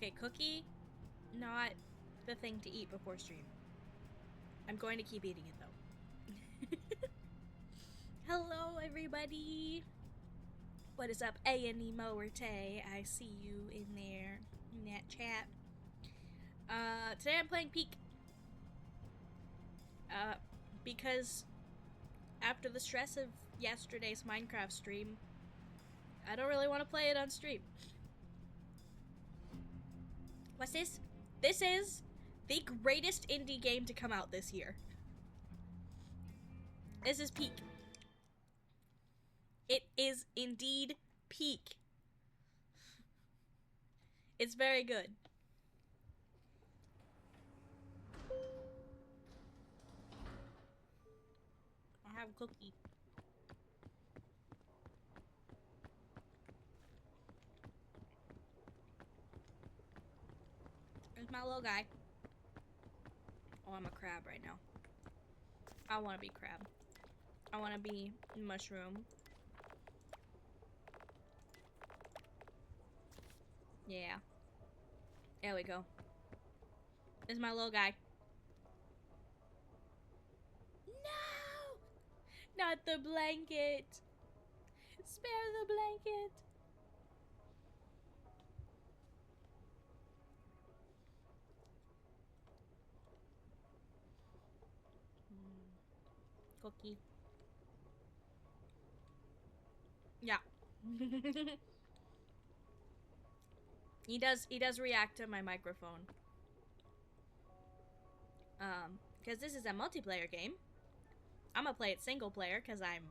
Okay, cookie, not the thing to eat before stream. I'm going to keep eating it though. Hello, everybody. What is up, A&E Moerte? I see you in there, in that chat. Today I'm playing Peak. Because after the stress of yesterday's Minecraft stream, I don't really want to play it on stream. What's this? This is the greatest indie game to come out this year. This is Peak. It is indeed Peak. It's very good. I have a cookie. There's my little guy. Oh, I'm a crab right now. I want to be crab. I want to be mushroom. Yeah. There we go. There's my little guy. No! Not the blanket! Spare the blanket! Cookie. Yeah. He does react to my microphone. Because this is a multiplayer game. I'm gonna play it single player because I'm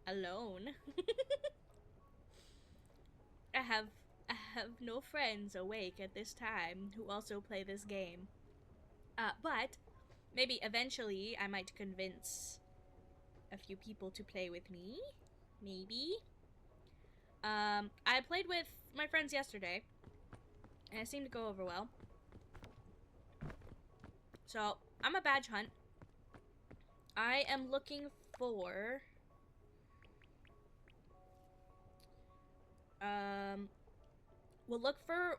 alone. I have no friends awake at this time who also play this game. But maybe eventually I might convince a few people to play with me. Maybe. I played with my friends yesterday, and it seemed to go over well. So, I'm a badge hunt. I am looking for... We'll look for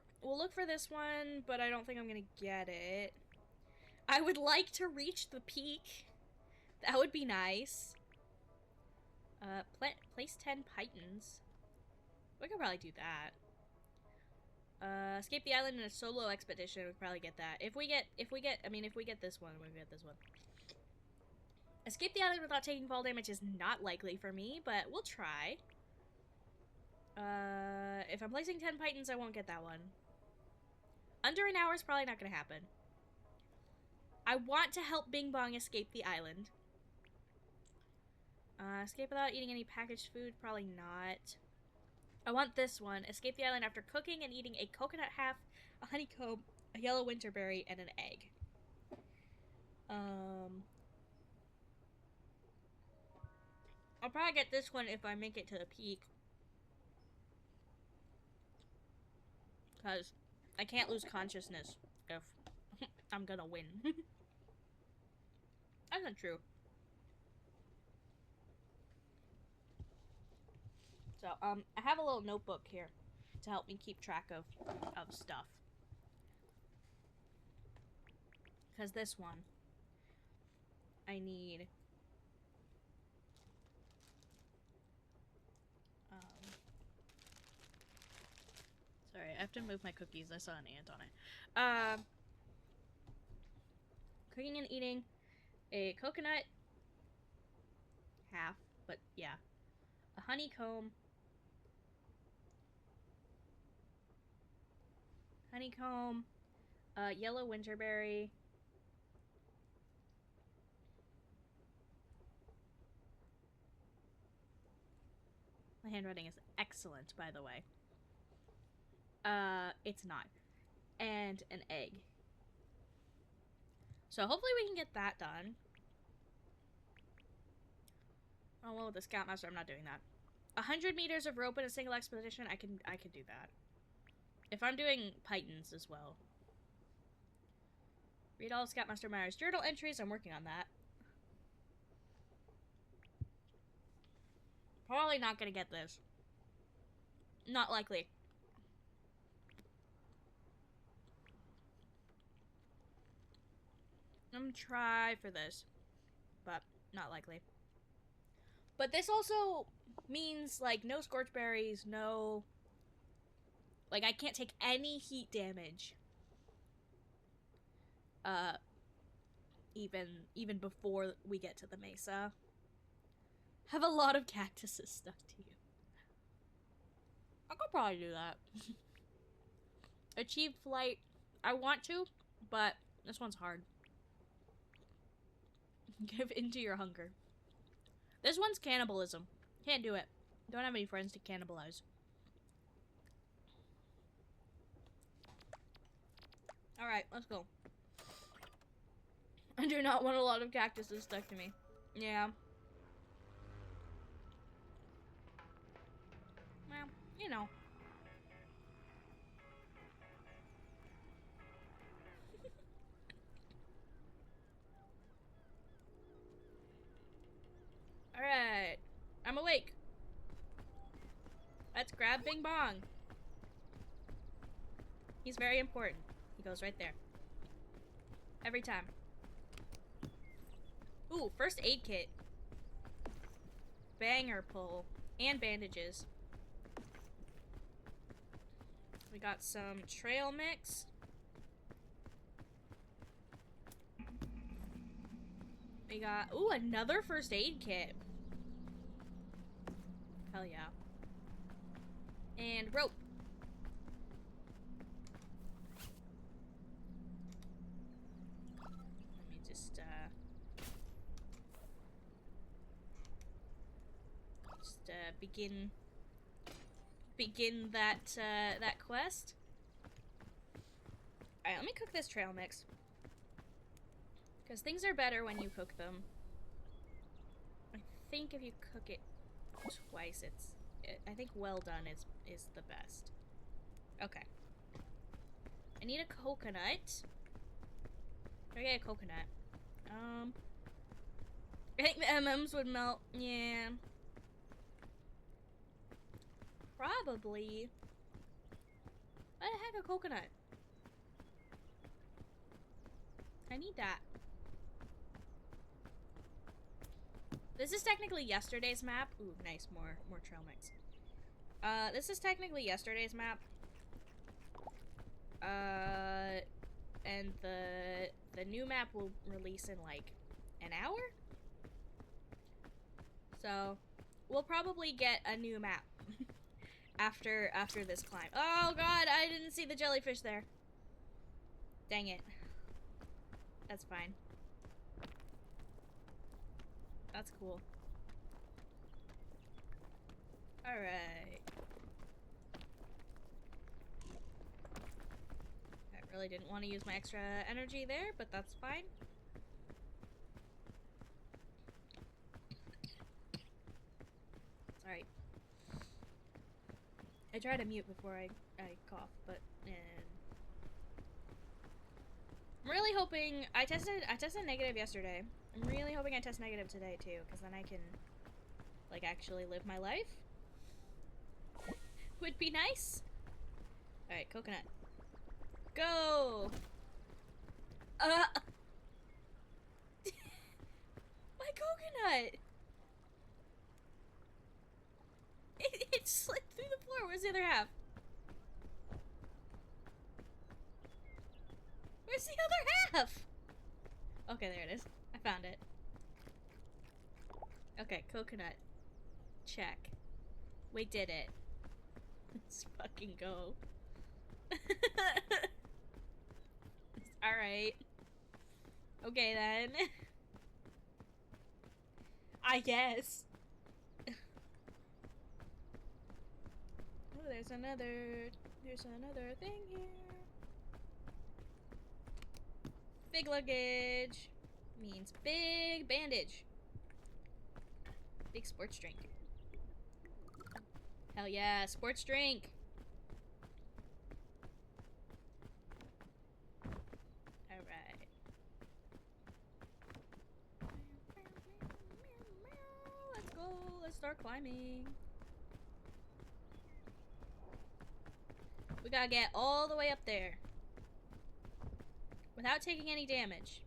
this one, but I don't think I'm gonna get it. I would like to reach the peak. That would be nice. Place 10 pythons. We could probably do that. Escape the island in a solo expedition. We could probably get that. If we get this one, we get this one. Escape the island without taking fall damage is not likely for me, but we'll try. If I'm placing 10 pythons, I won't get that one. Under an hour is probably not gonna happen. I want to help Bing Bong escape the island. Escape without eating any packaged food, probably not. I want this one. Escape the island after cooking and eating a coconut half, a honeycomb, a yellow winterberry, and an egg. I'll probably get this one if I make it to the peak. Because I can't lose consciousness if I'm gonna win. That's not true. So, I have a little notebook here to help me keep track of stuff. Because this one, I need... Sorry, I have to move my cookies. I saw an ant on it. Cooking and eating a coconut half, but yeah. A honeycomb. Yellow winterberry. My handwriting is excellent, by the way. It's not. And an egg. So hopefully we can get that done. Oh, well, with the Scoutmaster, I'm not doing that. 100 meters of rope in a single expedition, I can do that. If I'm doing pythons as well. Read all of Scoutmaster Meyer's journal entries, I'm working on that. Probably not gonna get this. Not likely. I'm gonna try for this, but not likely. But this also means, like, no scorch berries, no... Like, I can't take any heat damage. Even before we get to the mesa. Have a lot of cactuses stuck to you. I could probably do that. Achieve flight. I want to, but this one's hard. Give into your hunger. This one's cannibalism. Can't do it. Don't have any friends to cannibalize. Alright, let's go. I do not want a lot of cactuses stuck to me. Yeah. Well, you know. Alright. I'm awake. Let's grab Bing Bong. He's very important. He goes right there. Every time. Ooh, first aid kit. Banger pull. And bandages. We got some trail mix. We got, ooh, another first aid kit. Hell yeah. And rope. Let me just begin that that quest. All right, let me cook this trail mix, because things are better when you cook them. I think if you cook it twice, I think well done is the best. Okay. I need a coconut. Can I get a coconut? I think the MMs would melt. Yeah. Probably. What the heck, a coconut? I need that. This is technically yesterday's map. Ooh, nice, more trail mix. This is technically yesterday's map. And the new map will release in like an hour. So, we'll probably get a new map after this climb. Oh god, I didn't see the jellyfish there. Dang it. That's fine. That's cool. Alright. I really didn't want to use my extra energy there, but that's fine. Alright. I try to mute before I cough, but I'm really hoping I tested negative yesterday. I'm really hoping I test negative today too, because then I can like actually live my life. Would be nice. Alright, coconut. Go! My coconut! It slipped through the floor. Where's the other half? Where's the other half? Okay, there it is. I found it. Okay, coconut. Check. We did it. Let's fucking go. Alright. Okay then. I guess. Oh, there's another thing here. Big luggage means big bandage. Big sports drink. Hell yeah, sports drink. Alright. Let's go. Let's start climbing. We gotta get all the way up there without taking any damage.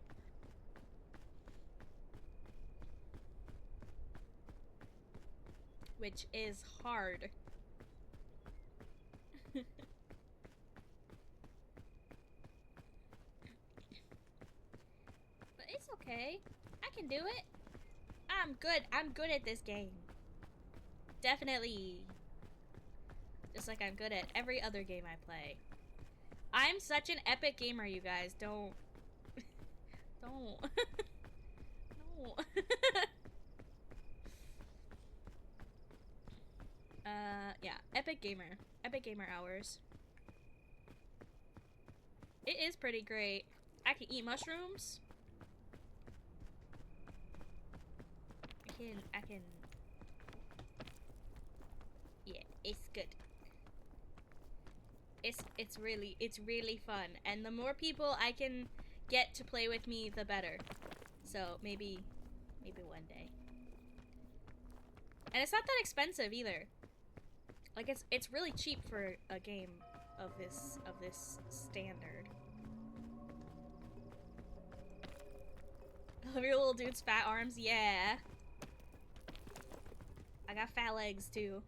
which is hard. But it's okay. I can do it. I'm good. I'm good at this game. Definitely. Just like I'm good at every other game I play. I'm such an epic gamer, you guys. Don't. Don't. No. Yeah. Epic gamer. Epic gamer hours. It is pretty great. I can eat mushrooms. I can. Yeah, it's good. It's really fun. And the more people I can get to play with me, the better. So maybe one day. And it's not that expensive either. Like it's really cheap for a game of this standard. Love your little dude's fat arms, yeah. I got fat legs too.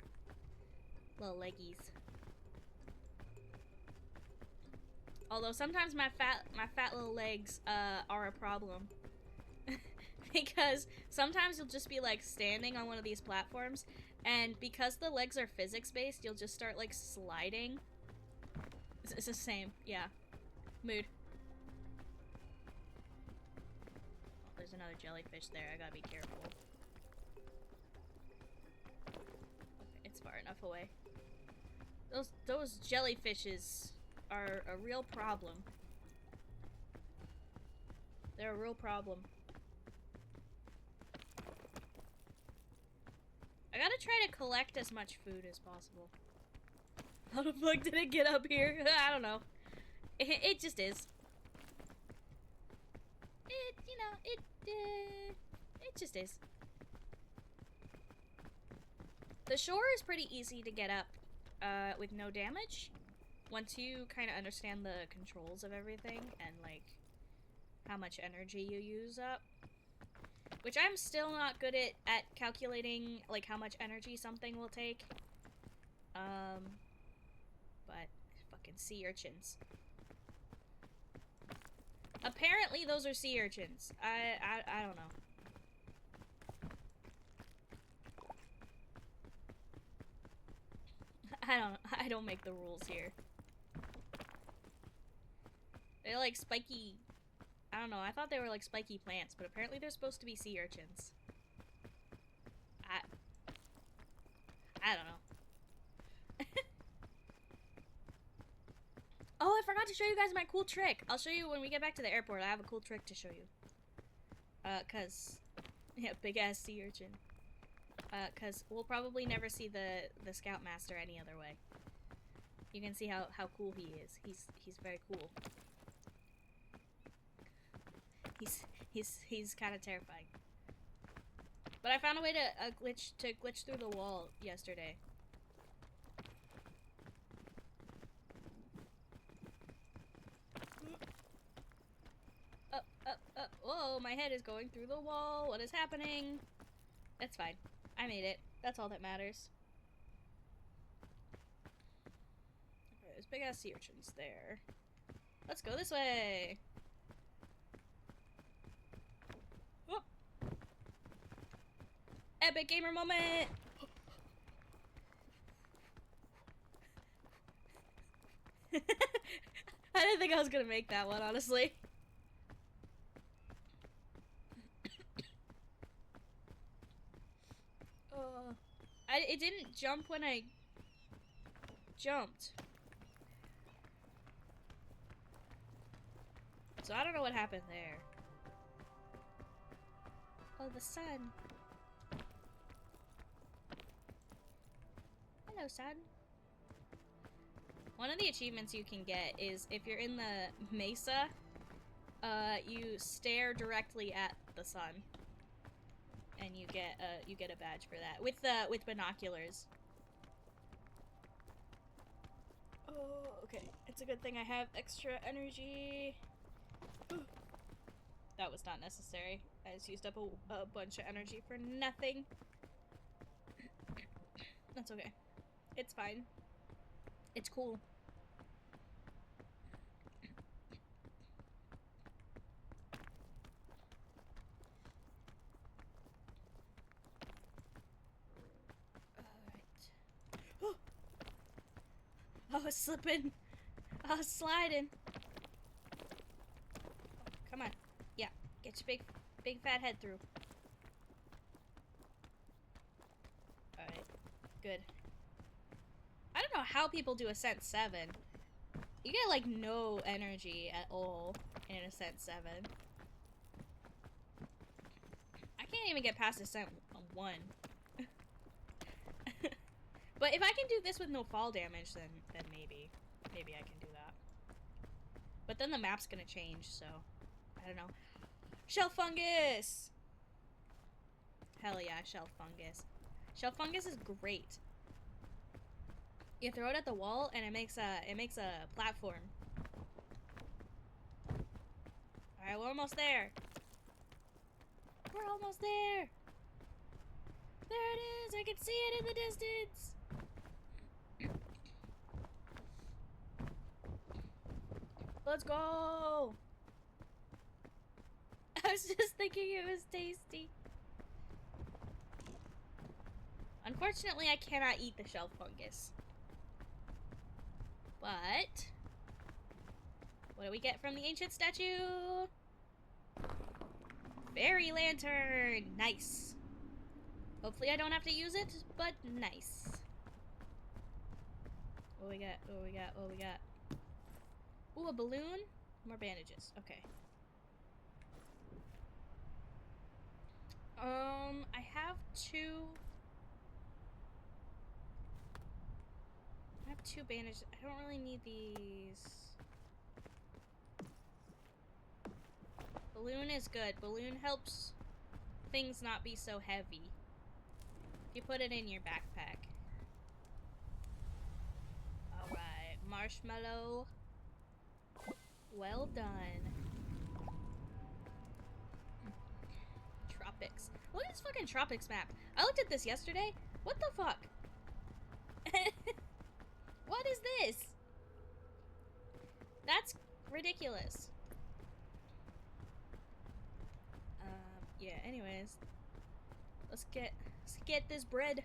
Little leggies. Although sometimes my fat little legs are a problem. Because sometimes you'll just be like standing on one of these platforms, and because the legs are physics based, you'll just start like sliding. It's the same, yeah. Mood. Oh, there's another jellyfish there. I gotta be careful. Okay, it's far enough away. Those jellyfishes are a real problem. They're a real problem. I gotta try to collect as much food as possible. How the fuck did it get up here? I don't know. It just is. It just is. The shore is pretty easy to get up with no damage. Once you kind of understand the controls of everything and like how much energy you use up. Which I'm still not good at calculating, like, how much energy something will take. But fucking sea urchins. Apparently those are sea urchins. I don't know. I don't make the rules here. They're like spiky. I don't know, I thought they were like spiky plants, but apparently they're supposed to be sea urchins. I don't know. Oh, I forgot to show you guys my cool trick. I'll show you when we get back to the airport. I have a cool trick to show you. Yeah, big ass sea urchin. Cause we'll probably never see the Scoutmaster any other way. You can see how cool he is. He's very cool. He's kind of terrifying. But I found a way to glitch through the wall yesterday. Up. Whoa, my head is going through the wall. What is happening? That's fine. I made it. That's all that matters. Okay, there's big ass sea urchins there. Let's go this way. Whoop. Epic gamer moment! I didn't think I was gonna make that one, honestly. It didn't jump when I jumped. So I don't know what happened there. Oh, the sun. Hello, sun. One of the achievements you can get is if you're in the mesa, you stare directly at the sun, and you get a badge for that with binoculars. Oh, okay. It's a good thing I have extra energy. That was not necessary. I just used up a bunch of energy for nothing. That's okay. It's fine. It's cool. Alright. I was slipping. I was sliding. Come on. Yeah. Get your big fat head through. Alright. Good. I don't know how people do Ascent 7. You get, like, no energy at all in Ascent 7. I can't even get past Ascent 1. But if I can do this with no fall damage, then maybe. Maybe I can do that. But then the map's gonna change, so... I don't know. Shell fungus! Hell yeah, shell fungus. Shell fungus is great. You throw it at the wall, and it makes a platform. Alright, we're almost there. We're almost there! There it is! I can see it in the distance! Let's go! I was just thinking it was tasty. Unfortunately, I cannot eat the shell fungus. But... what do we get from the ancient statue? Fairy lantern! Nice. Hopefully I don't have to use it, but nice. What we got? What we got? What we got? Ooh, a balloon? More bandages. Okay. I have two... I have two bandages. I don't really need these. Balloon is good. Balloon helps things not be so heavy. You put it in your backpack. Alright, marshmallow. Well done. Tropics. Look at this fucking tropics map. I looked at this yesterday. What the fuck? What is this? That's ridiculous. Yeah, anyways. Let's get this bread.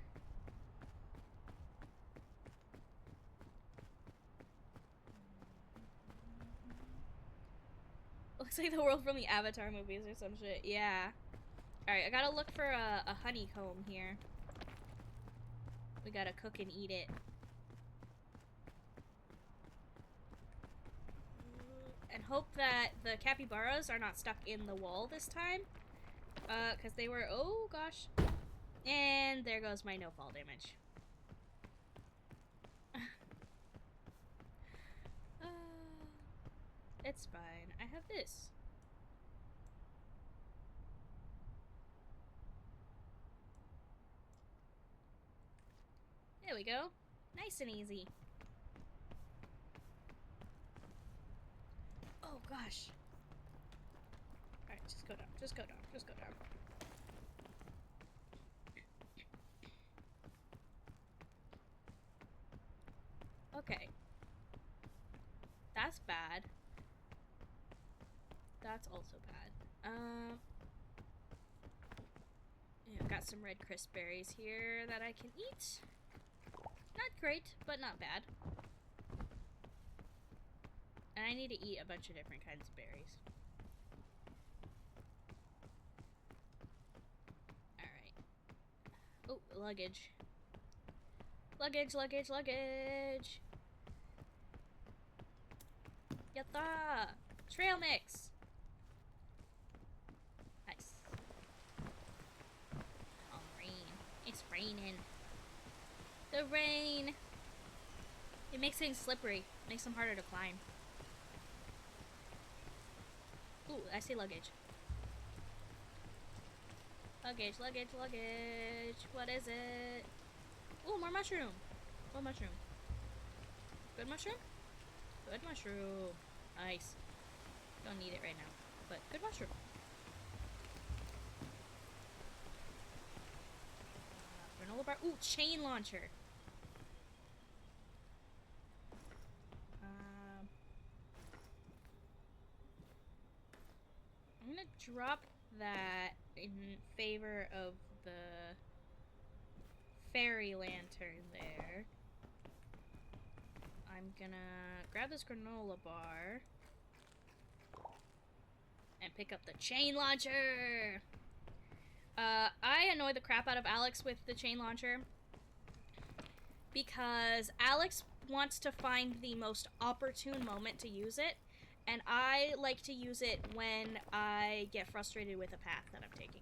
Looks like the world from the Avatar movies or some shit. Yeah. Alright, I gotta look for a honeycomb here. We gotta cook and eat it. And hope that the capybaras are not stuck in the wall this time. Cause they were, oh gosh. And there goes my no fall damage. It's fine. I have this. There we go. Nice and easy. Oh gosh. Alright, just go down. Just go down. Just go down. Okay. That's bad. That's also bad. Yeah, I've got some red crisp berries here that I can eat. Not great, but not bad. And I need to eat a bunch of different kinds of berries. Alright. Oh, luggage. Luggage, luggage, luggage! Yatta! Trail mix! Nice. Oh, rain. It's raining. The rain! It makes things slippery. It makes them harder to climb. Ooh, I see luggage. Luggage, luggage, luggage. What is it? Ooh, more mushroom. What mushroom? Good mushroom? Good mushroom. Nice. Don't need it right now, but good mushroom. granola bar. Ooh, chain launcher. I'm gonna drop that in favor of the fairy lantern there. I'm gonna grab this granola bar and pick up the chain launcher. I annoy the crap out of Alex with the chain launcher because Alex wants to find the most opportune moment to use it, and I like to use it when I get frustrated with a path that I'm taking.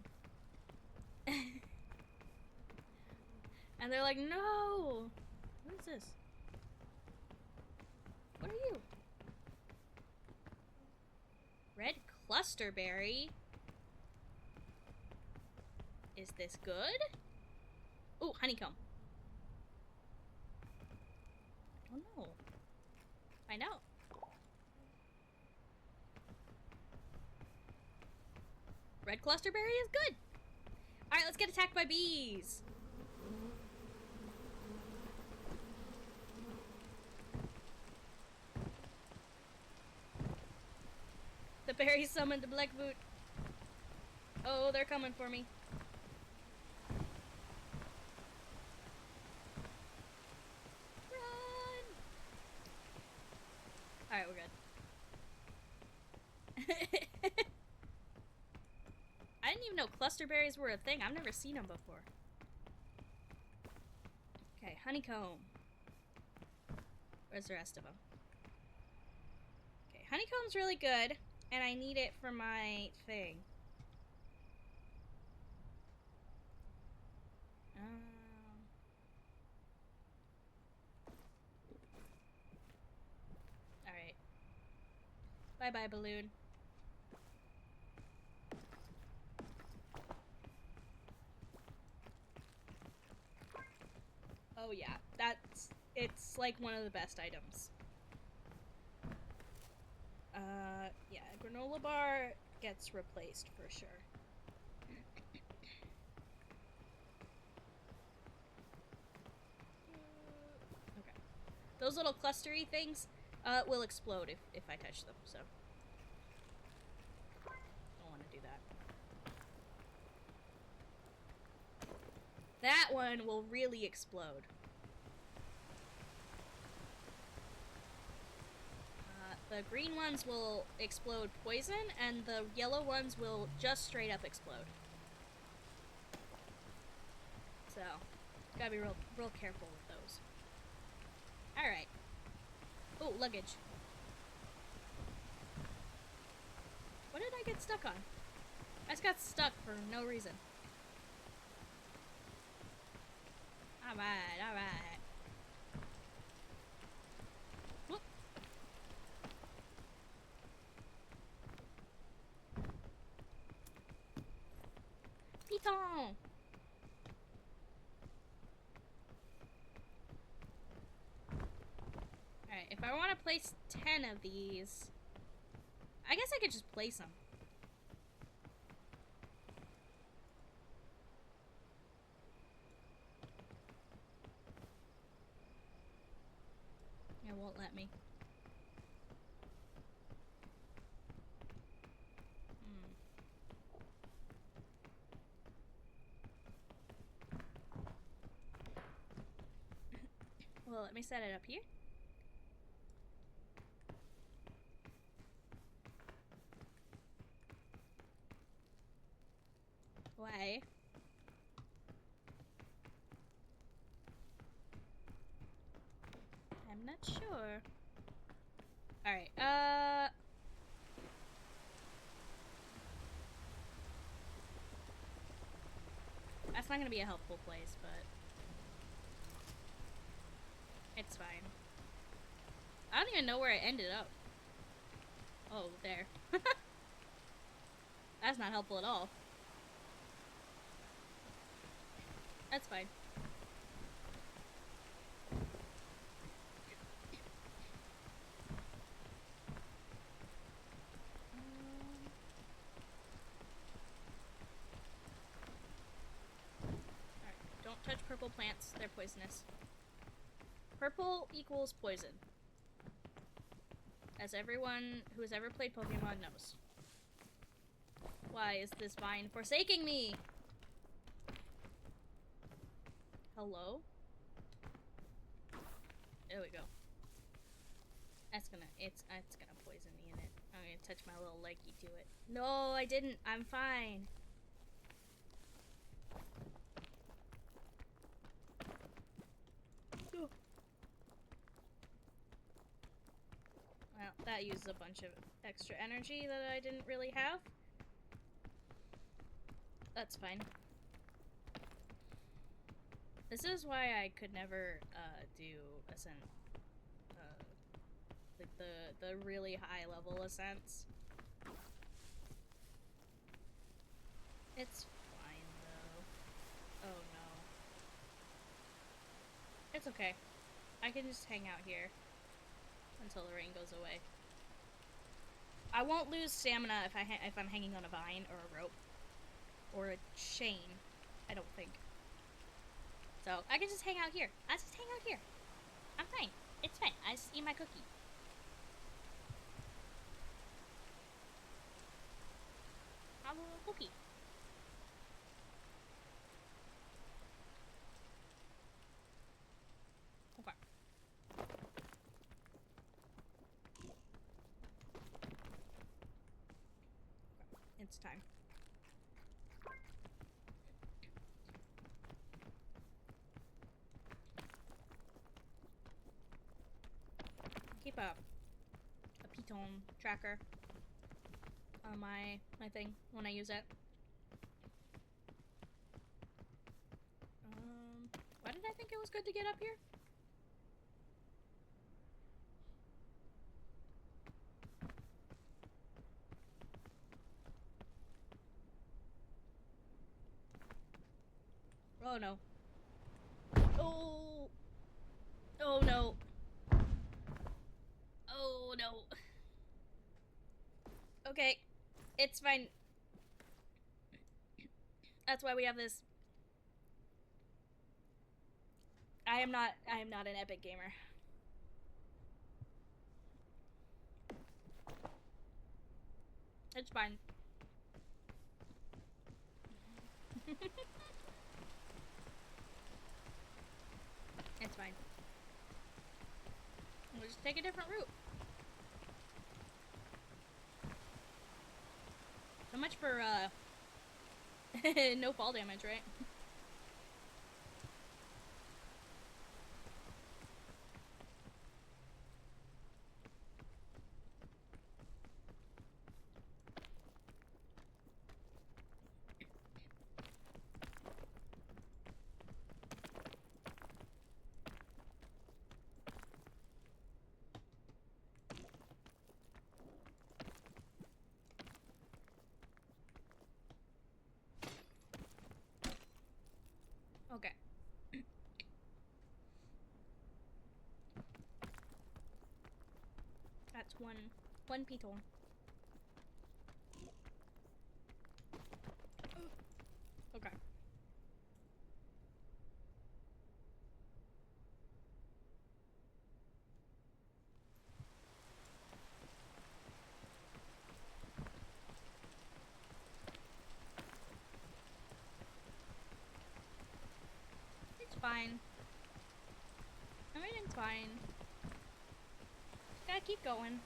And they're like, no! What is this? What are you? Red clusterberry? Is this good? Ooh, honeycomb. I don't know. Find out. Red clusterberry is good. Alright, let's get attacked by bees. The berry summoned the Blackboot. Oh, they're coming for me. Run! Alright, we're good. I didn't even know clusterberries were a thing. I've never seen them before. Okay, honeycomb. Where's the rest of them? Okay, honeycomb's really good, and I need it for my thing. Alright. Bye-bye, balloon. Oh yeah, it's like one of the best items. Yeah, granola bar gets replaced for sure. Okay. Those little clustery things will explode if I touch them, so don't want to do that. That one will really explode. The green ones will explode poison, and the yellow ones will just straight up explode. So, gotta be real careful with those. Alright. Oh, luggage. What did I get stuck on? I just got stuck for no reason. Alright, alright. Whoop. Piton! Alright, if I want to place 10 of these, I guess I could just place them. It won't let me. Well, let me set it up here. Why? I'm not sure. Alright, that's not gonna be a helpful place, but it's fine. I don't even know where I ended up. Oh, there. That's not helpful at all. That's fine. Alright, don't touch purple plants. They're poisonous. Purple equals poison. As everyone who has ever played Pokemon knows. Why is this vine forsaking me? Hello? There we go. It's gonna poison me in it. I'm gonna touch my little leggy to it. No, I didn't. I'm fine. Oh. Well, that used a bunch of extra energy that I didn't really have. That's fine. This is why I could never do ascent. The really high level ascents. It's fine though. Oh no. It's okay. I can just hang out here until the rain goes away. I won't lose stamina if I'm hanging on a vine or a rope or a chain. I don't think. So I can just hang out here. I just hang out here. I'm fine. It's fine. I just eat my cookie. Have a little cookie. Okay. It's time. Keep a piton tracker on my thing when I use it. Why did I think it was good to get up here? Oh no. Oh. Oh no. Oh no. Okay. It's fine. That's why we have this. I am not an epic gamer. It's fine. It's fine. We'll just take a different route. So much for no fall damage, right? Okay. That's one piton. Okay. It's fine. Everything's fine. Just gotta keep going.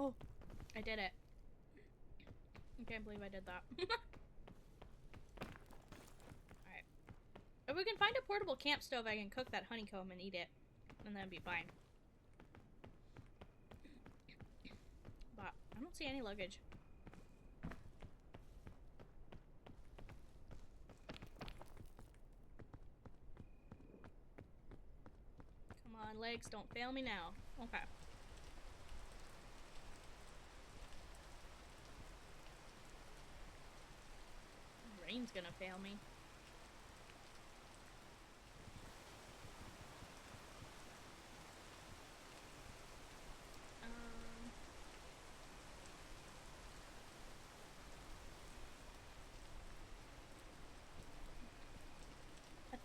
Oh, I did it. I can't believe I did that. Alright. If we can find a portable camp stove, I can cook that honeycomb and eat it. And then it'd be fine. But I don't see any luggage. on, legs, don't fail me now. Okay. Rain's gonna fail me. I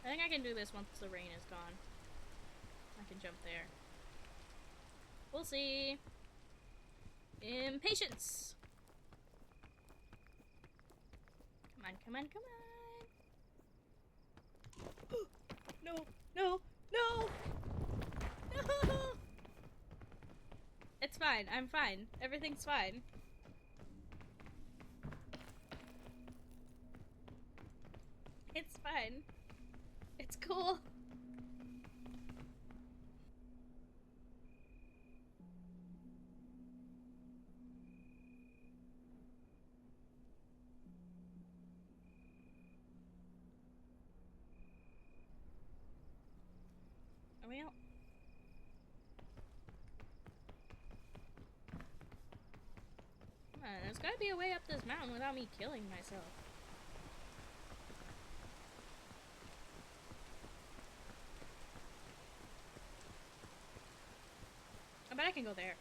think I can do this once the rain is gone. I can jump there. We'll see. Impatience! Come on, come on, come on! No, no, no! No! It's fine, I'm fine. Everything's fine. It's fine. It's cool. Well, come on, there's gotta be a way up this mountain without me killing myself. I bet I can go there.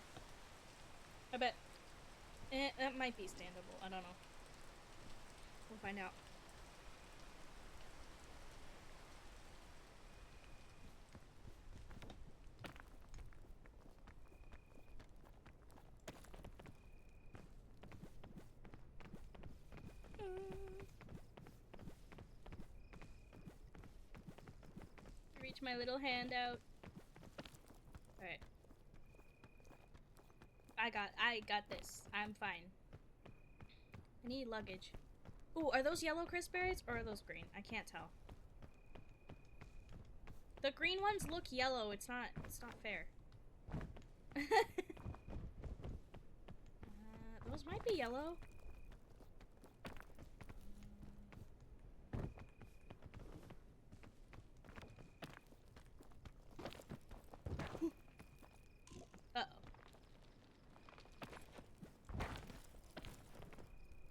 I bet. That might be standable. I don't know. We'll find out. Reach my little hand out. Alright. I got this. I'm fine. I need luggage. Ooh, are those yellow crisp berries or are those green? I can't tell. The green ones look yellow. It's not fair. Those might be yellow.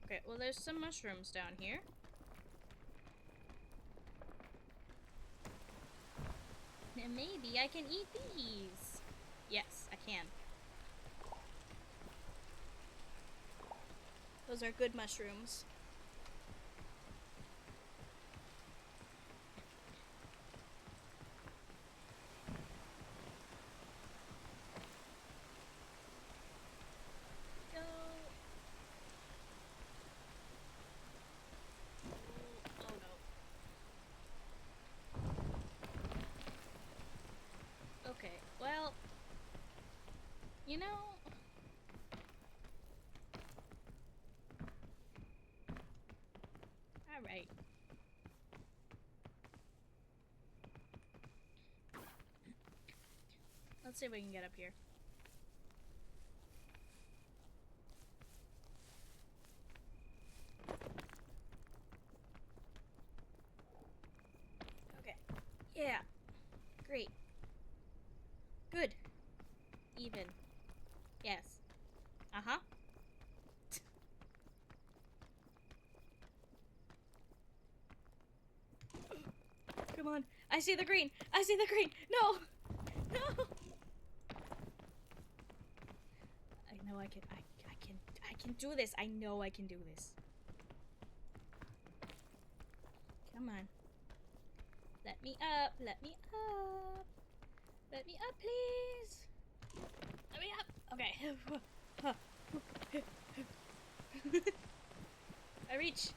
Okay, well there's some mushrooms down here. And maybe I can eat these. Yes, I can. Those are good mushrooms. Okay, well, you know, all right. Let's see if we can get up here. Okay, yeah, great. Good. Even. Yes. Uh-huh. Come on. I see the green. I see the green. No. No. I know I can do this. I know I can do this. Come on. Let me up. Let me up. Let me up, please. Let me up. Okay. I reach.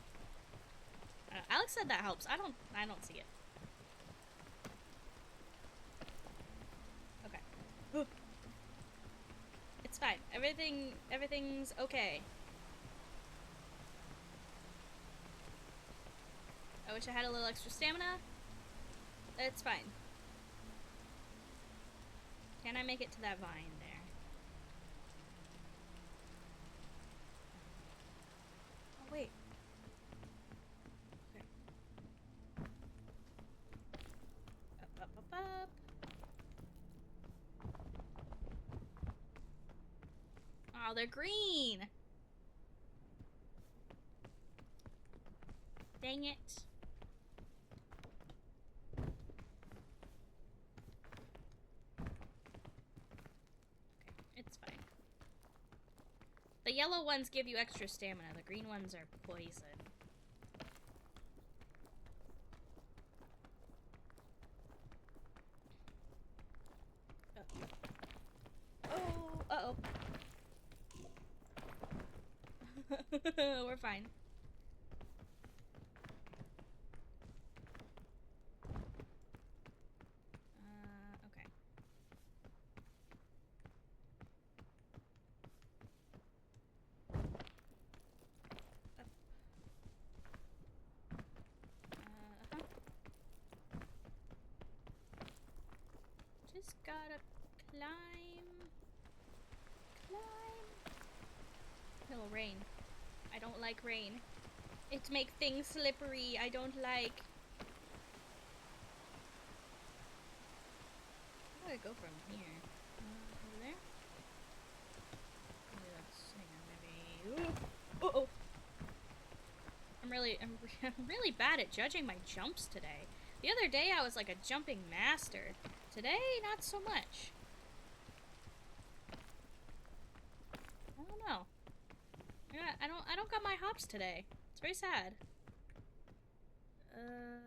Alex said that helps. I don't see it. Okay. It's fine. Everything's okay. I wish I had a little extra stamina. It's fine. Can I make it to that vine there? Oh, wait. Okay. Up, up, up, Oh, they're green! Dang it. Okay, it's fine. The yellow ones give you extra stamina. The green ones are poison. Uh-oh. We're fine. Okay. Just gotta climb. No, rain. I don't like rain. It makes things slippery. I don't like. Where do I go from here? Over there? Maybe that's, hang on, maybe. Ooh. Uh-oh. I'm really bad at judging my jumps today. The other day I was like a jumping master. Today, not so much. I don't know. I don't got my hops today. It's very sad. I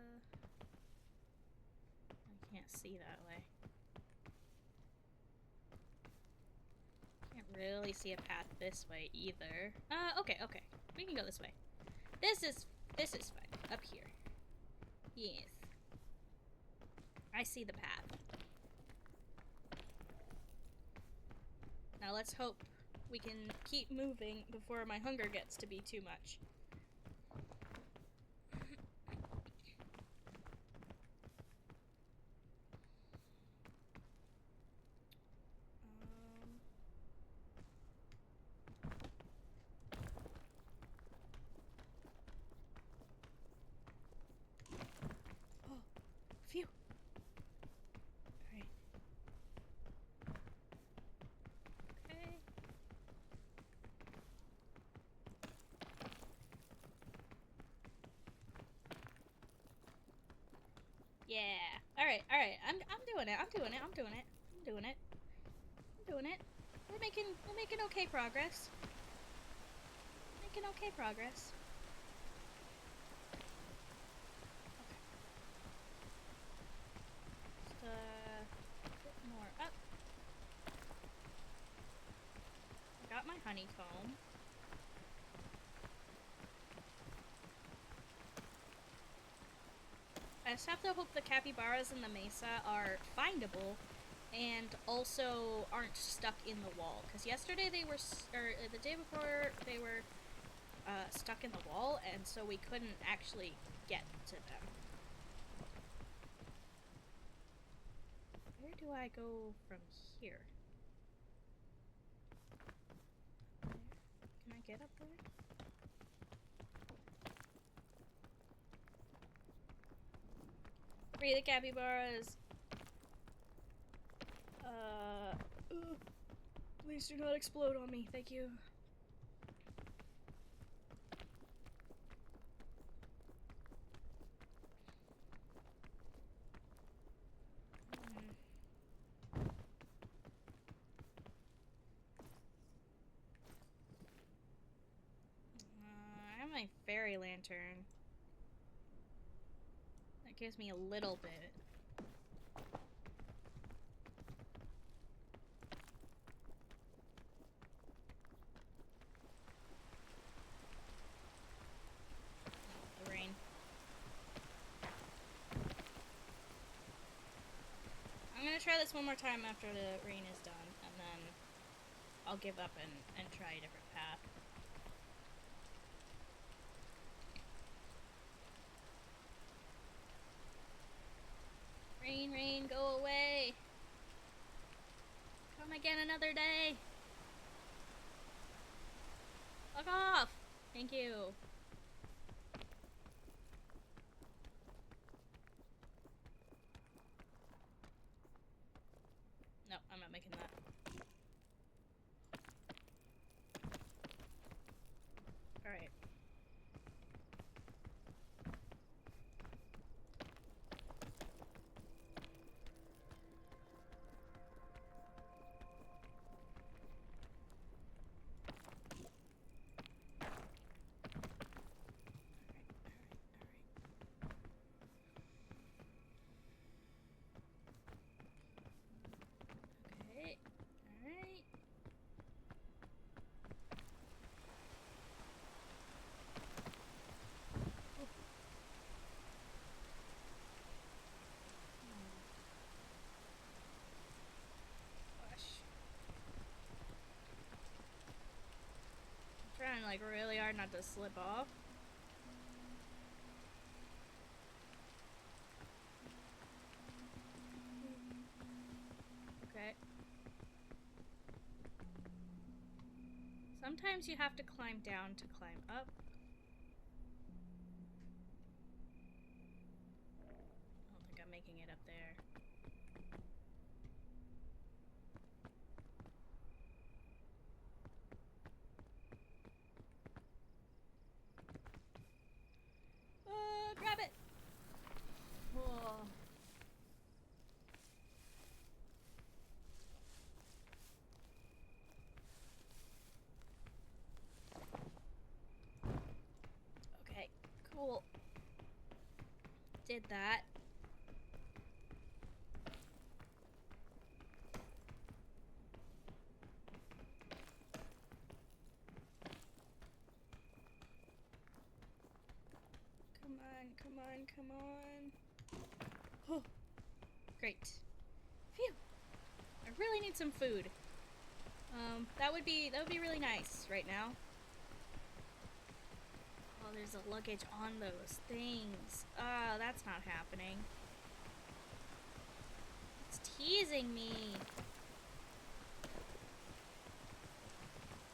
can't see that way. Can't really see a path this way either. Okay. We can go this way. This is fine. Up here. Yes. I see the path. Now let's hope we can keep moving before my hunger gets to be too much. Oh, phew. Alright. Okay. Yeah. Alright. I'm doing it. We're making okay progress. Making okay progress. Okay. Just a bit more up. I got my honeycomb. I just have to hope the capybaras in the mesa are findable and also aren't stuck in the wall. Because yesterday they were, or the day before, they were stuck in the wall, and so we couldn't actually get to them. Where do I go from here? There? Can I get up there? Free the capybaras! Please do not explode on me, thank you. I have my fairy lantern. That gives me a little bit. The rain. I'm gonna try this one more time after the rain is done, and then I'll give up and try a different path. Rain, go away! Come again another day! Fuck off! Thank you. No, I'm not making that. like really hard not to slip off. Okay. Sometimes you have to climb down to climb up. I don't think I'm making it up there. Grab it! Oh. Okay, cool. Did that. Come on, come on. Oh, great. Phew. I really need some food. That would be really nice right now. Oh, there's a luggage on those things. That's not happening. It's teasing me.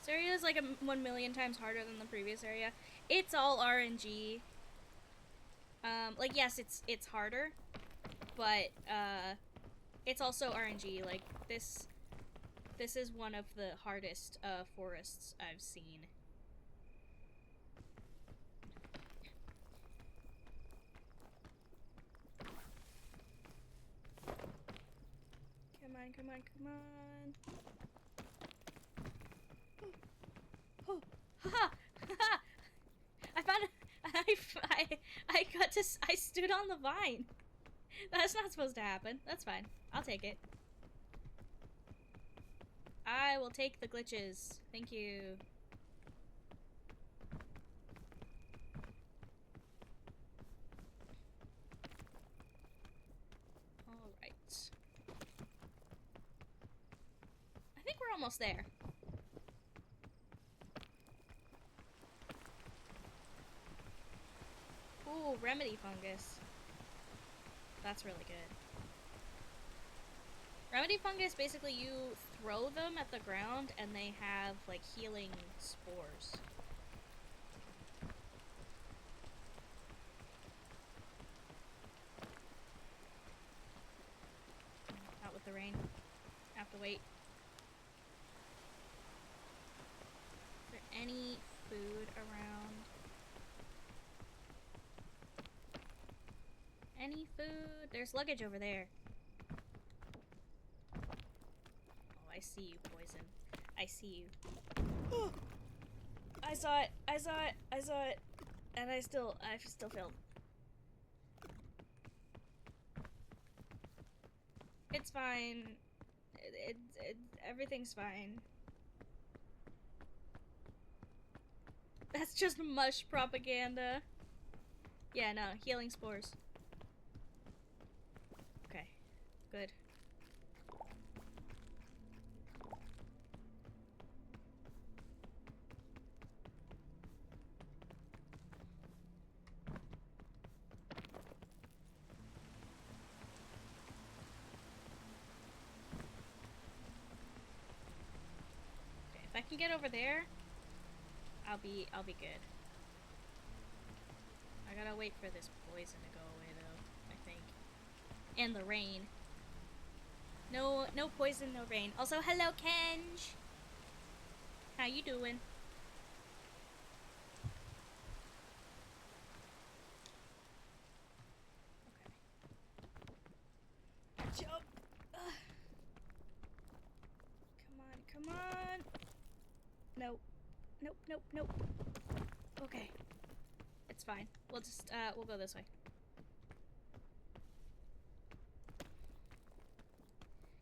This area is like 1,000,000 times harder than the previous area. It's all RNG. Like, yes, it's harder, but, it's also RNG. Like, this is one of the hardest, forests I've seen. Come on, come on, come on. Oh, haha, haha! I found it. I stood on the vine. That's not supposed to happen. That's fine. I'll take it. I will take the glitches. Thank you. Alright. I think we're almost there. Ooh, remedy fungus. That's really good. Remedy fungus, basically you throw them at the ground and they have, like, healing spores. Not with the rain. I have to wait. Is there any food around? Any food? There's luggage over there. I see you, poison. I see you. I saw it. I saw it. I saw it. And I still failed. It's fine. Everything's fine. That's just mush propaganda. Yeah, no, healing spores. Okay, good. If I can get over there, I'll be good. I gotta wait for this poison to go away though, I think. And the rain. No poison, no rain. Also, hello Kenj! How you doing? Okay. Jump! Ugh. Come on! Nope. Nope. Okay. It's fine. We'll just, we'll go this way.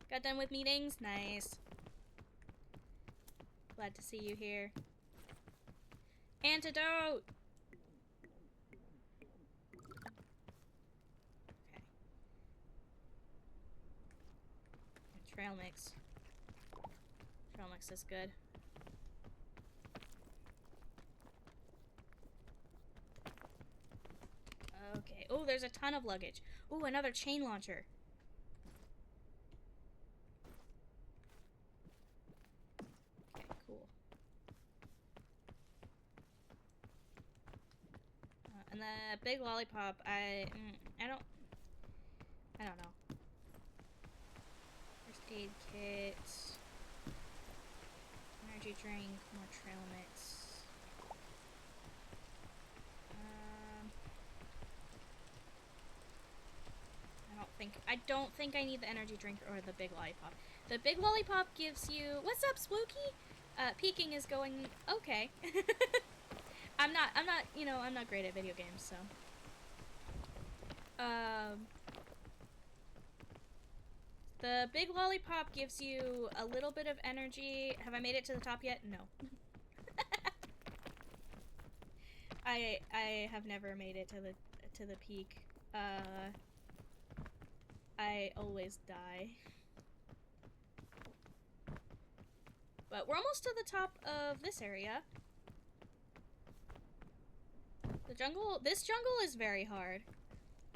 Got done with meetings? Nice. Glad to see you here. Antidote! Okay. Trail mix. Trail mix is good. Okay. Oh, there's a ton of luggage. Oh, another chain launcher. Okay, cool. And the big lollipop, I don't know. First aid kit. Energy drink, more trail mix. I don't think I need the energy drink or the big lollipop. The big lollipop gives you, what's up, Spooky? Peeking is going okay. I'm not, you know, I'm not great at video games, so. The big lollipop gives you a little bit of energy. Have I made it to the top yet? No. I have never made it to the peak. I always die. But we're almost to the top of this area. This jungle is very hard.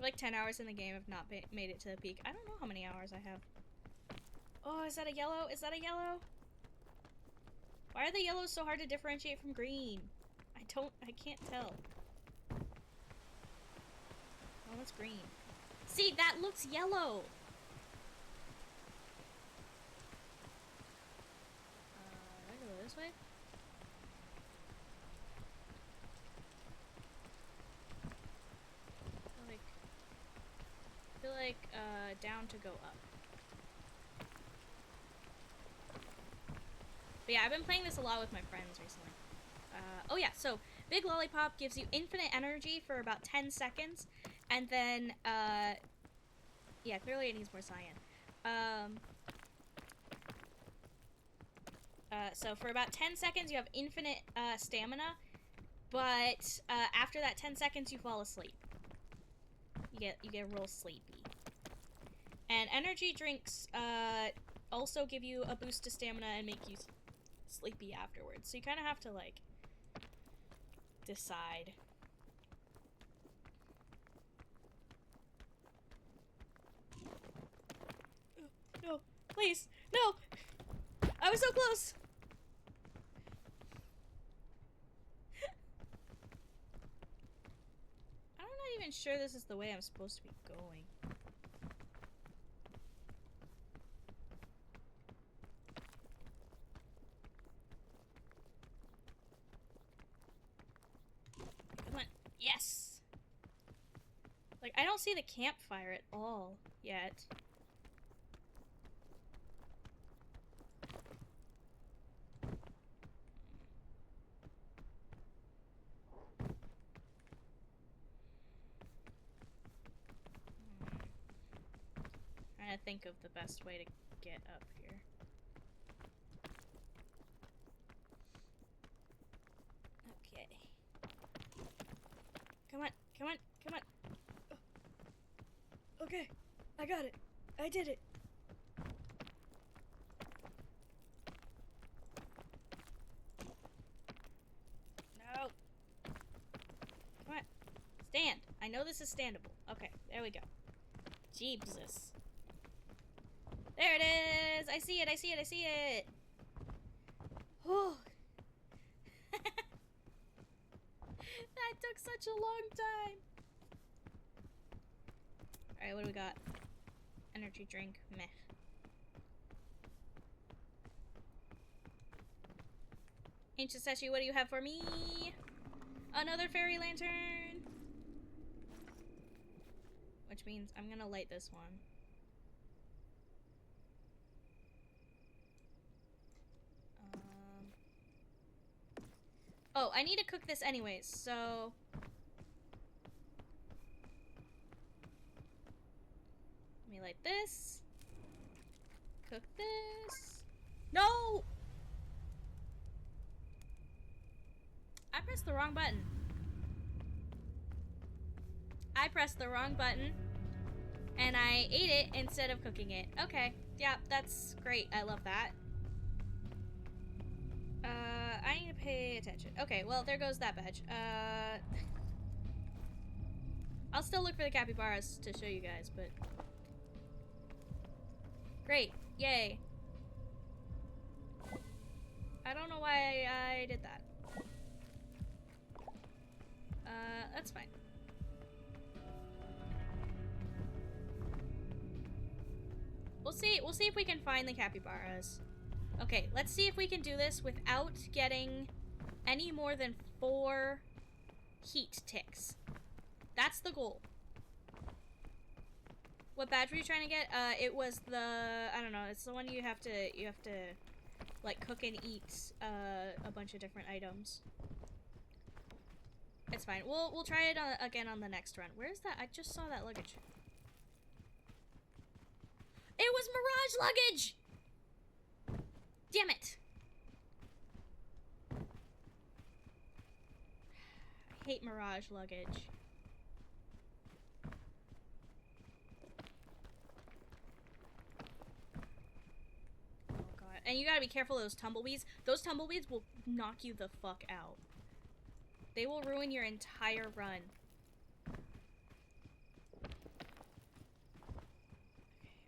Like 10 hours in the game, I've not made it to the peak. I don't know how many hours I have. Oh, is that a yellow? Is that a yellow? Why are the yellows so hard to differentiate from green? I can't tell. Oh, that's green. See, that looks yellow. Do I go this way? I feel like down to go up. But yeah, I've been playing this a lot with my friends recently. Oh yeah, so Big Lollipop gives you infinite energy for about 10 seconds, and then, yeah, clearly it needs more cyan. So for about 10 seconds you have infinite stamina, but after that 10 seconds you fall asleep. You get real sleepy. And energy drinks also give you a boost to stamina and make you sleepy afterwards. So you kind of have to, like, decide. No, please, no! I was so close! I'm not even sure this is the way I'm supposed to be going. Come on. Yes! Like, I don't see the campfire at all yet. Trying to think of the best way to get up here. Okay. Come on, come on, come on. Oh. Okay, I got it. I did it. No. Come on. Stand. I know this is standable. Okay, there we go. Jesus. There it is! I see it, I see it, I see it! Oh. That took such a long time! Alright, what do we got? Energy drink. Meh. Ancient statue, what do you have for me? Another fairy lantern! Which means I'm gonna light this one. Oh, I need to cook this anyways, so... Let me light this. Cook this. No! I pressed the wrong button. I pressed the wrong button, and I ate it instead of cooking it. Okay, yeah, that's great. I love that. I need to pay attention. Okay, well, there goes that badge. I'll still look for the capybaras to show you guys, but... Great. Yay. I don't know why I did that. That's fine. We'll see if we can find the capybaras. Okay, let's see if we can do this without getting any more than 4 heat ticks. That's the goal. What badge were you trying to get? It was the, I don't know, it's the one you have to like cook and eat a bunch of different items. It's fine. We'll try it again on the next run. Where's that? I just saw that luggage. It was Mirage luggage! Damn it. I hate Mirage luggage. Oh god. And you gotta be careful of those tumbleweeds. Those tumbleweeds will knock you the fuck out. They will ruin your entire run.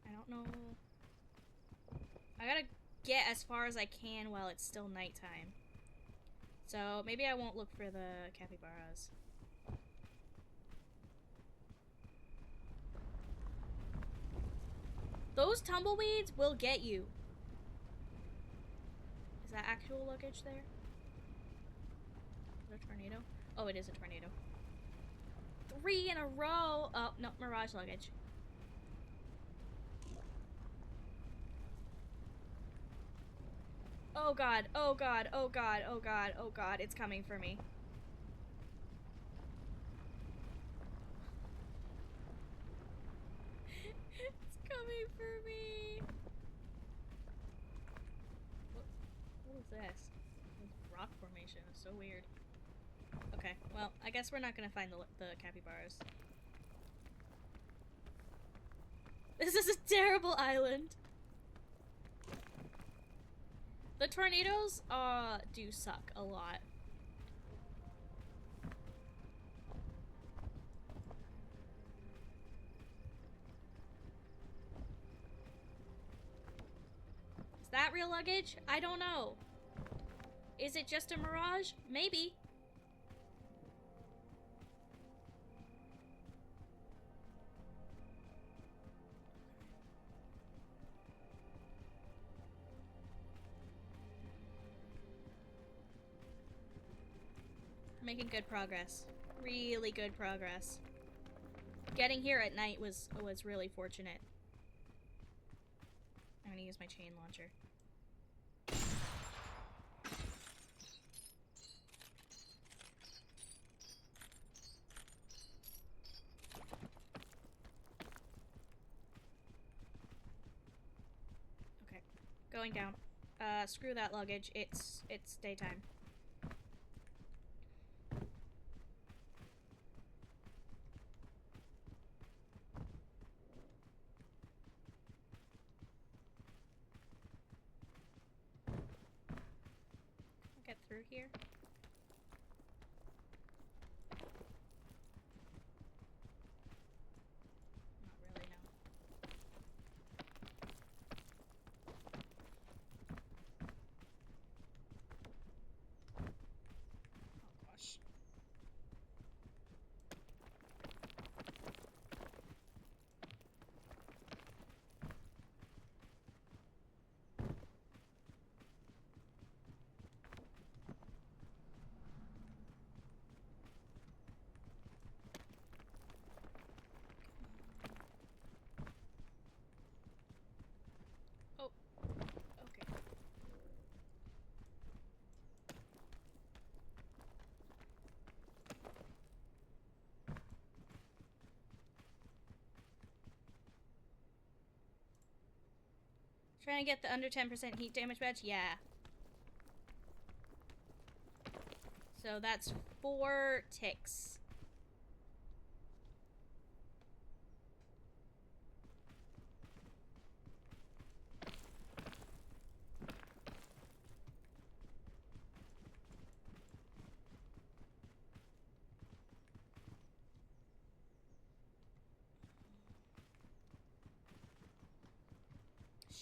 I don't know. I gotta get as far as I can while it's still nighttime. So maybe I won't look for the capybaras. Those tumbleweeds will get you. Is that actual luggage there? Is it a tornado? Oh, it is a tornado. 3 in a row! Oh, no, Mirage luggage. Oh god, oh god, oh god, oh god, oh god, it's coming for me. It's coming for me! What is this? This rock formation is so weird. Okay, well, I guess we're not gonna find the capybaras. This is a terrible island! The tornadoes, do suck a lot. Is that real luggage? I don't know. Is it just a mirage? Maybe. Making good progress. Really good progress. Getting here at night was really fortunate. I'm gonna use my chain launcher. Okay, going down. Screw that luggage. It's daytime. Get through here. Not really, no. Oh gosh. Oh, okay. Trying to get the under 10% heat damage badge? Yeah. So that's 4 ticks.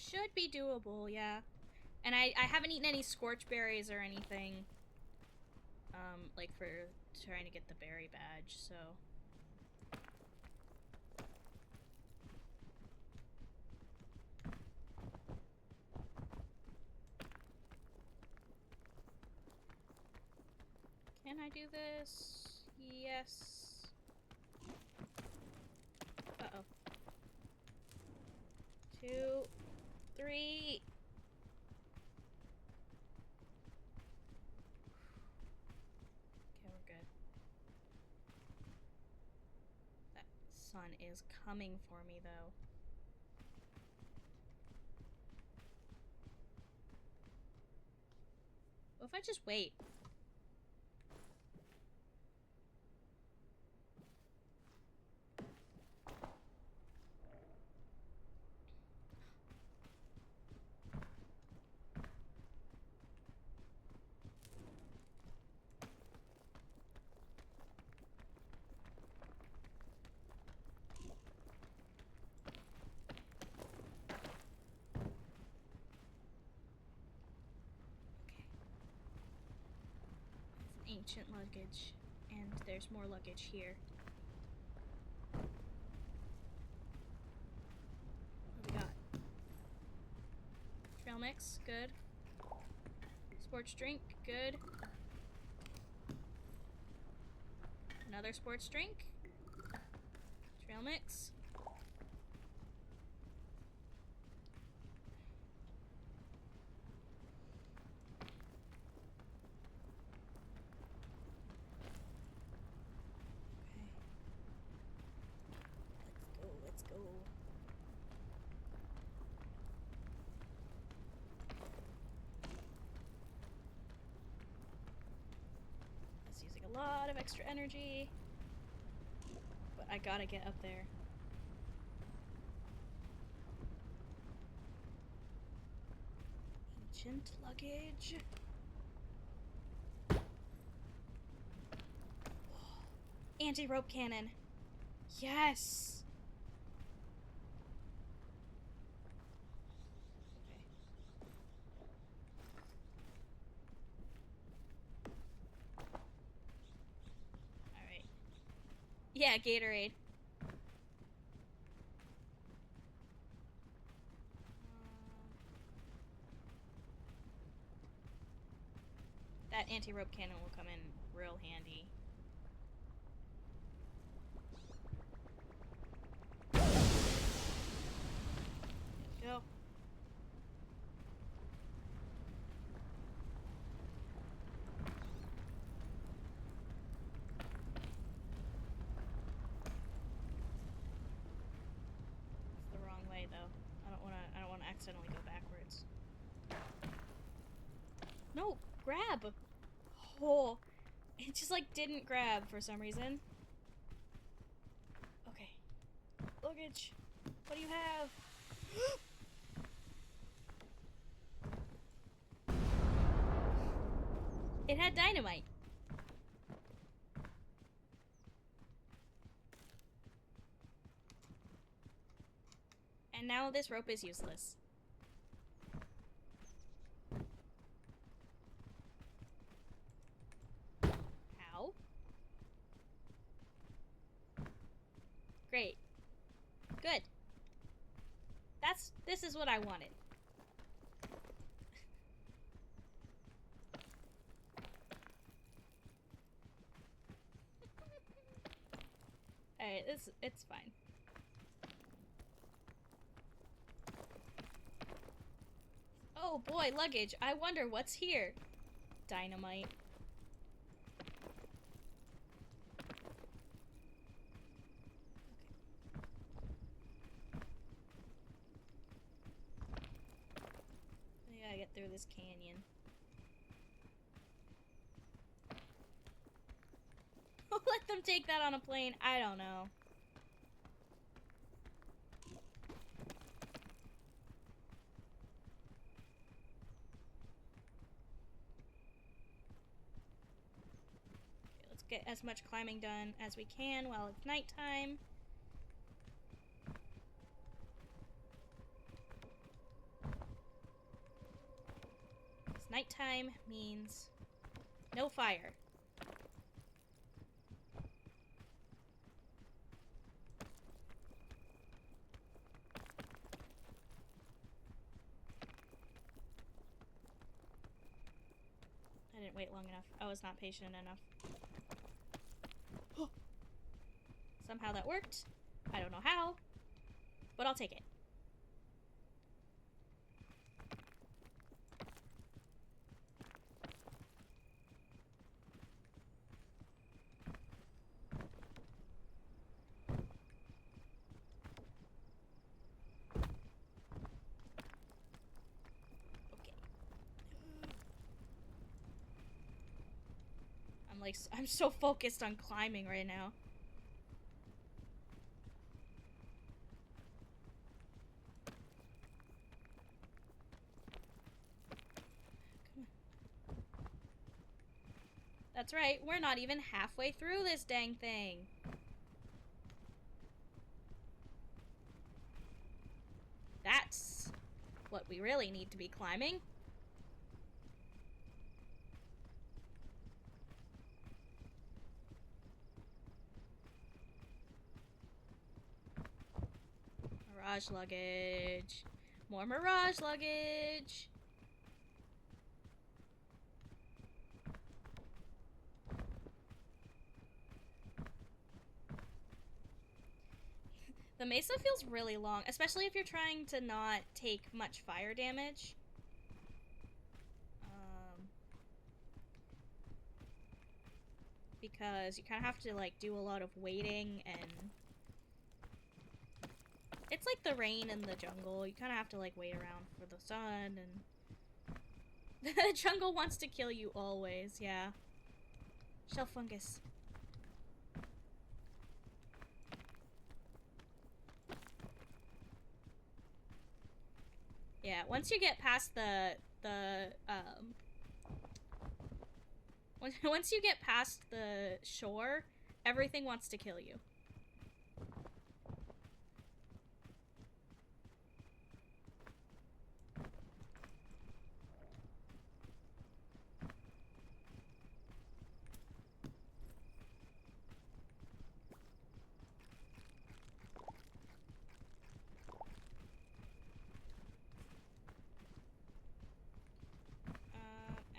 should be doable, yeah. And I haven't eaten any scorch berries or anything. Like for trying to get the berry badge, so. Can I do this? Yes. Uh-oh. 2, 3. Okay, we're good. That sun is coming for me, though. What if I just wait? Ancient luggage, and there's more luggage here. What do we got? Trail mix, good. Sports drink, good. Another sports drink. Trail mix. Let's go. It's using a lot of extra energy, but I gotta get up there. Ancient luggage. Anti-rope cannon. Yes! Yeah, Gatorade. That anti-rope cannon will come in real handy. Go. Though. I don't wanna accidentally go backwards. No, grab! Oh, it just like didn't grab for some reason. Okay. Luggage. What do you have? It had dynamite. And now this rope is useless. How? Great. Good. This is what I wanted. Alright, it's fine. Oh boy, luggage. I wonder what's here. Dynamite. I gotta get through this canyon. Let them take that on a plane. I don't know. Get as much climbing done as we can while it's nighttime. nighttime means no fire. I didn't wait long enough. I was not patient enough. Somehow that worked. I don't know how, but I'll take it. I'm so focused on climbing right now. Come on. That's right, we're not even halfway through this dang thing. That's what we really need to be climbing. Mirage luggage. More mirage luggage. The mesa feels really long, especially if you're trying to not take much fire damage. Because you kind of have to, like, do a lot of waiting, and it's like the rain in the jungle. You kind of have to, like, wait around for the sun, and the jungle wants to kill you always, yeah. Shell fungus. Yeah, once you get past once you get past the shore, everything wants to kill you.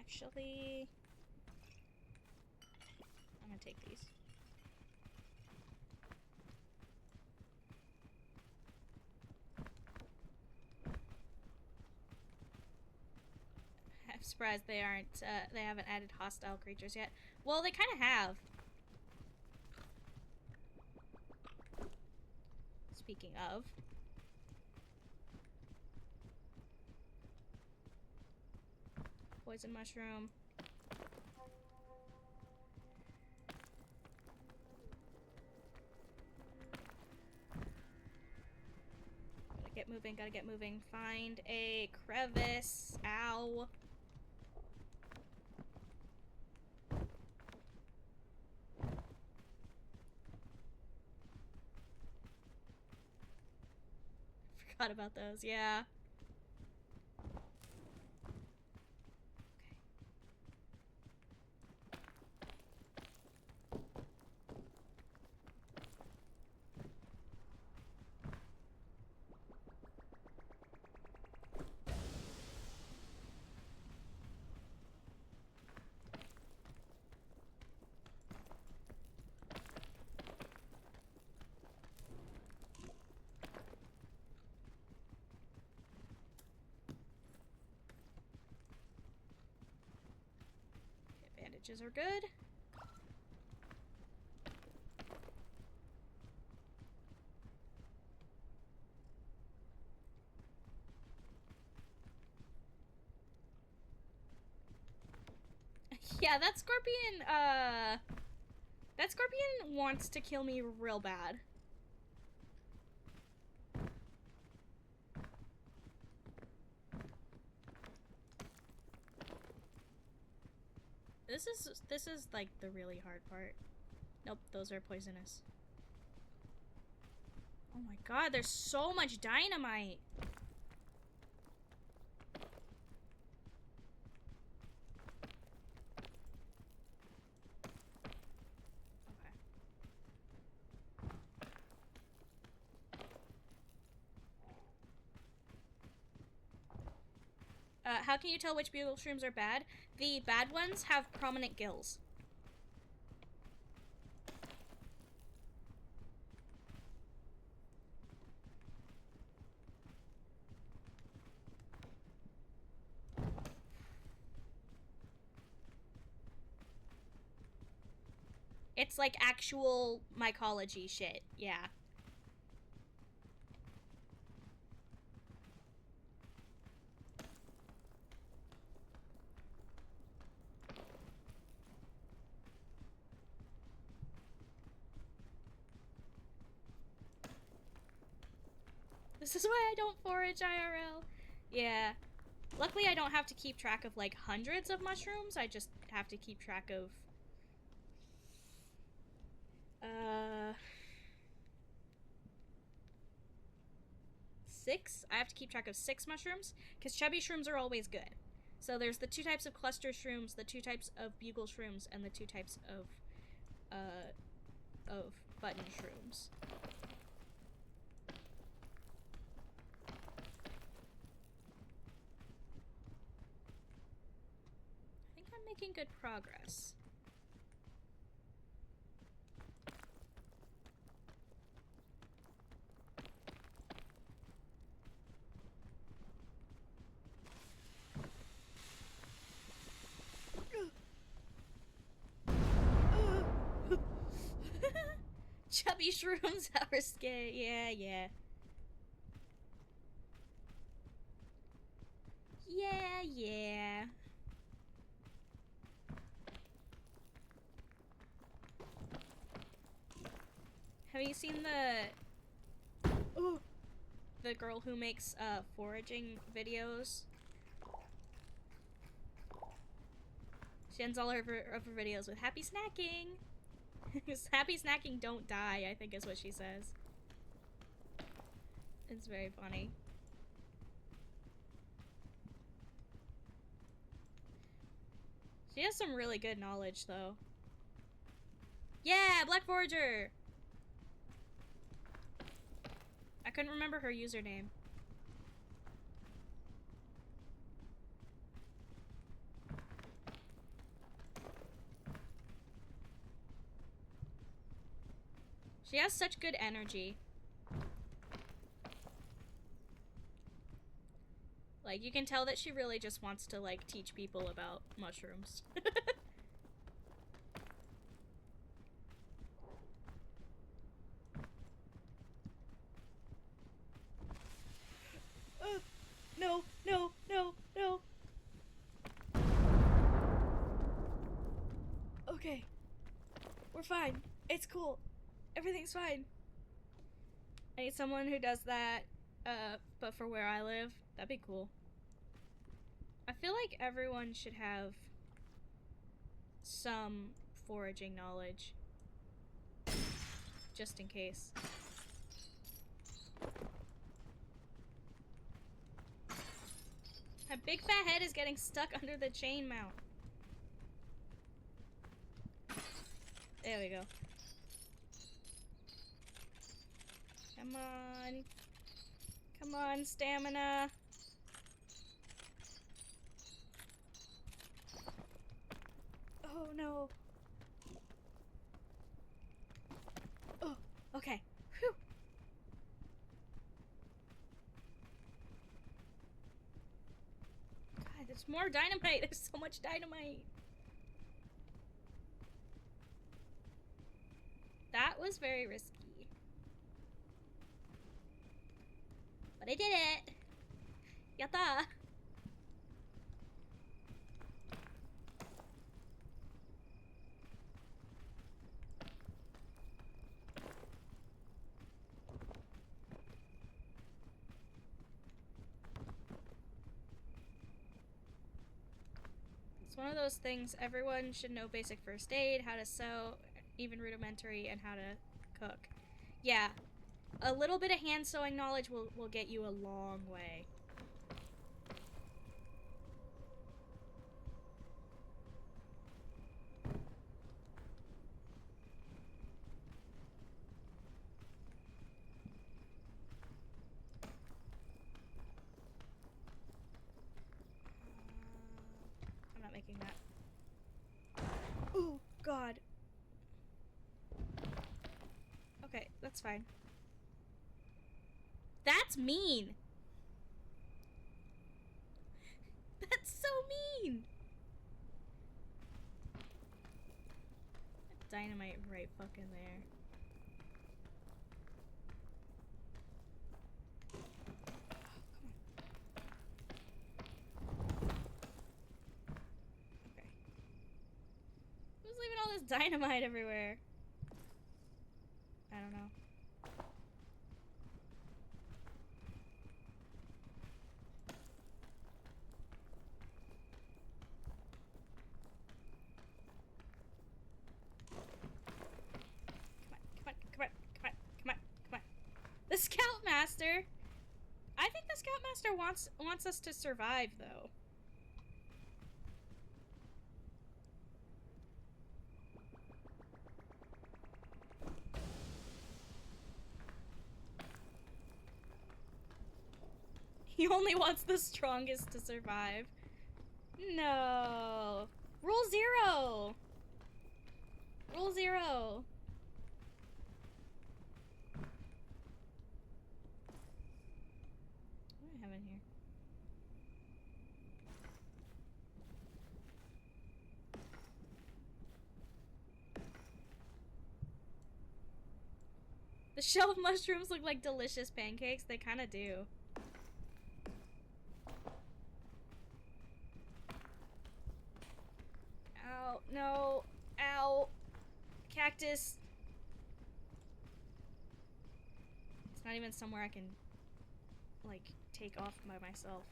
Actually, I'm gonna take these. I'm surprised they haven't added hostile creatures yet. Well, they kind of have. Speaking of. Poison mushroom. Gotta get moving. Find a crevice. Ow. Forgot about those, yeah. Bandages are good. Yeah, that scorpion wants to kill me real bad. This is like the really hard part. Nope, those are poisonous. Oh my god, there's so much dynamite. how can you tell which bugle shrooms are bad? The bad ones have prominent gills. It's like actual mycology shit, yeah. This is why I don't forage IRL. Yeah. Luckily, I don't have to keep track of, like, hundreds of mushrooms. I just have to keep track of... 6? I have to keep track of 6 mushrooms, because chubby shrooms are always good. So there's the 2 types of cluster shrooms, the 2 types of bugle shrooms, and the 2 types of button shrooms. I think I'm making good progress. Chubby shrooms are scary. Yeah, yeah. Yeah, yeah. Have you seen the girl who makes foraging videos? She ends all of her videos with happy snacking. Happy snacking, don't die, I think is what she says. It's very funny. She has some really good knowledge, though. Yeah, Black Forager! I couldn't remember her username. She has such good energy. Like, you can tell that she really just wants to, like, teach people about mushrooms. No, no, no, no. Okay. We're fine. It's cool. Everything's fine. I need someone who does that, but for where I live. That'd be cool. I feel like everyone should have some foraging knowledge. Just in case. My big fat head is getting stuck under the chain mount. There we go. Come on. Come on, stamina. Oh no. Oh, okay. Whew. God, there's more dynamite. There's so much dynamite. That was very risky. But I did it! Yatta! It's one of those things everyone should know: basic first aid, how to sew, even rudimentary, and how to cook. Yeah, a little bit of hand sewing knowledge will get you a long way. taking that. Oh, God. Okay, that's fine. That's mean. That's so mean. Dynamite right fucking there. Okay. Who's leaving all this dynamite everywhere? I don't know. Come on. The Scoutmaster! I think the Scoutmaster wants us to survive, though. He only wants the strongest to survive. No. Rule 0. Rule 0. What do I have in here? The shelled mushrooms look like delicious pancakes. They kind of do. Ow. No. Ow. Cactus. It's not even somewhere I can, like, take off by myself.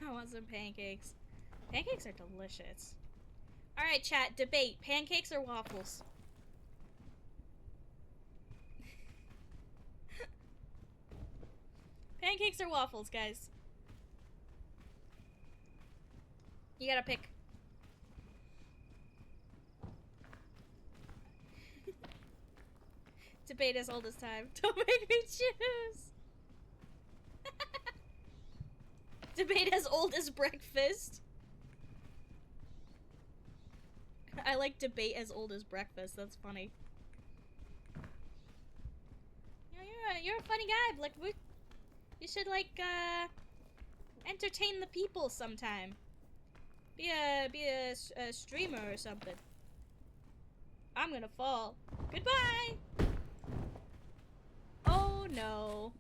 I want some pancakes. Pancakes are delicious. Alright, chat, debate. Pancakes or waffles? Pancakes or waffles, guys? You gotta pick. Debate as old as time. Don't make me choose! Debate as old as breakfast. I like debate as old as breakfast. That's funny. Yeah, you're a funny guy. Like, you should, like, entertain the people sometime. Be a streamer or something. I'm gonna fall. Goodbye! Oh no.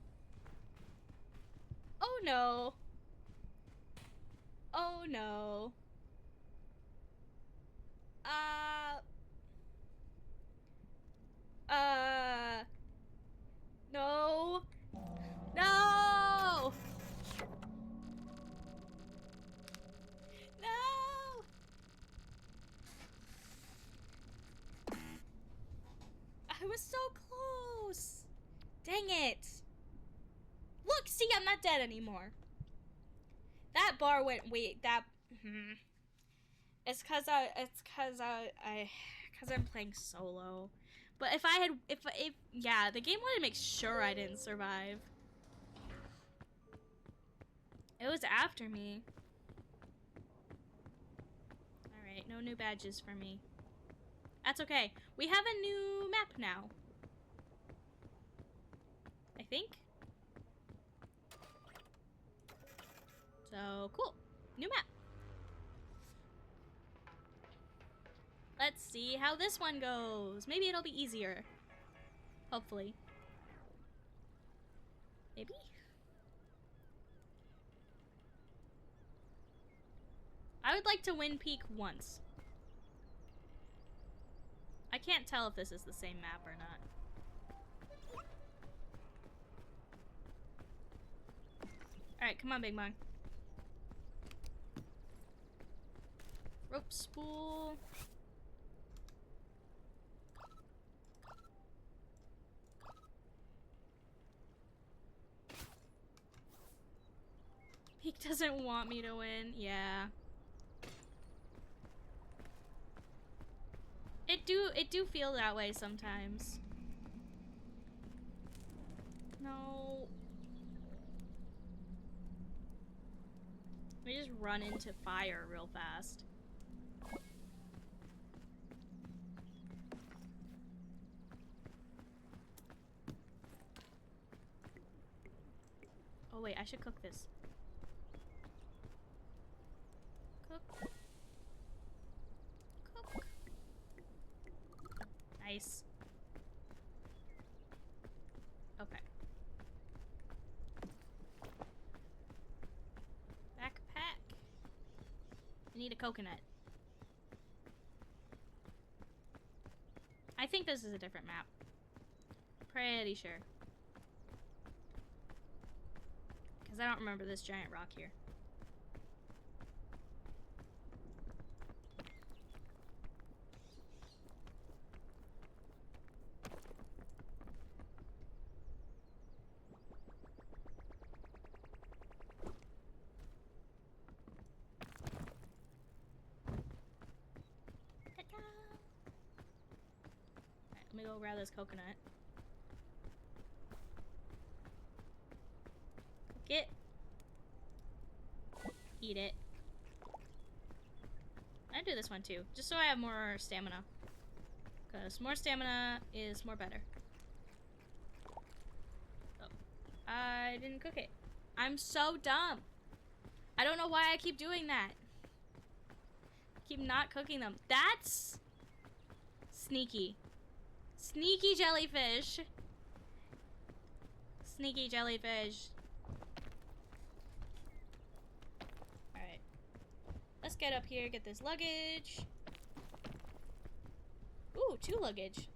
Oh no. Oh no. No. No! No! I was so close. Dang it. Look, see, I'm not dead anymore. That bar went, wait, that, It's cause I'm playing solo. But if I had, yeah, the game wanted to make sure I didn't survive. It was after me. Alright, no new badges for me. That's okay. We have a new map now. I think. So, cool. New map. Let's see how this one goes. Maybe it'll be easier. Hopefully. Maybe? I would like to win Peak once. I can't tell if this is the same map or not. Alright, come on, Big Mug. Rope spool. Peak doesn't want me to win. Yeah. It do feel that way sometimes. No. Let me just run into fire real fast. Oh wait, I should cook this. Cook. Cook. Nice. Okay. Backpack. I need a coconut. I think this is a different map. Pretty sure. Because I don't remember this giant rock here. Alright, let me go grab this coconut. Cook it. Eat it. I do this one too, just so I have more stamina. Because more stamina is more better. Oh, I didn't cook it. I'm so dumb. I don't know why I keep doing that. Keep not cooking them. That's sneaky. Sneaky jellyfish. Sneaky jellyfish. Alright. Let's get up here, get this luggage. Ooh, 2 luggage.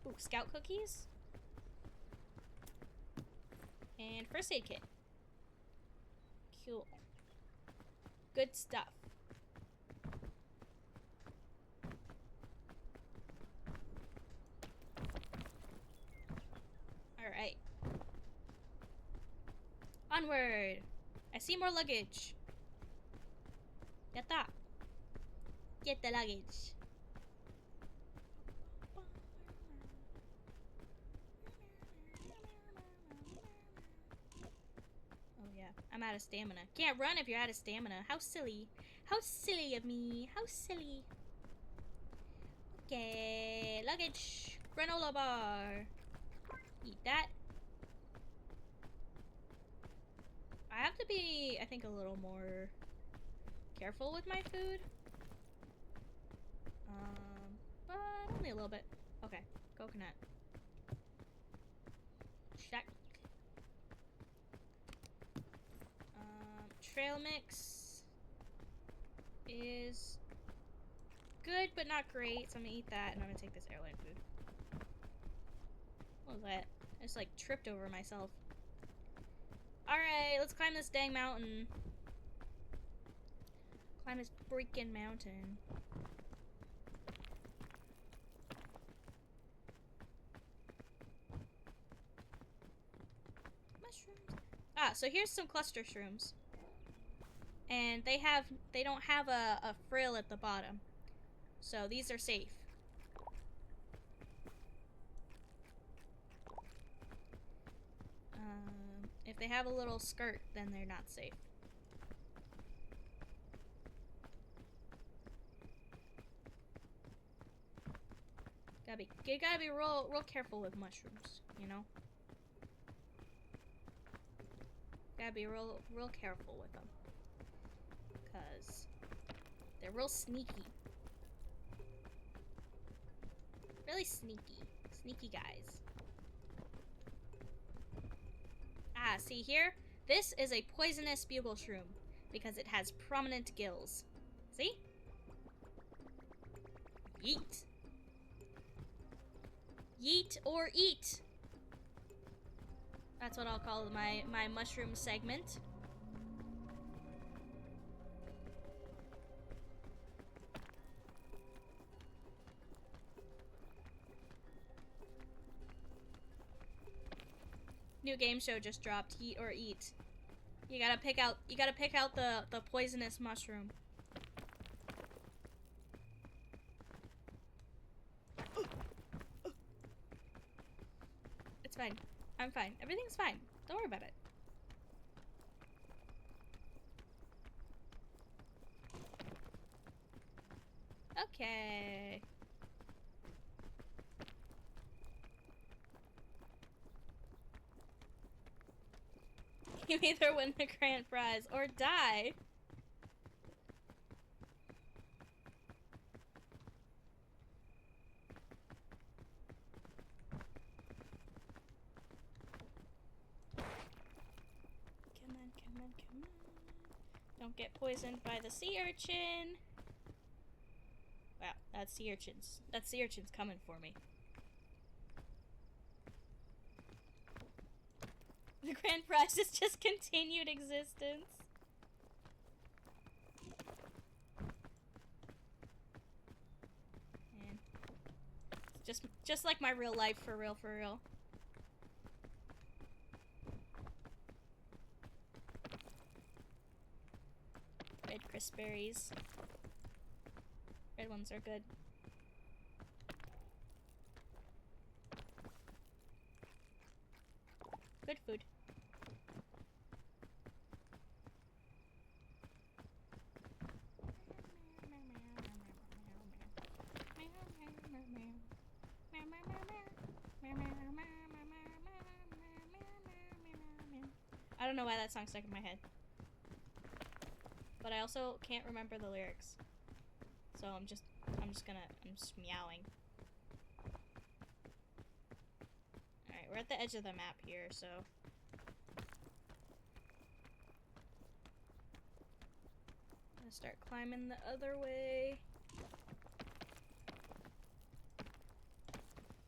Ooh, scout cookies. And first aid kit. Cool. Good stuff. Alright. Onward! I see more luggage. Yatta! Get the luggage. Oh yeah, I'm out of stamina. Can't run if you're out of stamina. How silly. How silly of me. How silly. Okay, luggage. Granola bar. Eat that. I have to be, I think, a little more careful with my food. But only a little bit. Okay, coconut. Check. Trail mix is good, but not great. So I'm gonna eat that, and I'm gonna take this airline food. What was that? I just like tripped over myself. Alright, let's climb this dang mountain. Climb this freaking mountain. Mushrooms. Ah, so here's some cluster shrooms. And they don't have a frill at the bottom. So these are safe. If they have a little skirt, then they're not safe. You gotta be real careful with mushrooms, you know? Gotta be real careful with them. Because they're real sneaky. Really sneaky. Sneaky guys. Ah, see here? This is a poisonous bugle shroom because it has prominent gills. See? Yeet. Yeet or eat. That's what I'll call my mushroom segment. New game show just dropped. Yeet or eat. You gotta pick out the poisonous mushroom. It's fine. I'm fine. Everything's fine. Don't worry about it. Okay. You either win the grand prize or die. Come on, come on, come on. Don't get poisoned by the sea urchin. Wow, that's sea urchins. That sea urchin's coming for me. The grand prize is just continued existence. Man. Just like my real life, for real, for real. Red crisp berries. Red ones are good. Good food. I don't know why that song stuck in my head. But I also can't remember the lyrics. So I'm just meowing. Alright, we're at the edge of the map here, so. I'm gonna start climbing the other way.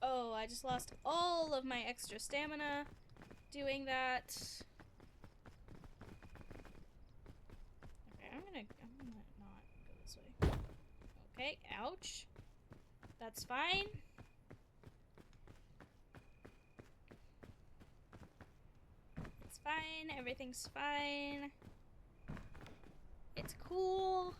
Oh, I just lost all of my extra stamina doing that. Okay, I'm gonna not go this way. Okay, ouch. That's fine. It's fine, everything's fine. It's cool.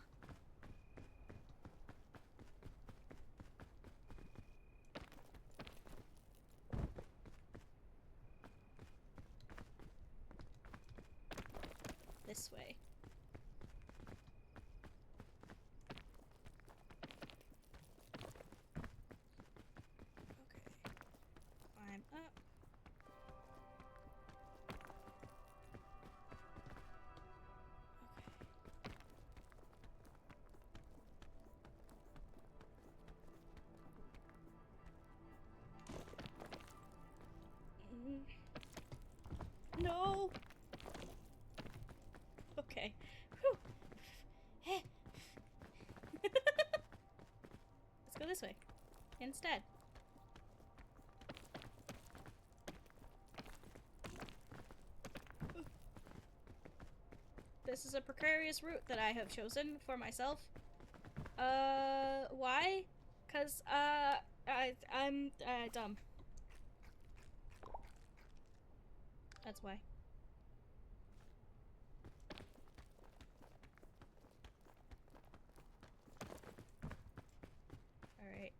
This way. Okay. Climb up. Okay. No. Okay. Whew. Let's go this way instead. This is a precarious route that I have chosen for myself. Why? 'Cause, I'm dumb. That's why. Alright,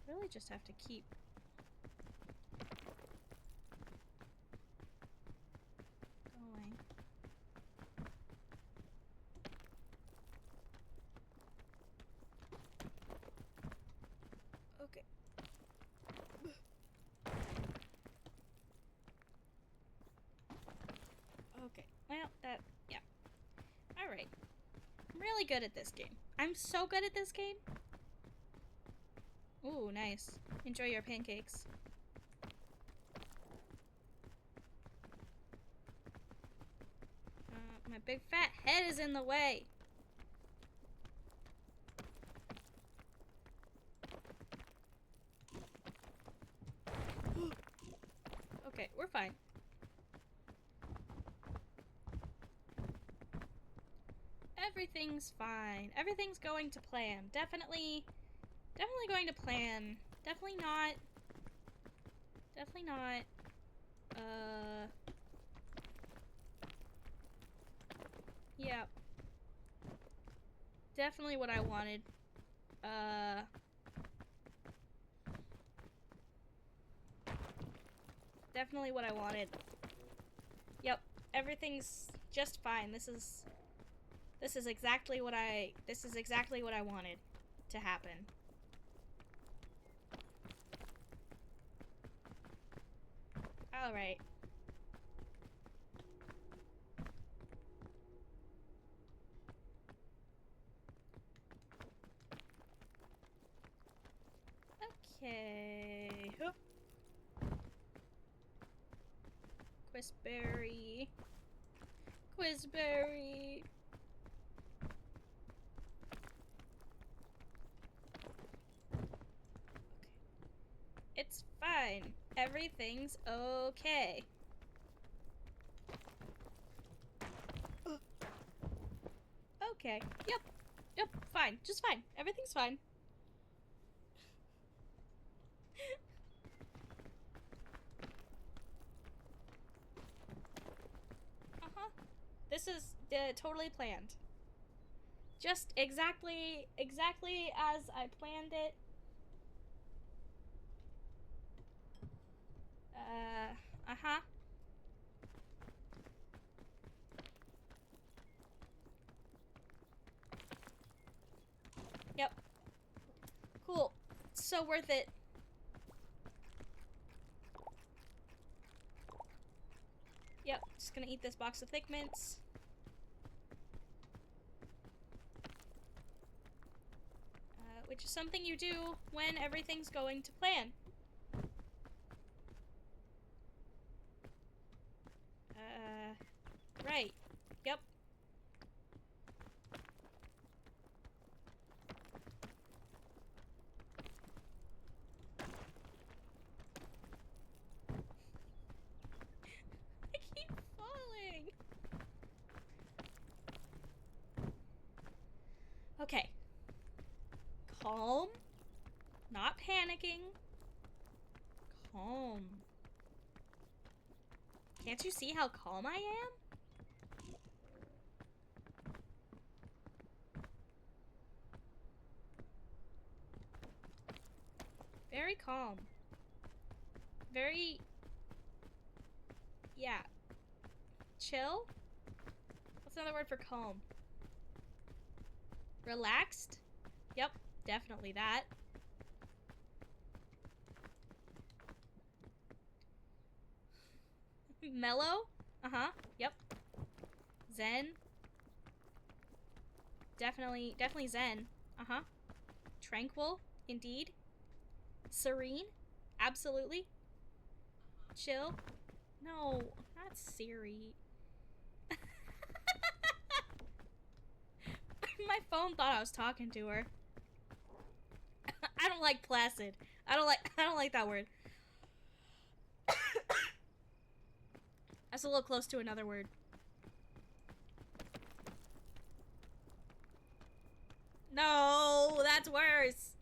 really just have to keep going. Okay. Okay, well, yeah. Alright. I'm really good at this game. I'm so good at this game. Ooh, nice. Enjoy your pancakes. My big fat head is in the way. Okay, we're fine. Everything's fine. Everything's going to plan. Definitely going to plan. Definitely not. Yeah. Definitely what I wanted. Definitely what I wanted. Yep, everything's just fine. This is exactly what I wanted to happen. All right. Okay. Hoop. Quizberry. Quizberry. It's fine. Everything's okay. Okay. Yep. Yep. Fine. Just fine. Everything's fine. Uh-huh. This is totally planned. Just exactly as I planned it. Uh-huh. Yep. Cool. So worth it. Yep, just gonna eat this box of Thick Mints. Which is something you do when everything's going to plan. Right. Yep. I keep falling. Okay. Calm. Not panicking. Calm. Can't you see how calm I am? Very calm. Very... yeah. Chill? What's another word for calm? Relaxed? Yep, definitely that. Mellow? Uh-huh, yep. Zen? Definitely zen. Uh-huh. Tranquil? Indeed. Serene? Absolutely. Chill? No, not Siri. My phone thought I was talking to her. I don't like placid. I don't like that word. That's a little close to another word. No, that's worse.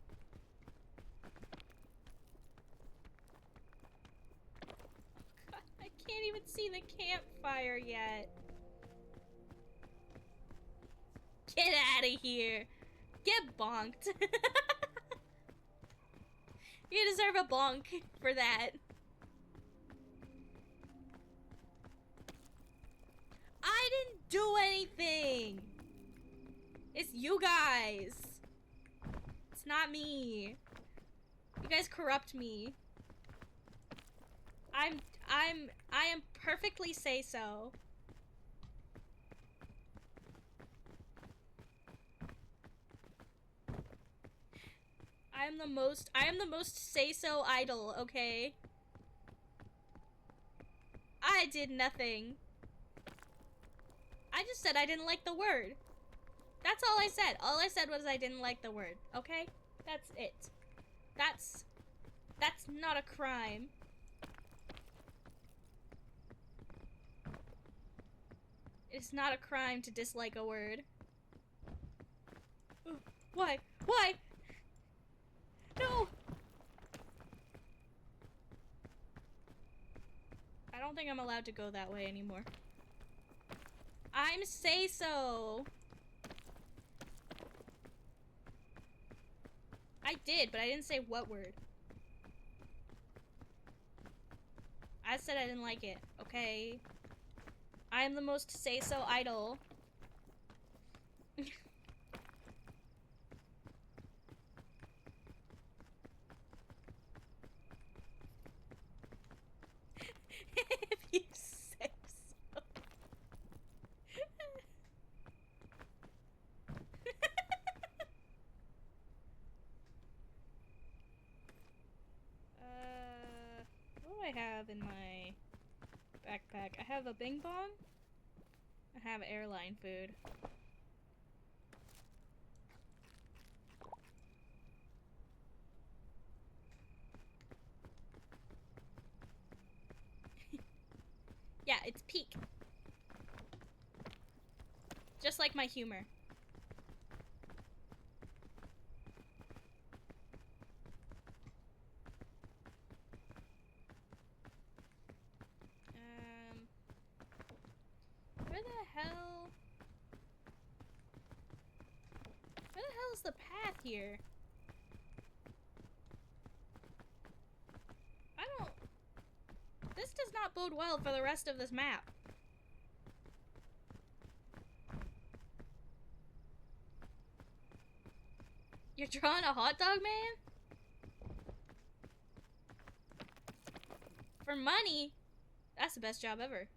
Oh God, I can't even see the campfire yet. Get out of here. Get bonked. You deserve a bonk for that. I didn't do anything. It's you guys. It's not me. You guys corrupt me. I am perfectly say so. I am the most say so idol, okay? I did nothing. I just said I didn't like the word. That's all I said. All I said was I didn't like the word, okay? That's it. That's not a crime. It's not a crime to dislike a word. Why? Why? No! I don't think I'm allowed to go that way anymore. I'm say so. I did, but I didn't say what word. I said I didn't like it, okay? I am the most say-so idol. If you say so. What do I have in my backpack? I have a bing bong. I have airline food. Yeah, it's peak. Just like my humor. Where the hell? Where the hell is the path here? I don't... This does not bode well for the rest of this map. You're drawing a hot dog man? For money? That's the best job ever.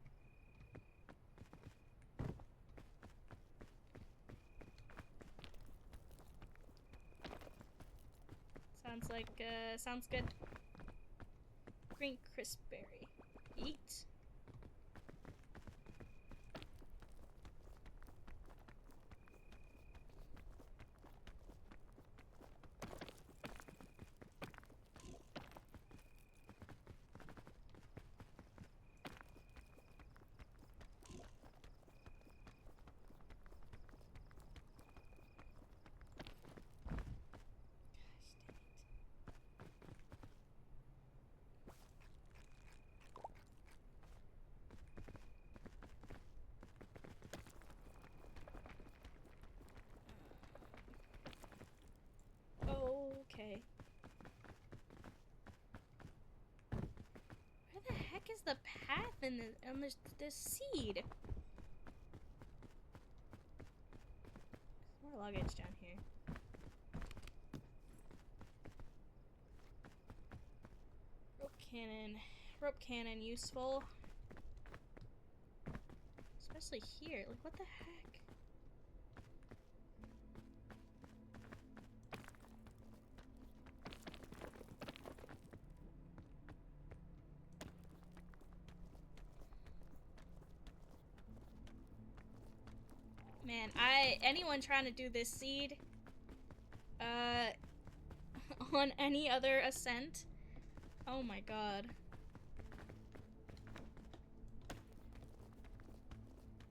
Sounds like, sounds good. Green crisp berry. Eat. Okay. Where the heck is the path in this seed? More luggage down here. Rope cannon. Rope cannon useful. Especially here. Like, what the heck? Man, anyone trying to do this seed, on any other ascent? Oh my god.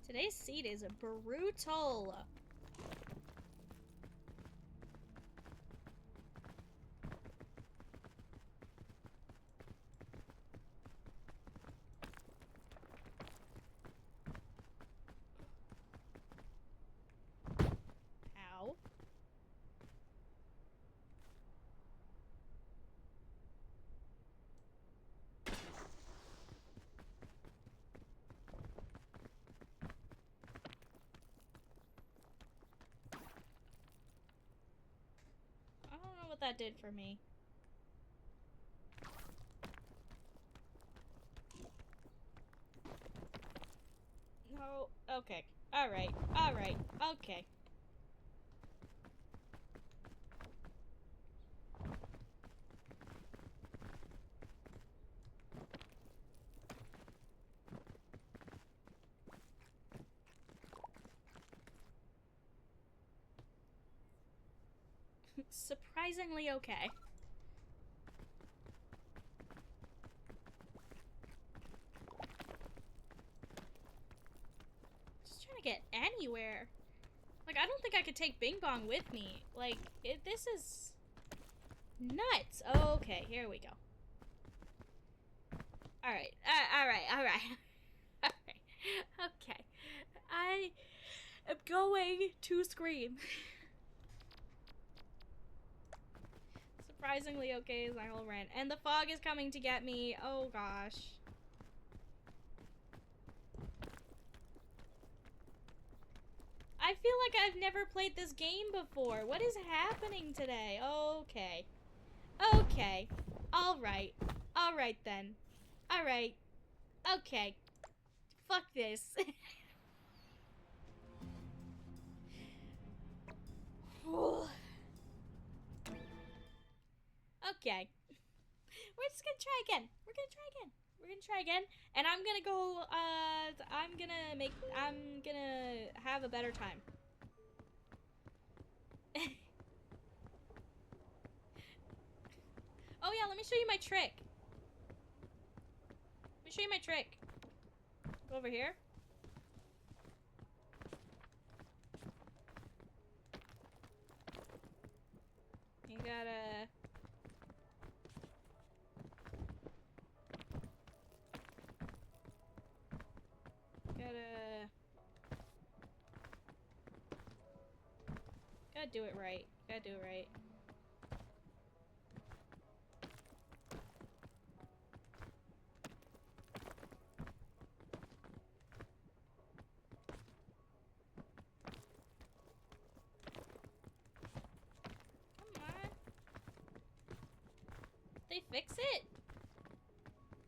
Today's seed is brutal. Ow. I don't know what that did for me. No, okay. Alright, alright, okay. Surprisingly okay. Just trying to get anywhere. Like, I don't think I could take Bing Bong with me. Like, this is nuts. Okay, here we go. Alright, alright, alright. Alright, okay. I am going to scream. surprisingly okay as my whole rent. And the fog is coming to get me. Oh gosh. I feel like I've never played this game before. What is happening today? Okay. Okay. Alright. Alright then. Alright. Okay. Fuck this. Okay. We're just gonna try again. We're gonna try again. We're gonna try again. And I'm gonna go, I'm gonna have a better time. Oh yeah, let me show you my trick. Let me show you my trick. Go over here. You gotta... Gotta do it right. Gotta do it right. Come on. They fix it?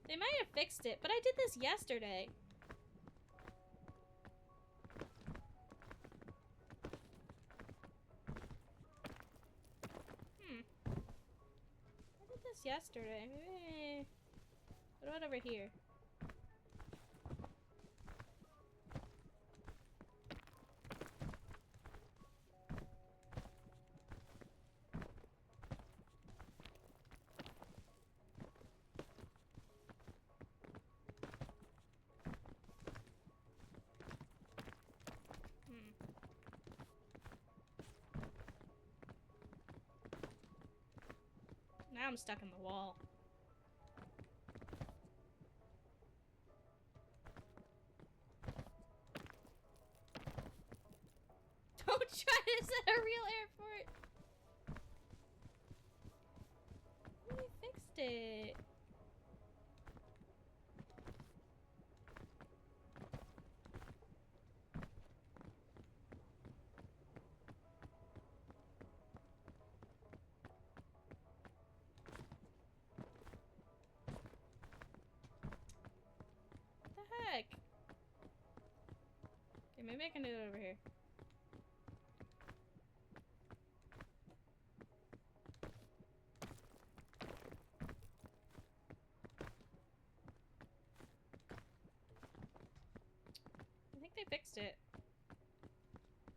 They might have fixed it, but I did this yesterday. I did this yesterday. What about over here? Now I'm stuck in the wall. Don't try to set a real airport! We fixed it. What the heck? Okay, maybe I can do it over here. I think they fixed it.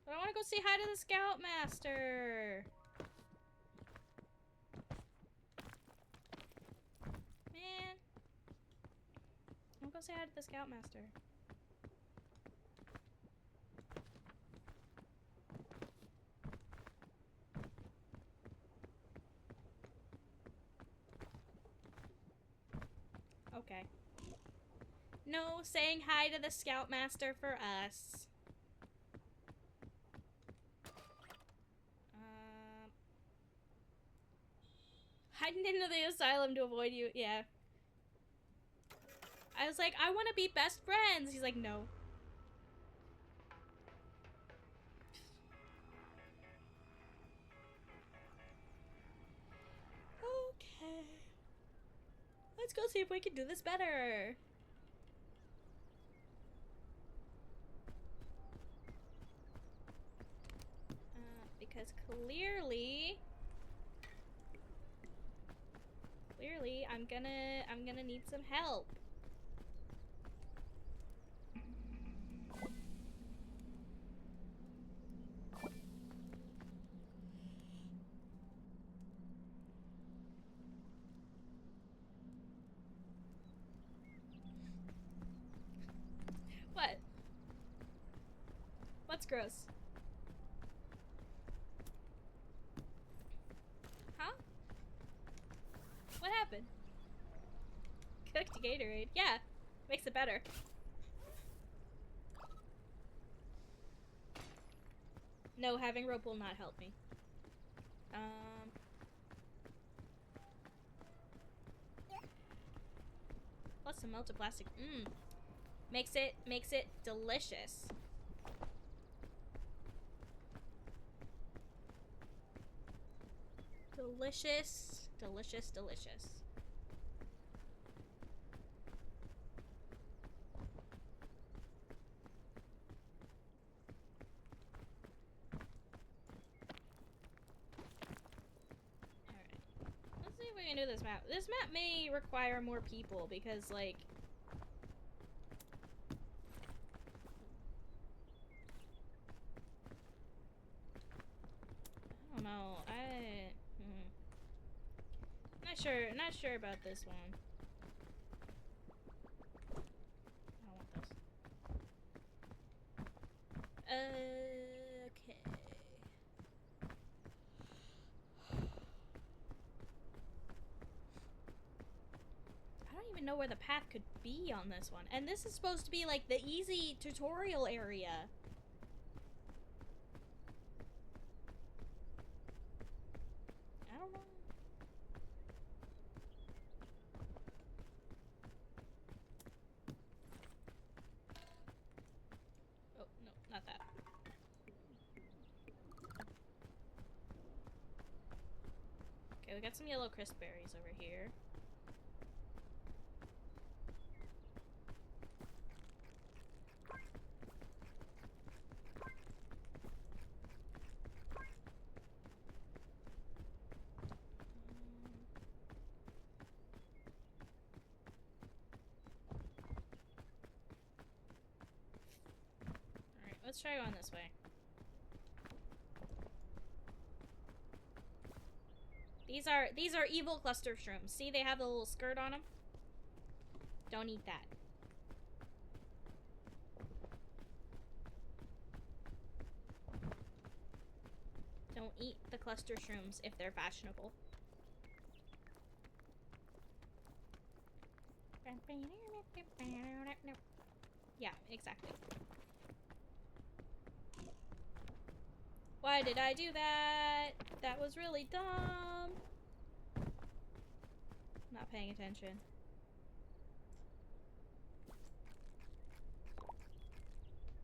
But I want to go say hi to the Scoutmaster. Man. I'll go say hi to the Scoutmaster. Okay. No saying hi to the Scoutmaster for us. Hiding into the asylum to avoid you. Yeah. I was like, I want to be best friends. He's like, no. Okay. Let's go see if we can do this better. Because clearly I'm gonna need some help. What? What's gross? Huh? What happened? Cooked Gatorade. Yeah, makes it better. No, having rope will not help me. plus some melted plastic. Makes it delicious. Delicious, delicious, delicious. Let's see if we can do this map. This map may require more people because, like... I don't know. Not sure about this one. I don't want this. Okay. I don't even know where the path could be on this one. And this is supposed to be like the easy tutorial area. I don't know. Oh, no, not that. Okay, we got some yellow crisp berries over here. Alright, let's try going this way. These are evil cluster shrooms. See, they have the little skirt on them. Don't eat that. Don't eat the cluster shrooms if they're fashionable. Yeah, exactly. Why did I do that? That was really dumb. Not paying attention.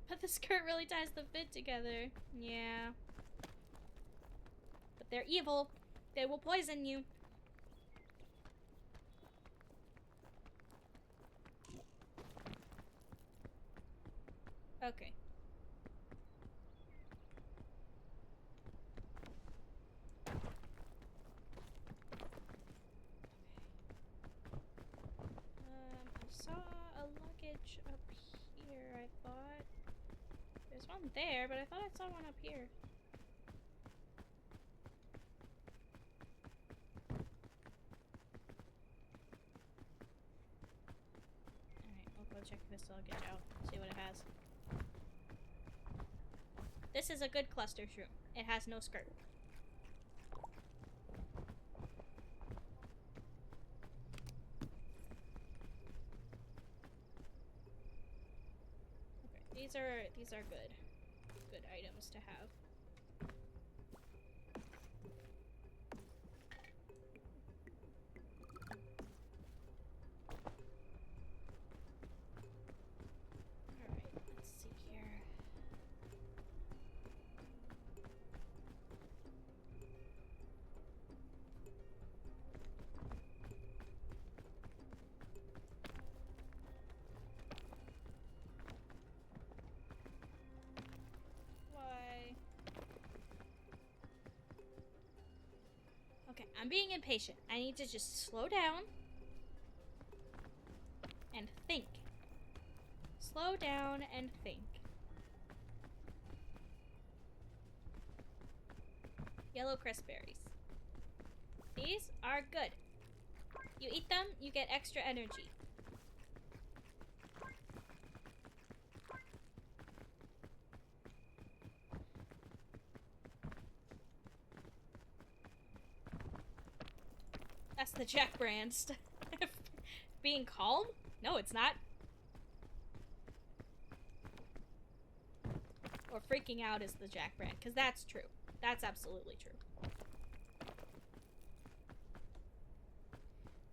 But the skirt really ties the fit together. Yeah. But they're evil. They will poison you. Okay. I saw a luggage up here, I thought. There's one there, but I thought I saw one up here. Alright, we'll go check this luggage out, see what it has. This is a good cluster shroom. It has no skirt. Okay, these are good items to have. Alright, let's see here. Okay, I'm being impatient. I need to just slow down and think. Slow down and think. Yellow crisp berries. These are good. You eat them, you get extra energy. That's the Jack brand stuff. Being calm? No, it's not. Or freaking out is the Jack brand, because that's true. That's absolutely true.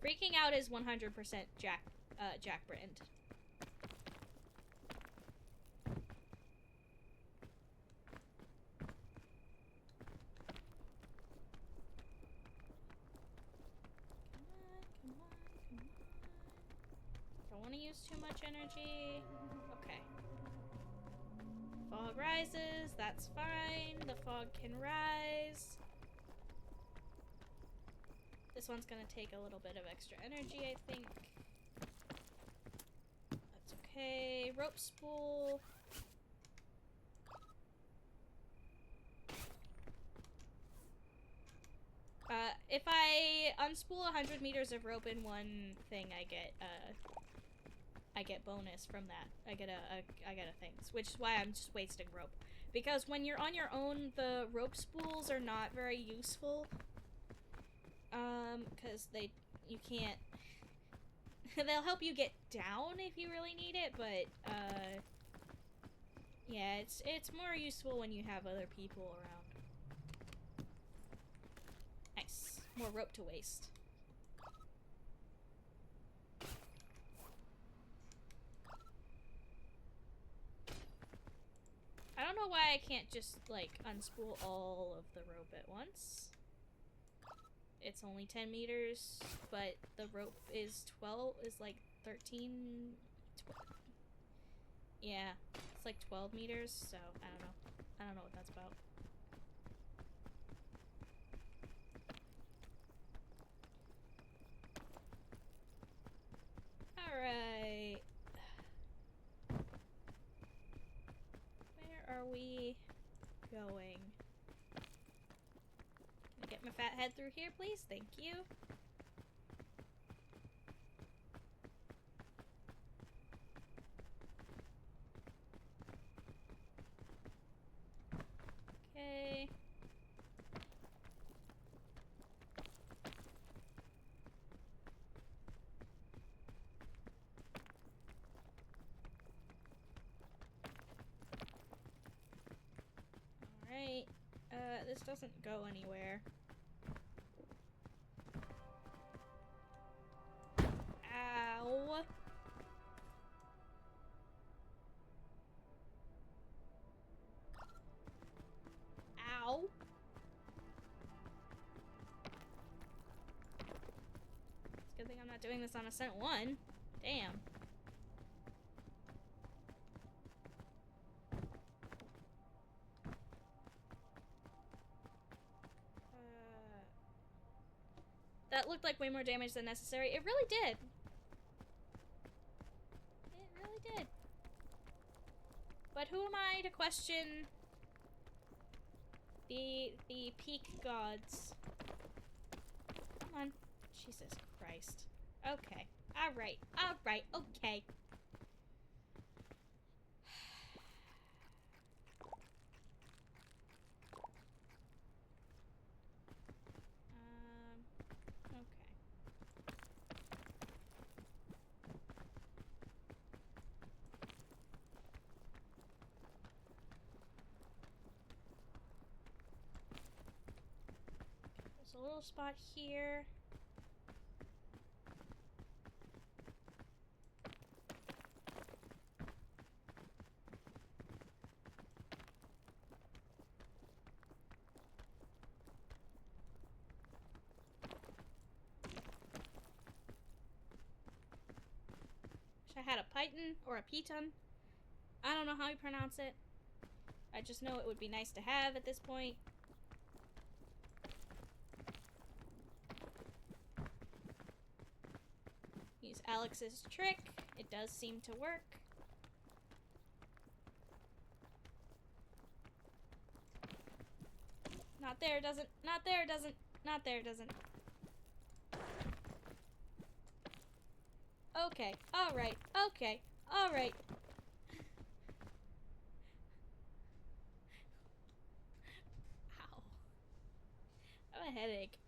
Freaking out is 100% Jack Jack Brand. Don't want to use too much energy. Okay. Fog rises. That's fine. The fog can rise. This one's gonna take a little bit of extra energy, I think. That's okay. Rope spool. If I unspool 100 meters of rope in one thing, I get bonus from that. I get a thing, which is why I'm just wasting rope. Because when you're on your own, the rope spools are not very useful. Because you can't... They'll help you get down if you really need it, but, yeah, it's more useful when you have other people around. Nice. More rope to waste. I don't know why I can't just, like, unspool all of the rope at once. It's only 10 meters, but the rope is 13... Yeah, it's like 12 meters, so I don't know. I don't know what that's about. Alright. Where are we going? Can I get my fat head through here, please? Thank you. Okay. Alright. This doesn't go anywhere. Ow. Ow. It's a good thing I'm not doing this on ascent 1. Damn. That looked like way more damage than necessary. It really did. It really did. But who am I to question the peak gods? Come on. Jesus Christ. Okay. Alright. Alright. Okay. There's a little spot here. Wish I had a python or a piton. I don't know how you pronounce it. I just know it would be nice to have at this point. Use Alex's trick. It does seem to work. Not there, doesn't. Not there, doesn't. Not there, doesn't. Okay. Alright. Okay. Alright. Ow. I have a headache.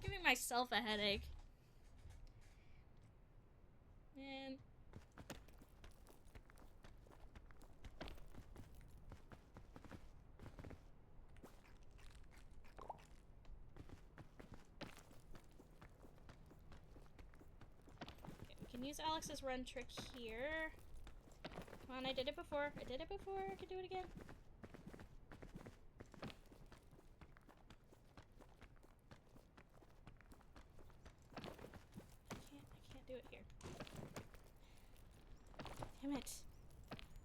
Giving myself a headache. Man. can use Alex's run trick here. Come on, I did it before. I did it before. I can do it again. I can't do it here. Damn it.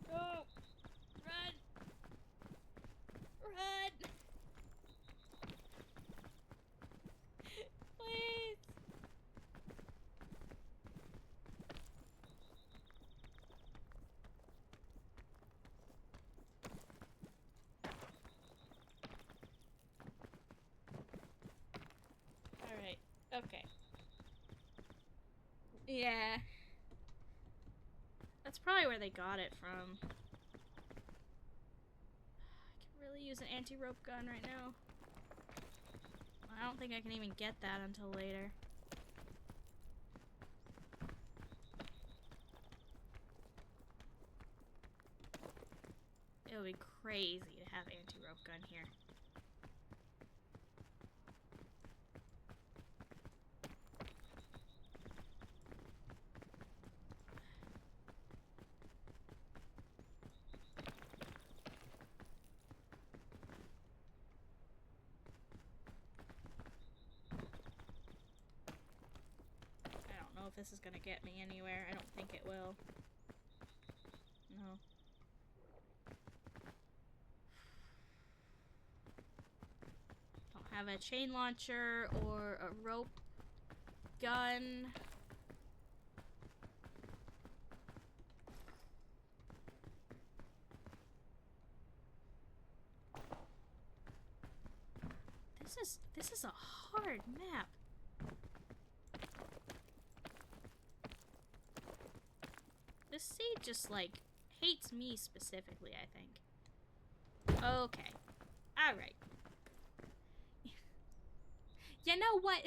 Go! Run! Run! Please! Alright, okay. Yeah. That's probably where they got it from. I can really use an anti-rope gun right now. I don't think I can even get that until later. It would be crazy to have anti-rope gun here. If this is gonna get me anywhere. I don't think it will. No. Don't have a chain launcher or a rope gun. This is a hard map. This seed just, like, hates me specifically, I think. Okay. Alright. You know what?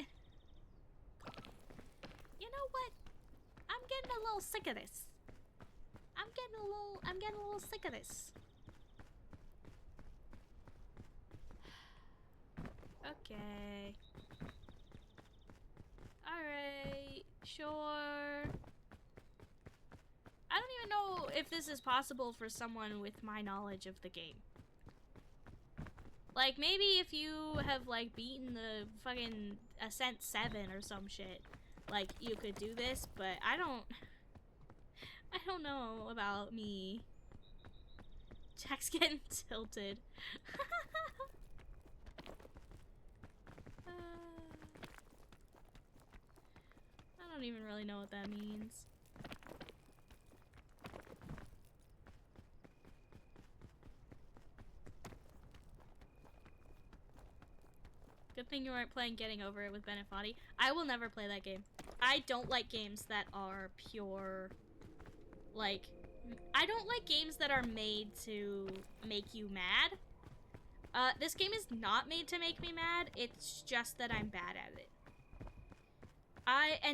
You know what? I'm getting a little sick of this. I'm getting a little sick of this. Okay. Alright. Sure. I don't even know if this is possible for someone with my knowledge of the game. Like, maybe if you have, like, beaten the fucking Ascent 7 or some shit, like, you could do this, but I don't know about me. Jack's getting tilted. I don't even really know what that means. Good thing you weren't playing Getting Over It with Ben and Foddy. I will never play that game. I don't like games that are pure, like, I don't like games that are made to make you mad. This game is not made to make me mad, it's just that I'm bad at it.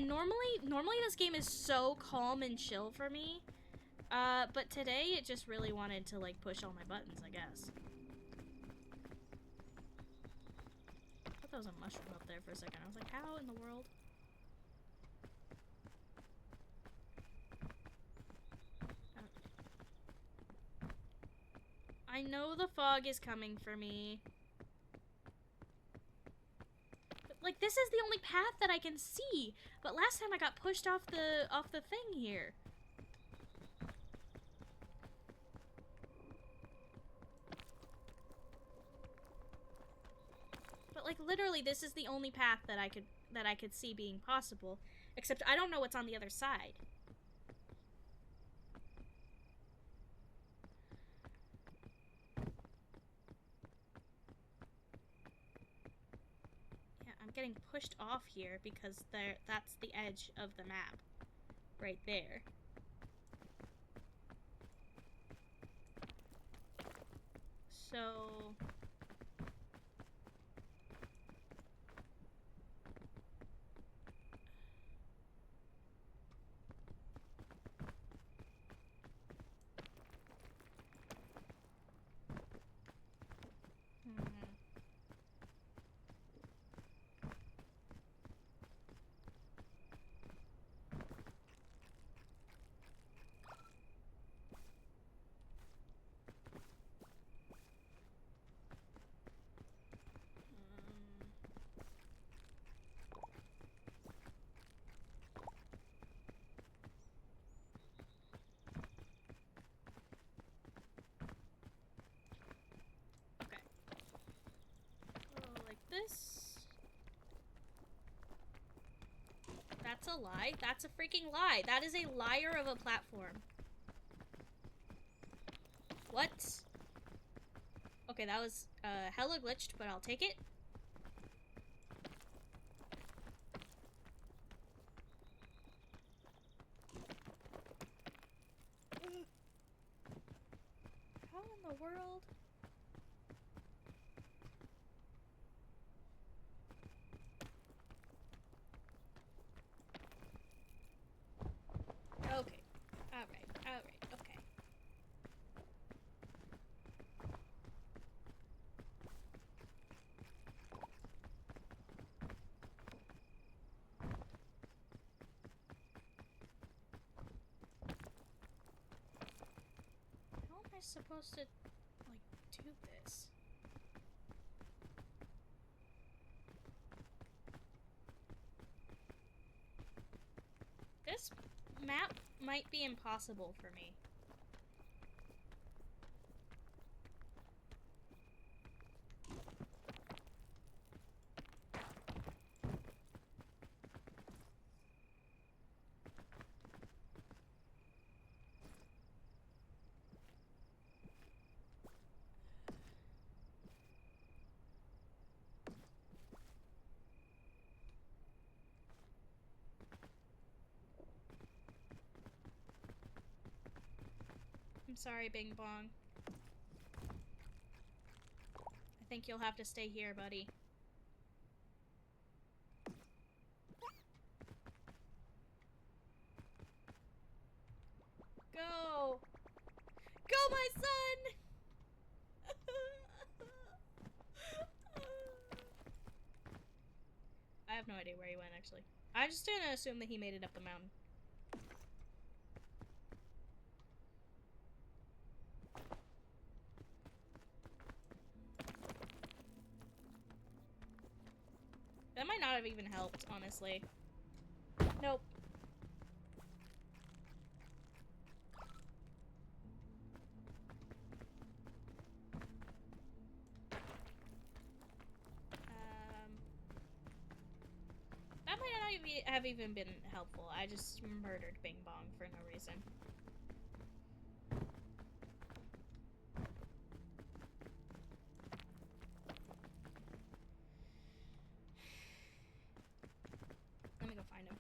Normally this game is so calm and chill for me, but today it just really wanted to, like, push all my buttons, I guess. I thought there was a mushroom up there for a second. I was like, how in the world? I know the fog is coming for me. But, like, this is the only path that I can see. But last time I got pushed off the thing here. But, like, literally this is the only path that I could see being possible, except I don't know what's on the other side. I'm getting pushed off here because that's the edge of the map. Right there. So... That's a lie. That's a freaking lie. That is a liar of a platform. What? Okay, that was hella glitched, but I'll take it. How in the world? Okay. Alright, okay. How am I supposed to, like, do this? This map might be impossible for me. I'm sorry, Bing Bong. I think you'll have to stay here, buddy. Go! Go, my son! I have no idea where he went, actually. I'm just gonna assume that he made it up the mountain. That might not have even helped, honestly. Nope. That might not have even been helpful. I just murdered Bing Bong for no reason. Let me go find him.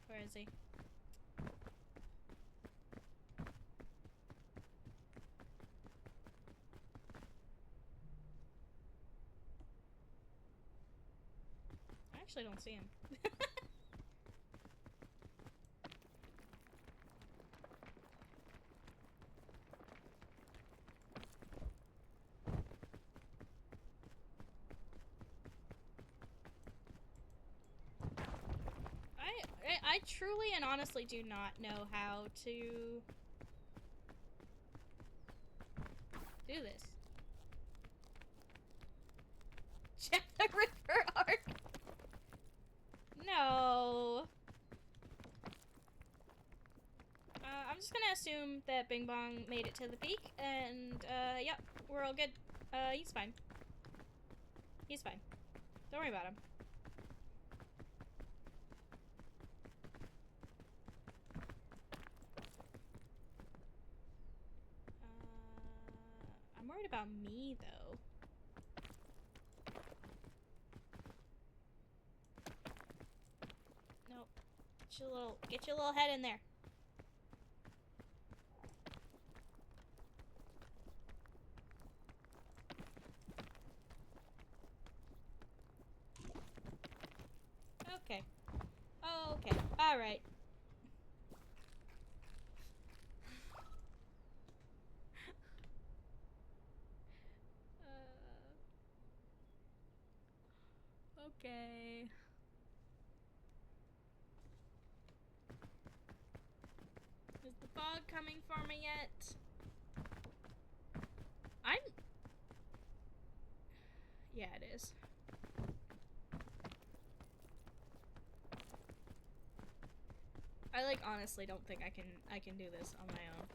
Where is he? I actually don't see him. I truly and honestly do not know how to do this. Check the river arc. No. I'm just gonna assume that Bing Bong made it to the peak, and yep, we're all good. He's fine. He's fine. Don't worry about him. I'm worried about me, though. Nope. Get your little head in there. Okay. Okay. Alright. Okay. Is the fog coming for me yet? Yeah, it is. I like honestly don't think I can do this on my own.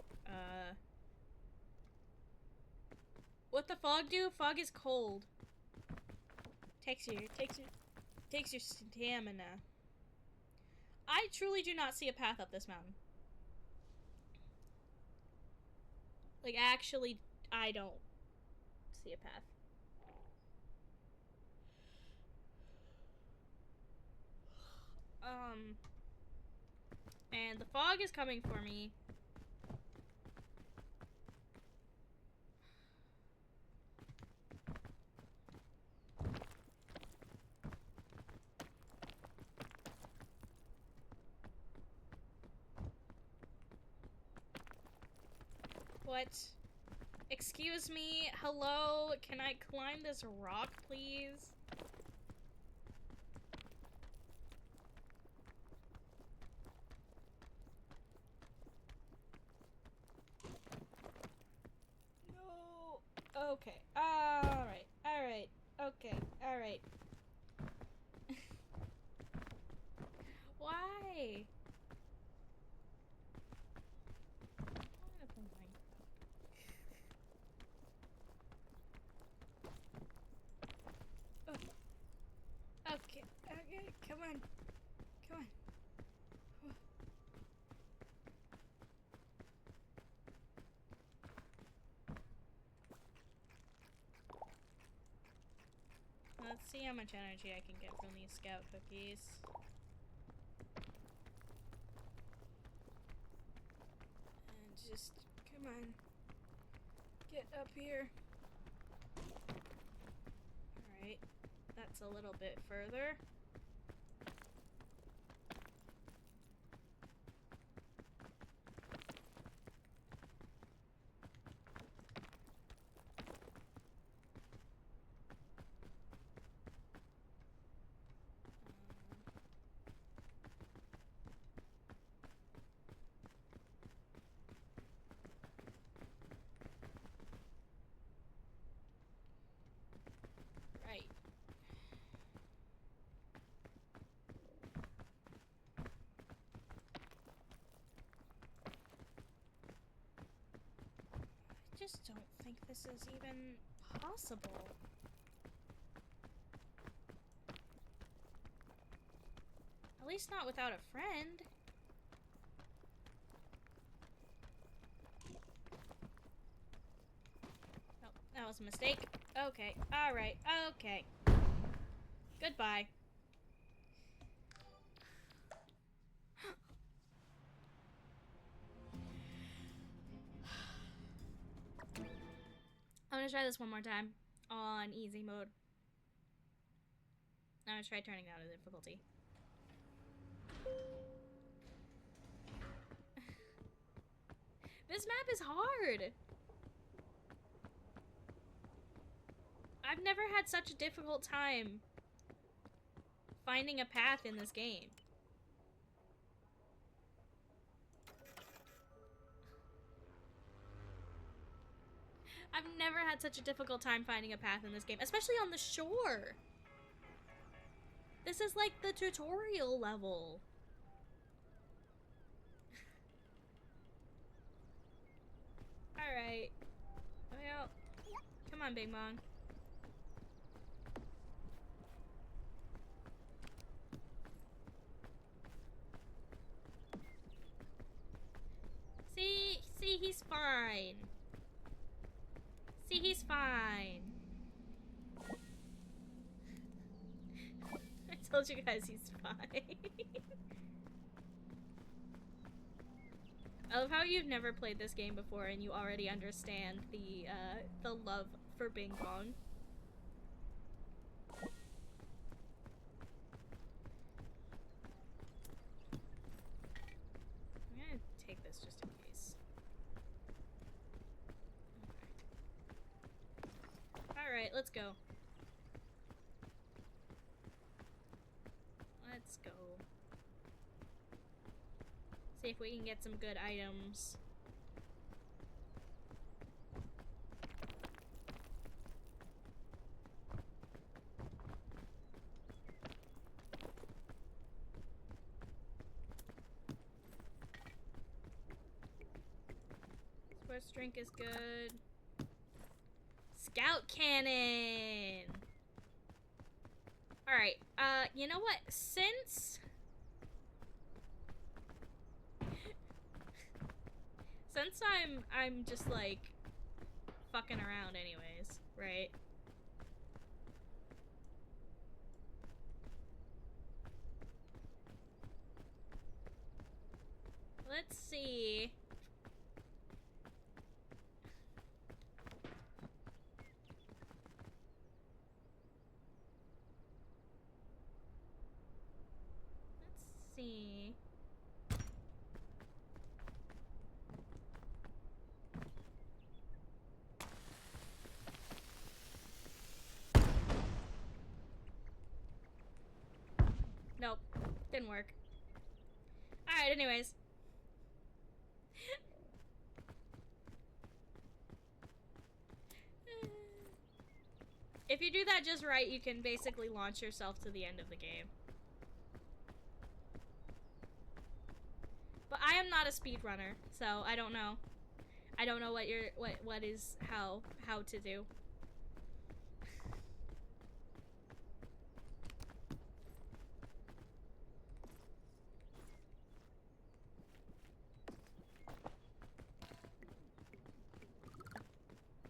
What the fog do? Fog is cold. Takes your stamina. I truly do not see a path up this mountain. Like, actually, I don't see a path. And the fog is coming for me. What? Excuse me? Hello? Can I climb this rock, please? No. Okay. Alright. Alright. Okay. Alright. Why? Okay, okay, come on. Come on. Let's see how much energy I can get from these scout cookies. And just, come on. Get up here. Alright, that's a little bit further. Right. I just don't think this is even possible. At least not without a friend. Oh, that was a mistake. Okay, alright, okay. Goodbye. I'm gonna try this one more time on easy mode. I'm gonna try turning down the difficulty. This map is hard! I've never had such a difficult time finding a path in this game. I've never had such a difficult time finding a path in this game, especially on the shore. This is like the tutorial level. Alright. Well, come on, Big Mong. See, he's fine. See, he's fine. I told you guys he's fine. I love how you've never played this game before and you already understand the love for Bing Bong. I'm gonna take this just in case. Okay. Alright, let's go. Let's go. See if we can get some good items. Sports drink is good. Scout cannon! Alright, you know what? Since I'm just like fucking around anyways, right? Let's see. Let's see. Nope. Didn't work. Alright, anyways. If you do that just right, you can basically launch yourself to the end of the game. But I am not a speedrunner, so I don't know. I don't know what is how to do.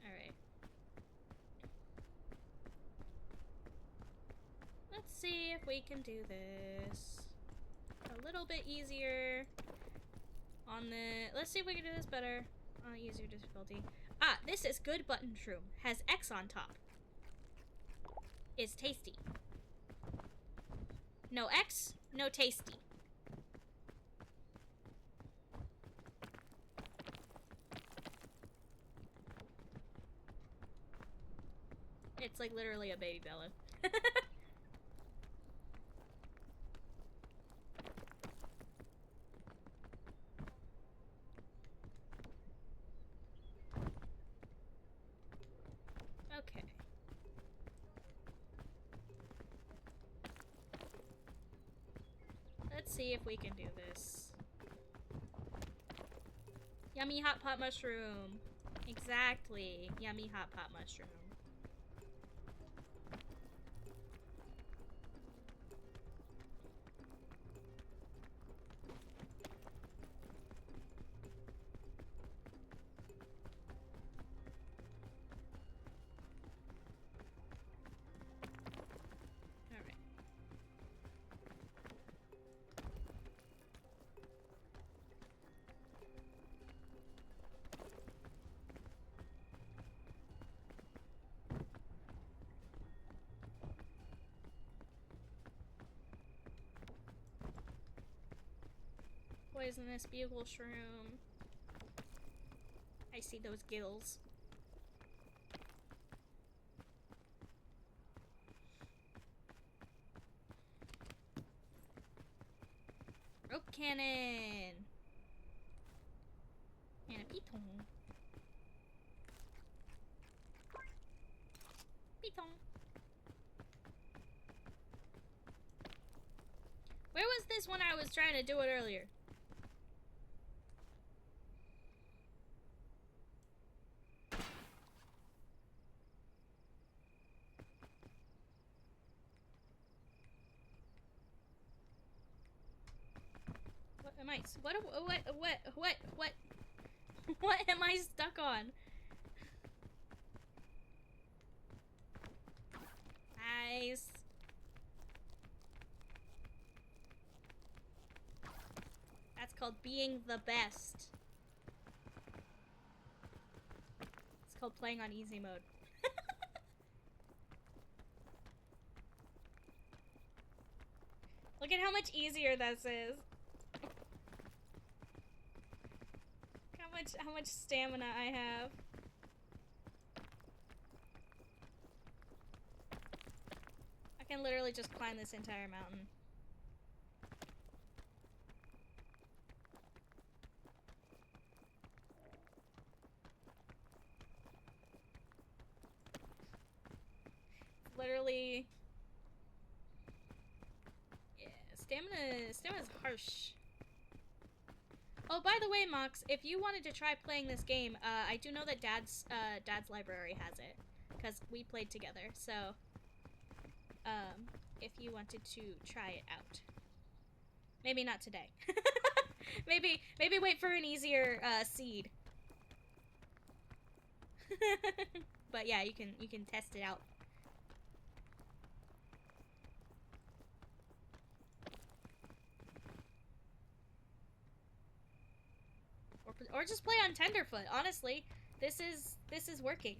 Alright. Let's see if we can do this a little bit easier on the... Let's see if we can do this better on easier difficulty. Ah, this is good button shroom. Has X on top. Is tasty. No X, no tasty. It's like literally a baby Bella. Okay. Let's see if we can do this. Yummy hot pot mushroom. Exactly. Yummy hot pot mushroom. Poisonous bugle shroom. I see those gills. Rope cannon. And a piton. Piton. Where was this when I was trying to do it earlier? What am I? What am I stuck on? Nice. That's called being the best. It's called playing on easy mode. Look at how much easier this is. How much stamina I have. I can literally just climb this entire mountain. Literally. Yeah, stamina's harsh. Oh, by the way, Mox, if you wanted to try playing this game, I do know that Dad's library has it, because we played together. So, if you wanted to try it out. Maybe not today. maybe wait for an easier seed. But yeah, you can test it out. Or just play on Tenderfoot. Honestly, this is working.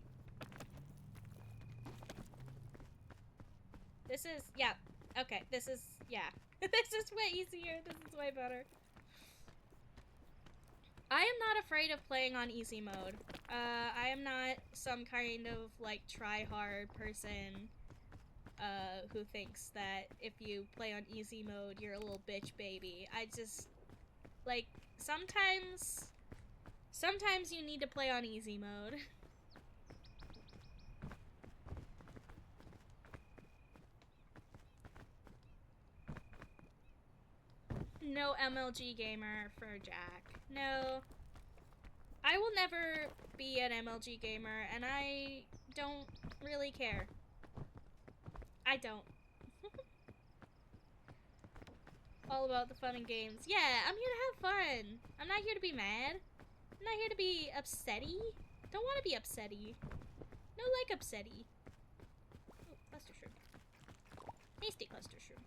This is, yeah. Okay, this is, yeah. This is way easier. This is way better. I am not afraid of playing on easy mode. I am not some kind of, like, try-hard person, who thinks that if you play on easy mode, you're a little bitch baby. I just, like, sometimes you need to play on easy mode. No MLG gamer for Jack. No. I will never be an MLG gamer, and I don't really care. I don't. All about the fun and games. Yeah, I'm here to have fun. I'm not here to be mad. I'm not here to be upsetty. Don't want to be upsetty. No like upsetty. Oh, cluster shroom. Tasty cluster shroom.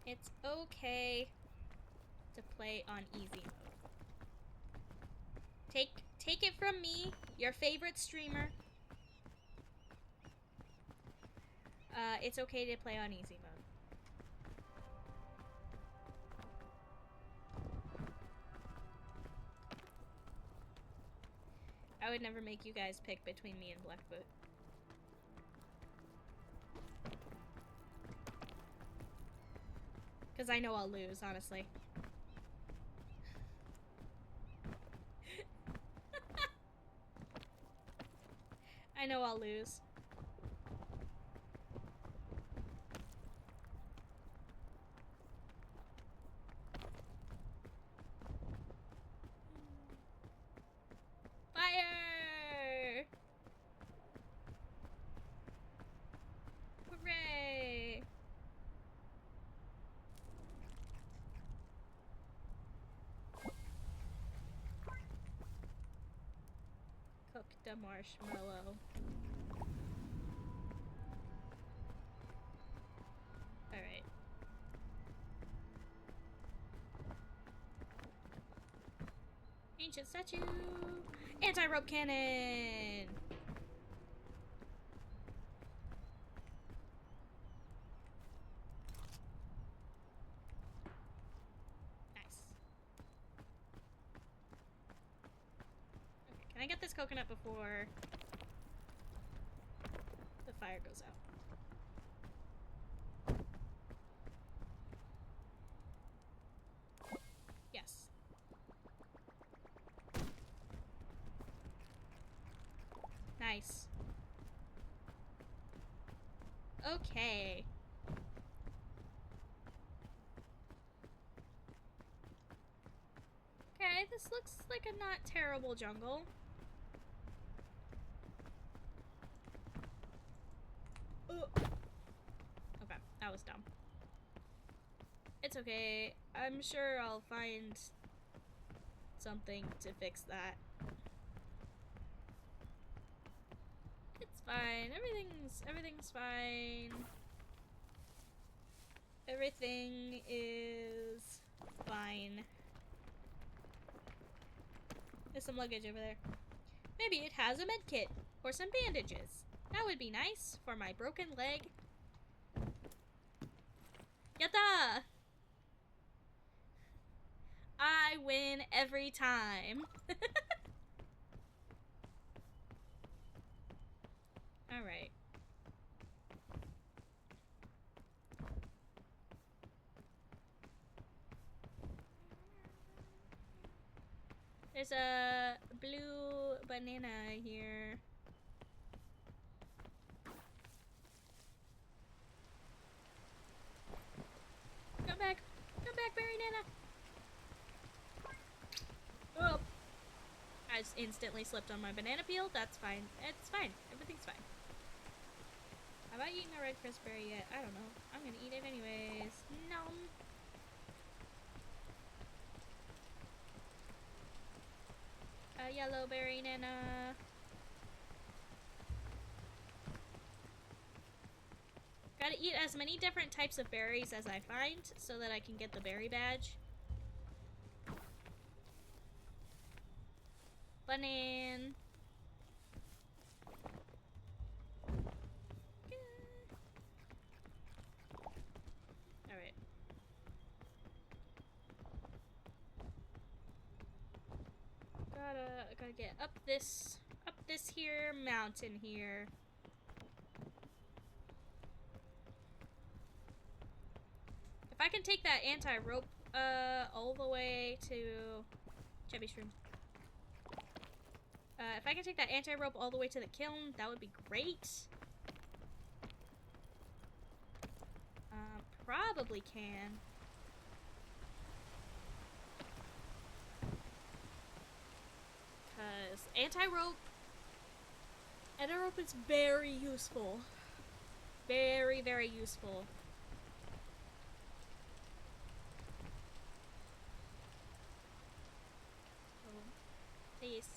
It's okay to play on easy mode. Take it from me, your favorite streamer. It's okay to play on easy mode. I would never make you guys pick between me and Blackfoot. Because I know I'll lose, honestly. I know I'll lose. Fire! Hooray! Cook the marshmallow. Alright. Ancient statue! Anti-rope cannon! Nice. Okay, can I get this coconut before the fire goes out? Yes. Nice. Okay. Okay, this looks like a not terrible jungle. Okay, that was dumb. It's okay. I'm sure I'll find something to fix that. It's fine. Everything's fine. Everything is fine. There's some luggage over there. Maybe it has a med kit or some bandages. That would be nice for my broken leg. Yatta! I win every time. Alright. There's a blue banana here. just instantly slipped on my banana peel. That's fine. It's fine. Everything's fine. Have I eaten a red crispberry yet? I don't know. I'm gonna eat it anyways. Nom. A yellow berry nana. Gotta eat as many different types of berries as I find so that I can get the berry badge. Banan. Alright. Gotta get up this here mountain here. If I can take that anti-rope all the way to Chubby Shroom. If I can take that anti-rope all the way to the kiln, that would be great. Probably can. Because anti-rope is very useful. Very, very useful. Oh, please.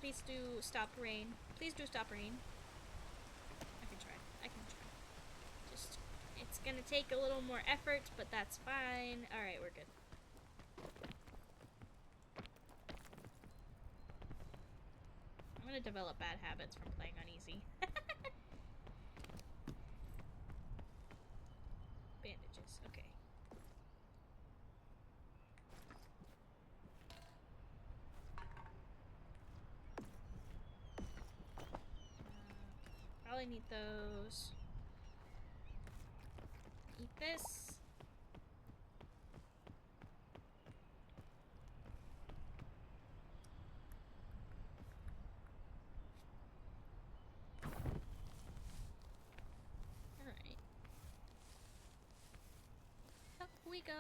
Please do stop rain. Please do stop rain. I can try. Just, it's gonna take a little more effort, but that's fine. Alright, we're good. I'm gonna develop bad habits from playing on easy. Bandages, okay. Probably need those. Eat this. Alright. Up we go.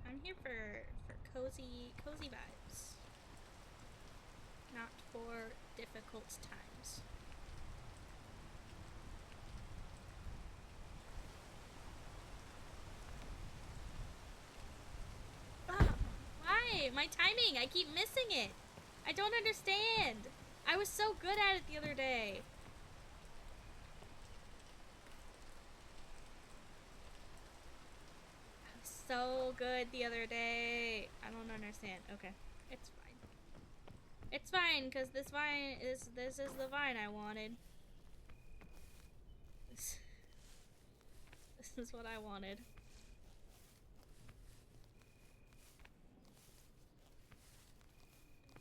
I'm here for cozy vibes. Not for difficult times. Why? My timing! I keep missing it! I don't understand! I was so good at it the other day! I was so good the other day! I don't understand. Okay. It's fine. It's fine, because this is the vine I wanted. This is what I wanted.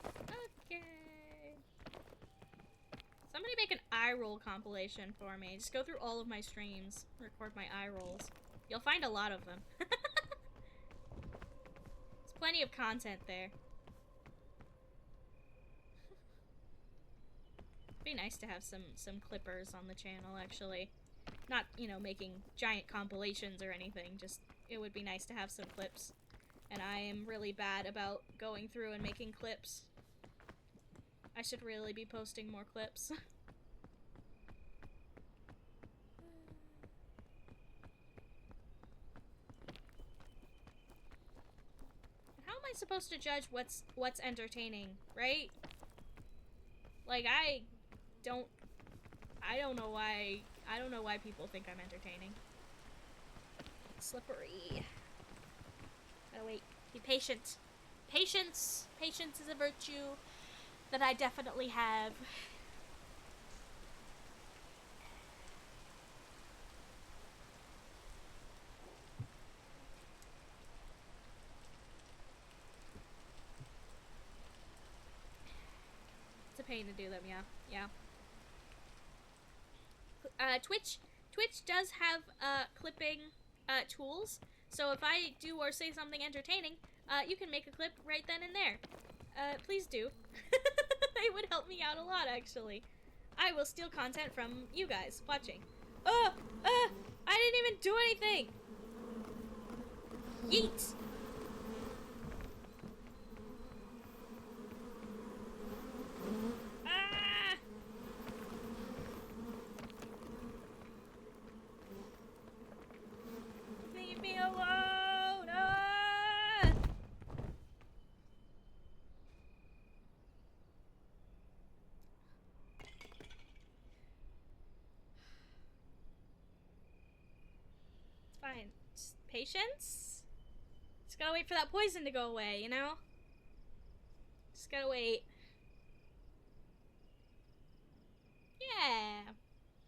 Okay. Somebody make an eye roll compilation for me. Just go through all of my streams, record my eye rolls. You'll find a lot of them. There's plenty of content there. It'd be nice to have some clippers on the channel, actually. Not, you know, making giant compilations or anything, just it would be nice to have some clips. And I am really bad about going through and making clips. I should really be posting more clips. How am I supposed to judge what's entertaining, right? Like, I don't know why people think I'm entertaining. Slippery. Gotta wait. Be patient. Patience! Patience is a virtue that I definitely have. It's a pain to do them, yeah. Twitch does have clipping tools, so if I do or say something entertaining, you can make a clip right then and there. Please do. It would help me out a lot, actually. I will steal content from you guys watching. Oh! I didn't even do anything! Yeet! Ah! Leave me alone! Ah! It's fine. Just patience? Just gotta wait for that poison to go away, you know? Just gotta wait. Yeah.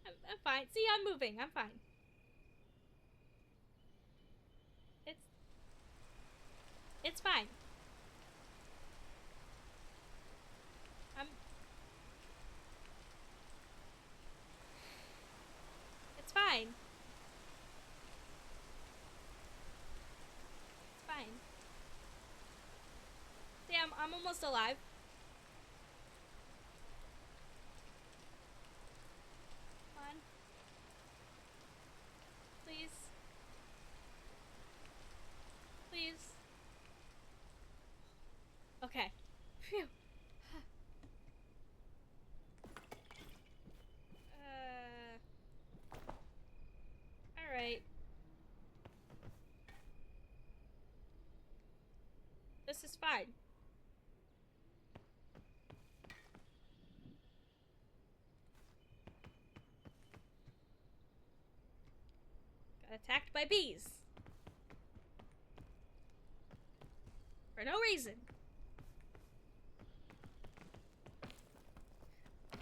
I'm fine. See, I'm moving. I'm fine. It's fine. I'm It's fine. It's fine. See, I'm almost alive. Come on. Please. Please. Okay. Phew. Alright. This is fine. Got attacked by bees. For no reason.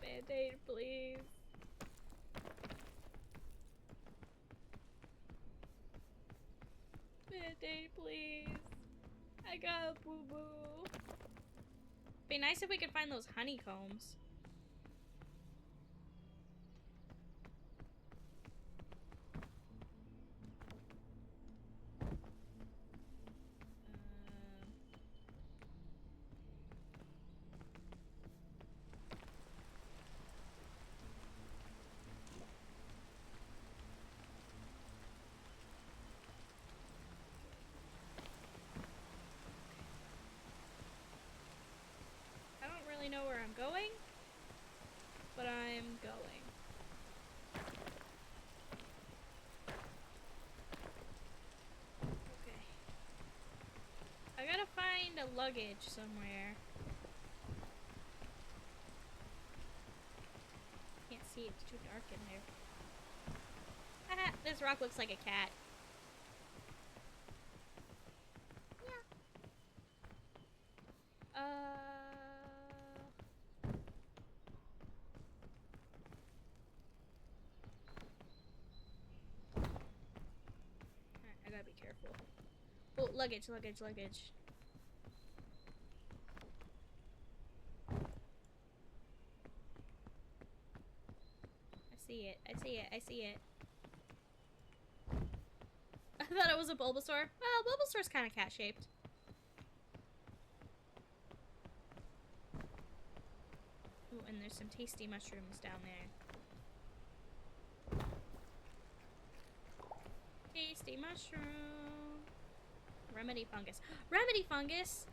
Band-aid, please. Band-aid, please. I got a boo-boo. Be nice if we could find those honeycombs. I don't really know where I'm going, but I'm going. Okay. I gotta find a luggage somewhere. Can't see, it's too dark in there. Haha, this rock looks like a cat. Yeah. Alright, I gotta be careful. Oh, luggage. I see it. I thought it was a Bulbasaur. Well, Bulbasaur's kind of cat-shaped. Ooh, and there's some tasty mushrooms down there. Tasty mushroom. Remedy fungus. Remedy fungus!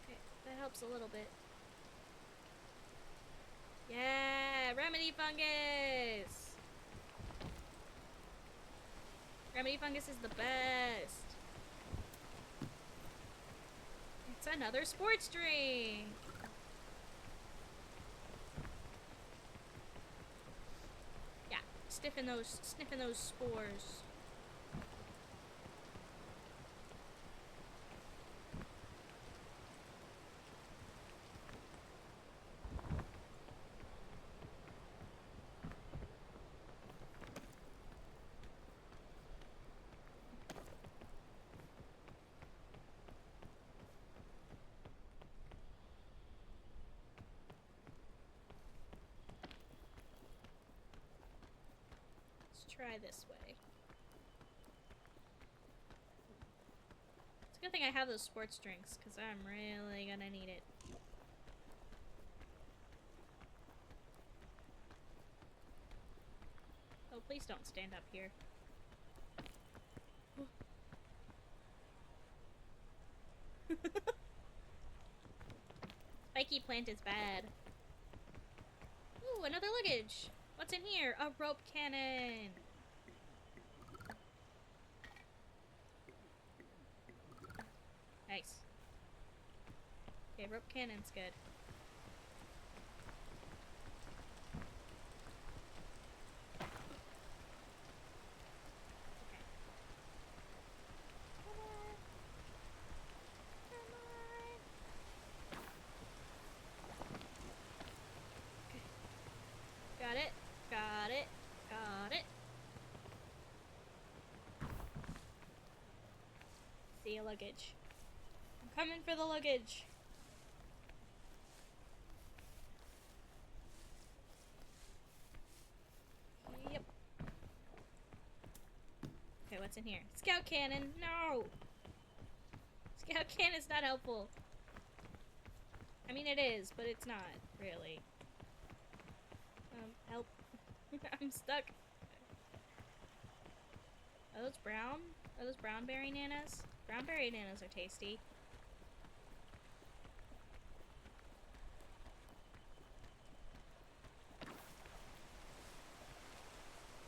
Okay, that helps a little bit. Yeah! Remedy fungus! Remedy fungus is the best. It's another sports drink. Yeah, sniffing those spores. Try this way. It's a good thing I have those sports drinks, because I'm really gonna need it. Oh, please don't stand up here. Spiky plant is bad. Ooh, another luggage. What's in here? A rope cannon. Nice. Okay, rope cannon's good. Okay. Come on. Come on. Okay. Got it. Got it. Got it. See a luggage. I'm coming for the luggage. Yep. Okay, what's in here? Scout cannon! No! Scout cannon's not helpful. I mean, it is, but it's not, really. Help. I'm stuck. Are those brown? Are those brown berry nanas? Brown berry nanas are tasty.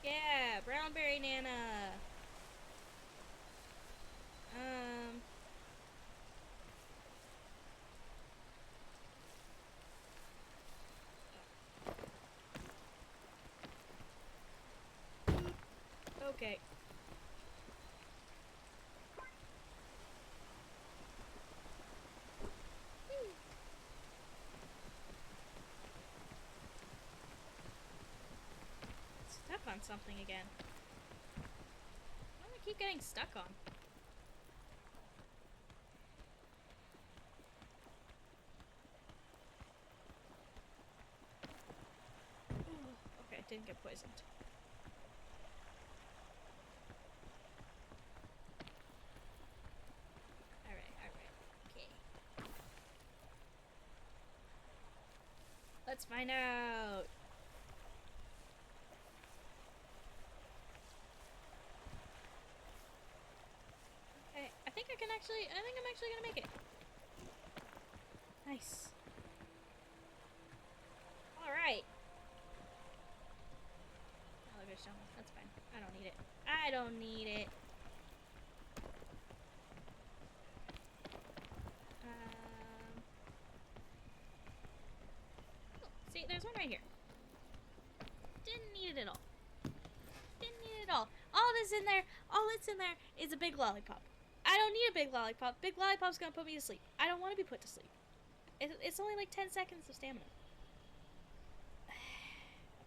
Yeah, brown berry nana. Okay. Stuck on something again. What do I keep getting stuck on? Okay, didn't get poisoned. Let's find out. Okay, I think I'm actually gonna make it. Nice. Alright. Elevator stone, that's fine. I don't need it. I don't need it. See, there's one right here. Didn't need it at all. Didn't need it at all. All that's in there, all that's in there is a big lollipop. I don't need a big lollipop. Big lollipop's gonna put me to sleep. I don't want to be put to sleep. It's only like 10 seconds of stamina.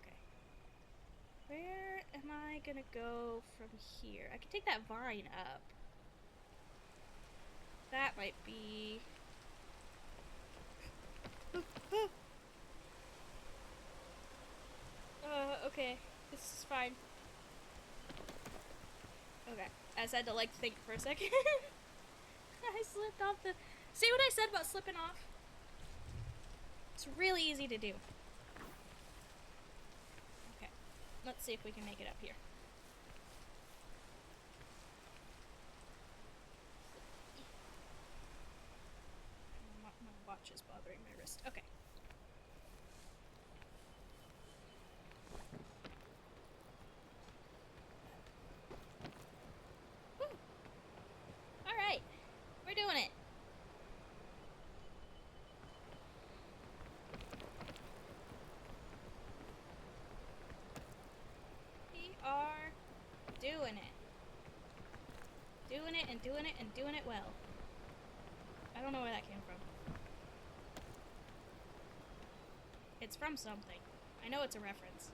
Okay. Where am I gonna go from here? I can take that vine up. That might be... okay. This is fine. Okay. I just had to, like, think for a second. I slipped off the... See what I said about slipping off? It's really easy to do. Okay. Let's see if we can make it up here. My watch is bothering my wrist. Okay. Alright. We're doing it. We are doing it. Doing it and doing it and doing it well. I don't know where that came from. It's from something. I know it's a reference.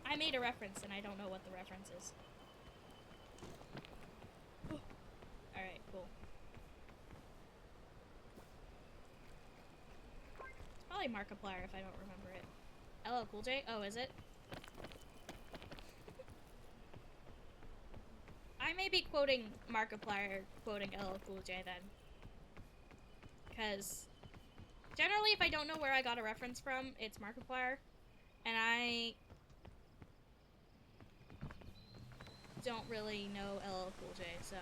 I made a reference and I don't know what the reference is. Alright, cool. It's probably Markiplier if I don't remember it. LL Cool J? Oh, is it? I may be quoting Markiplier, quoting LL Cool J then. Because generally, if I don't know where I got a reference from, it's Markiplier. And I don't really know LL Cool J, so.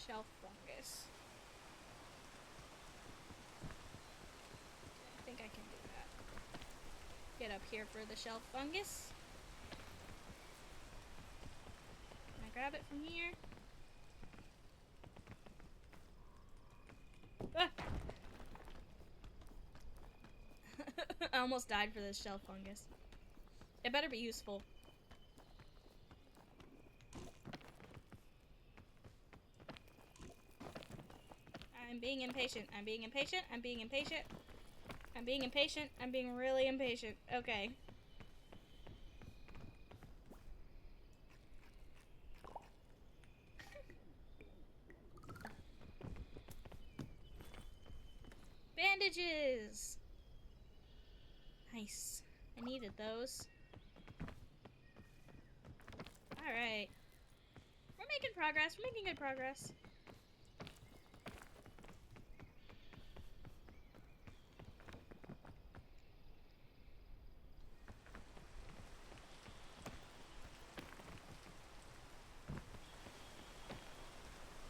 Shelf fungus. I think I can do that. Get up here for the shelf fungus. Can I grab it from here? Ah! I almost died for this shelf fungus. It better be useful. I'm being impatient. I'm being impatient. I'm being impatient. I'm being impatient. I'm being really impatient. Okay. Bandages! Nice. I needed those. Alright. We're making progress. We're making good progress.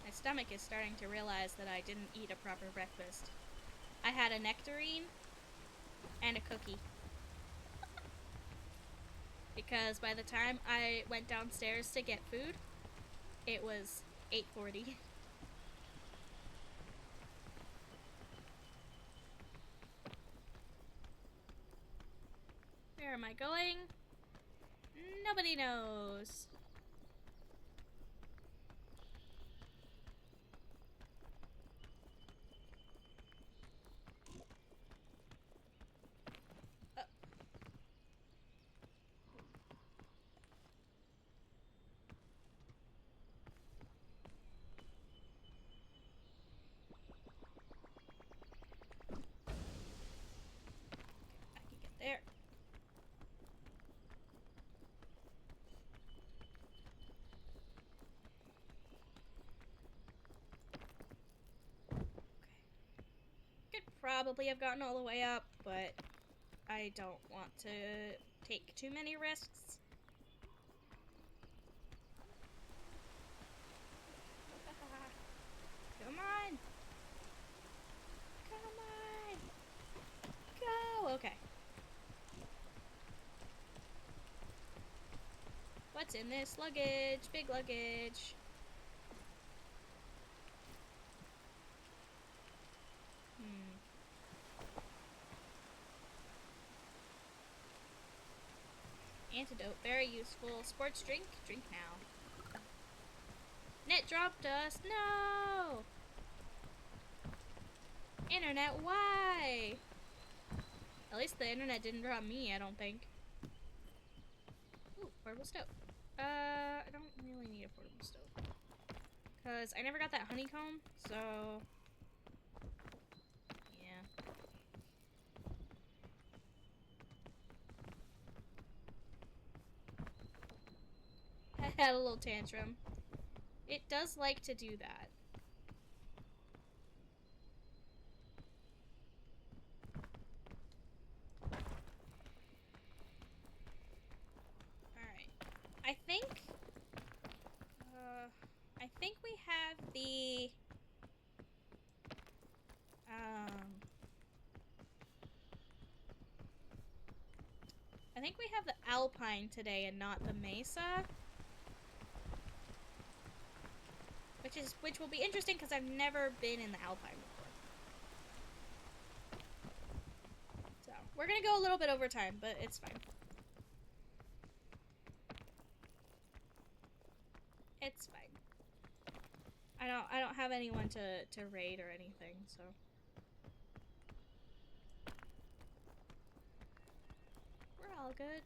My stomach is starting to realize that I didn't eat a proper breakfast. I had a nectarine and a cookie. Because by the time I went downstairs to get food, it was 8:40. Where am I going? Nobody knows. There. Okay. Could probably have gotten all the way up, but I don't want to take too many risks. Come on! Come on! Go! Okay. What's in this luggage? Big luggage. Antidote, very useful. Sports drink, drink now. Net dropped us, no! Internet, why? At least the internet didn't drop me, I don't think. Ooh, portable stove. I don't really need a portable stove. Because I never got that honeycomb, so... yeah. I had a little tantrum. It does like to do that. I think we have the I think we have the Alpine today and not the Mesa. Which will be interesting because I've never been in the Alpine before. So, we're gonna go a little bit over time, but it's fine. It's fine. I don't have anyone to raid or anything, so. We're We're all good.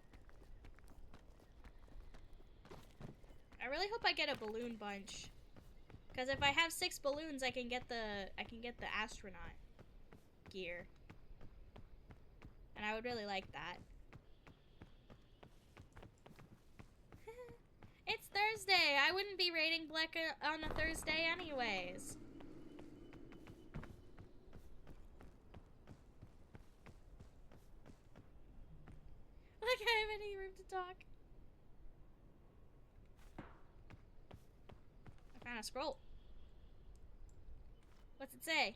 I really hope I get a balloon bunch. Because if I have 6 balloons, I can get the astronaut gear. And I would really like that. It's Thursday! I wouldn't be raiding Black on a Thursday anyways. Like I have any room to talk. I found a scroll. What's it say?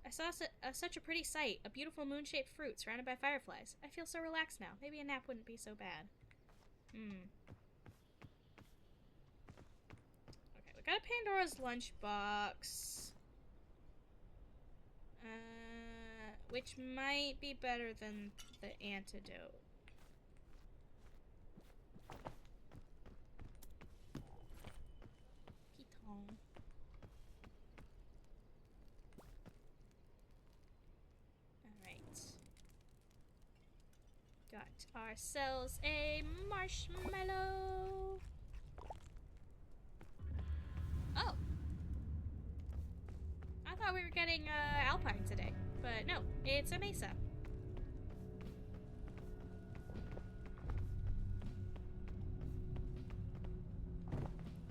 I saw such a pretty sight. A beautiful moon-shaped fruit surrounded by fireflies. I feel so relaxed now. Maybe a nap wouldn't be so bad. Okay, we got a Pandora's lunchbox. Which might be better than the antidote. Piton. Alright. Got ourselves a marshmallow. Oh. I thought we were getting Alpine today, but no, it's a Mesa.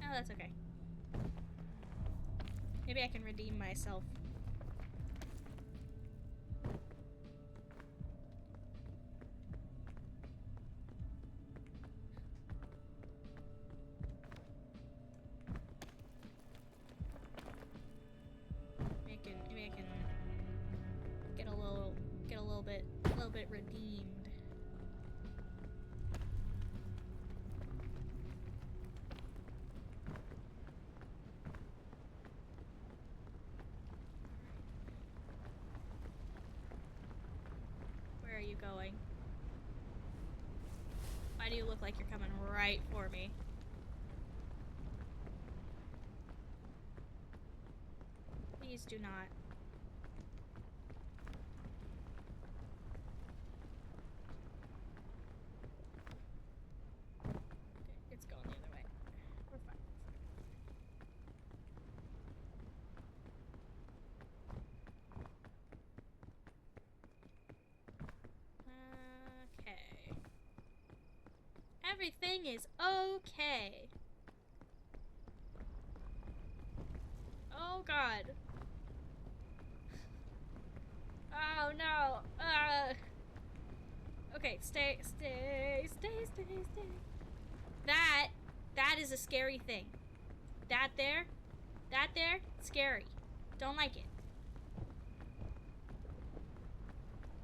Oh, that's okay. Maybe I can redeem myself. Maybe I can get a little bit redeemed. Where are you going? Why do you look like you're coming right for me? Please do not. Okay, it's going the other way. We're fine. Okay. Everything is okay. Oh god. Oh no. Okay, stay. That is a scary thing. That there, scary. Don't like it.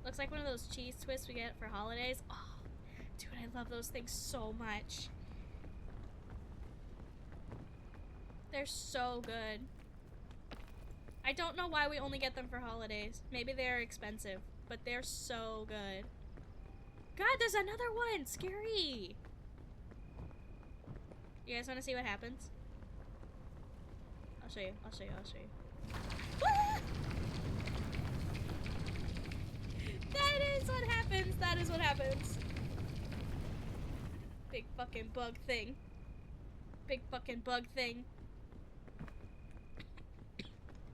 Looks like one of those cheese twists we get for holidays. Oh, dude, I love those things so much. They're so good. I don't know why we only get them for holidays. Maybe they're expensive, but they're so good. God, there's another one! Scary! You guys want to see what happens? I'll show you. Ah! That is what happens. Big fucking bug thing.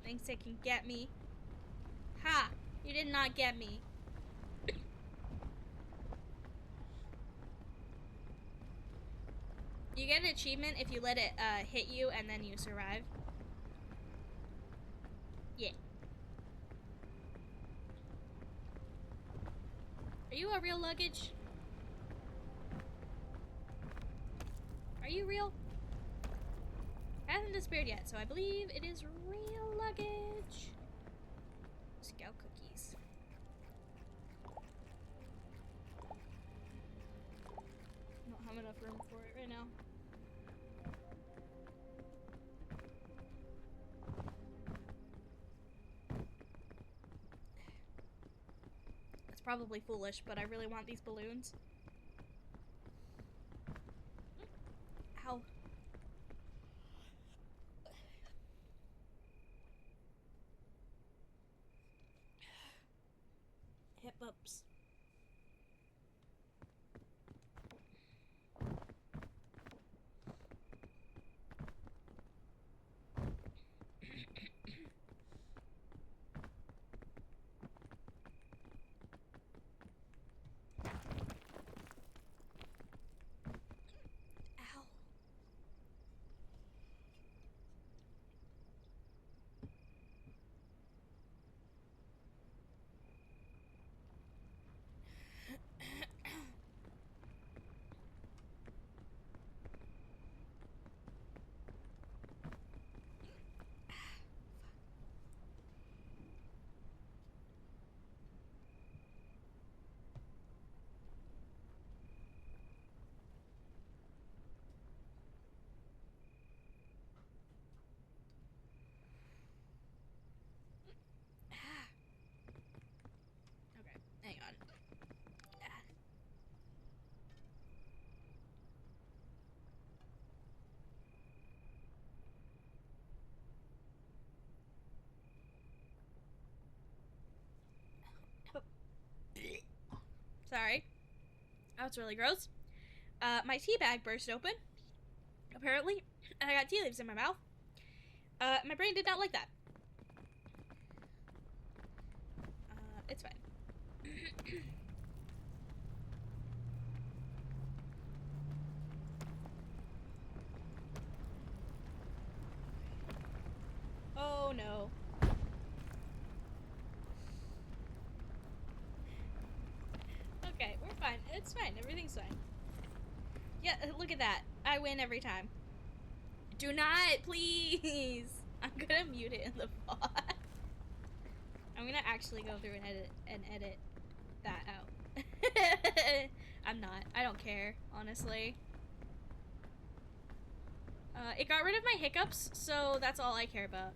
Thinks it can get me. Ha! You did not get me. You get an achievement if you let it hit you and then you survive. Yeah. Are you a real luggage? Are you real? It hasn't disappeared yet, so I believe it is real luggage. Scout cookies. I don't have enough room for it right now. It's probably foolish, but I really want these balloons. Ow. Hip ups. Oh, it's really gross. My tea bag burst open, apparently, and I got tea leaves in my mouth. My brain did not like that. It's fine. Oh no. Okay, we're fine. It's fine. Everything's fine. Yeah, look at that. I win every time. Do not, please. I'm gonna mute it in the VOD. I'm gonna actually go through and edit that out. I'm not. I don't care, honestly. It got rid of my hiccups, so that's all I care about.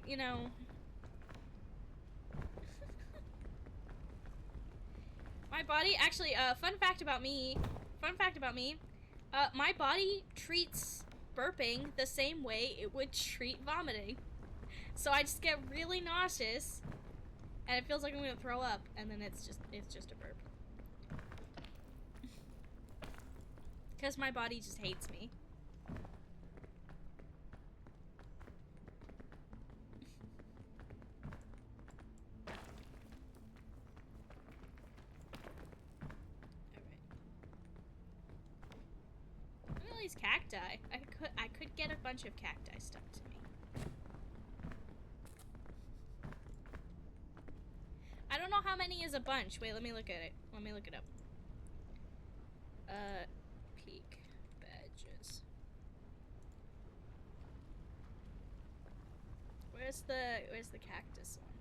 You know... My body, actually, fun fact about me, my body treats burping the same way it would treat vomiting. So I just get really nauseous, and it feels like I'm gonna throw up, and then it's just a burp. Because my body just hates me. These cacti. I could get a bunch of cacti stuck to me. I don't know how many is a bunch. Wait, let me look at it. Let me look it up. Peak badges. Where's the cactus one?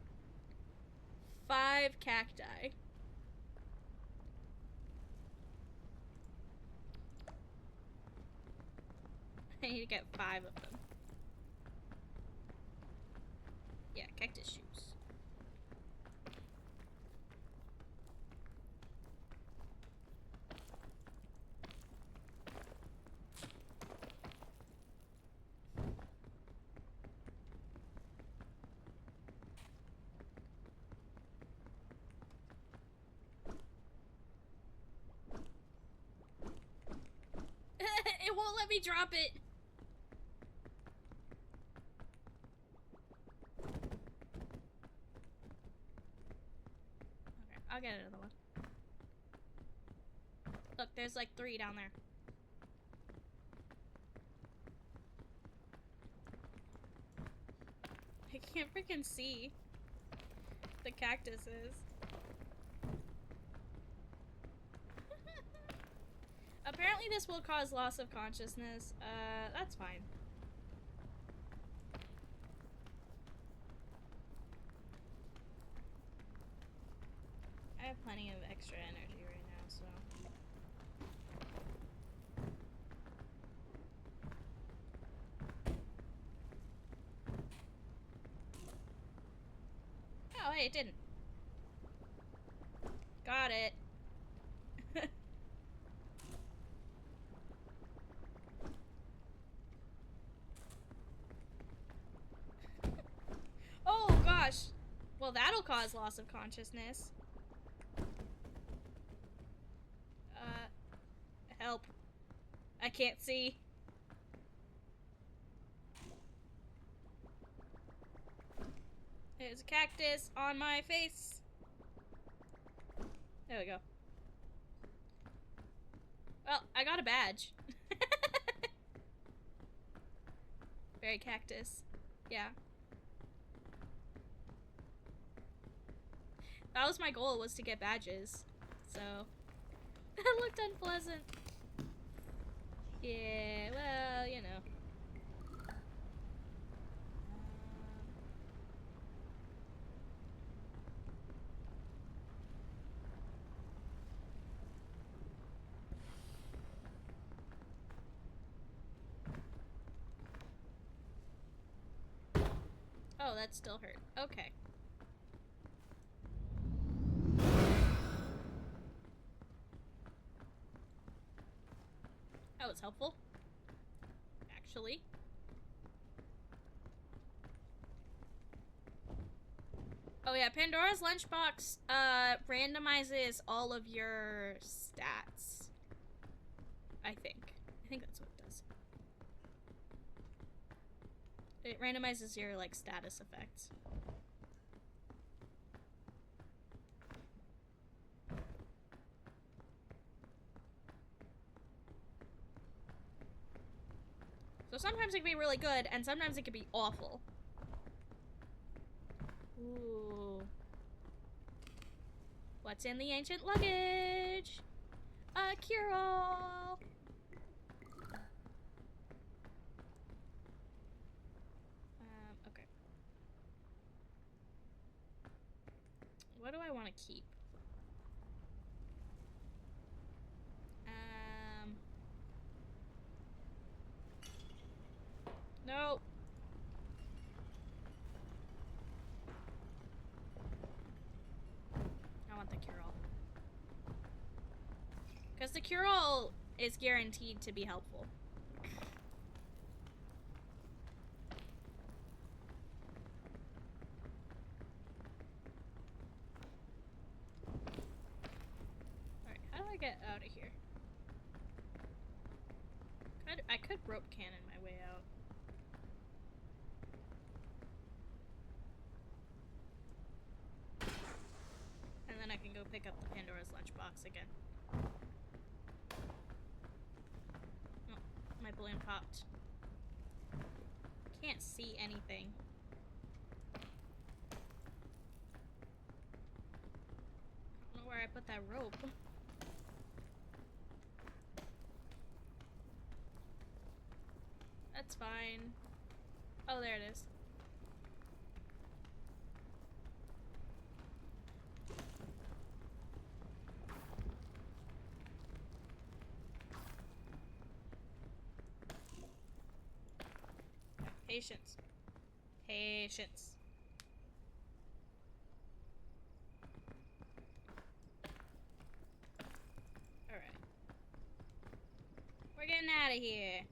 5 cacti. I need to get 5 of them. Yeah, cactus shoes. It won't let me drop it. Okay, I'll get another one. Look, there's like 3 down there. I can't freaking see the cactuses. Apparently this will cause loss of consciousness. That's fine. I have plenty of extra energy right now, so... Oh, hey, it didn't. Got it. Oh, gosh. Well, that'll cause loss of consciousness. Help. I can't see. There's a cactus on my face. There we go. Well, I got a badge. Very cactus. Yeah. That was my goal, was to get badges. So, that looked unpleasant. Yeah, well, you know. Oh, that still hurt. Okay. That was helpful. Actually. Oh yeah, Pandora's Lunchbox randomizes all of your stats. I think that's what it does. It randomizes your like status effects. So sometimes it can be really good, and sometimes it can be awful. Ooh. What's in the ancient luggage? A cure-all! Okay. What do I want to keep? No. I want the cure-all. Because the cure-all is guaranteed to be helpful. Alright, how do I get out of here? I could rope cannon my way out. And then I can go pick up the Pandora's Lunchbox again. Oh, my balloon popped. Can't see anything. I don't know where I put that rope. That's fine. Oh, there it is. Patience. Patience. Alright. We're getting out of here.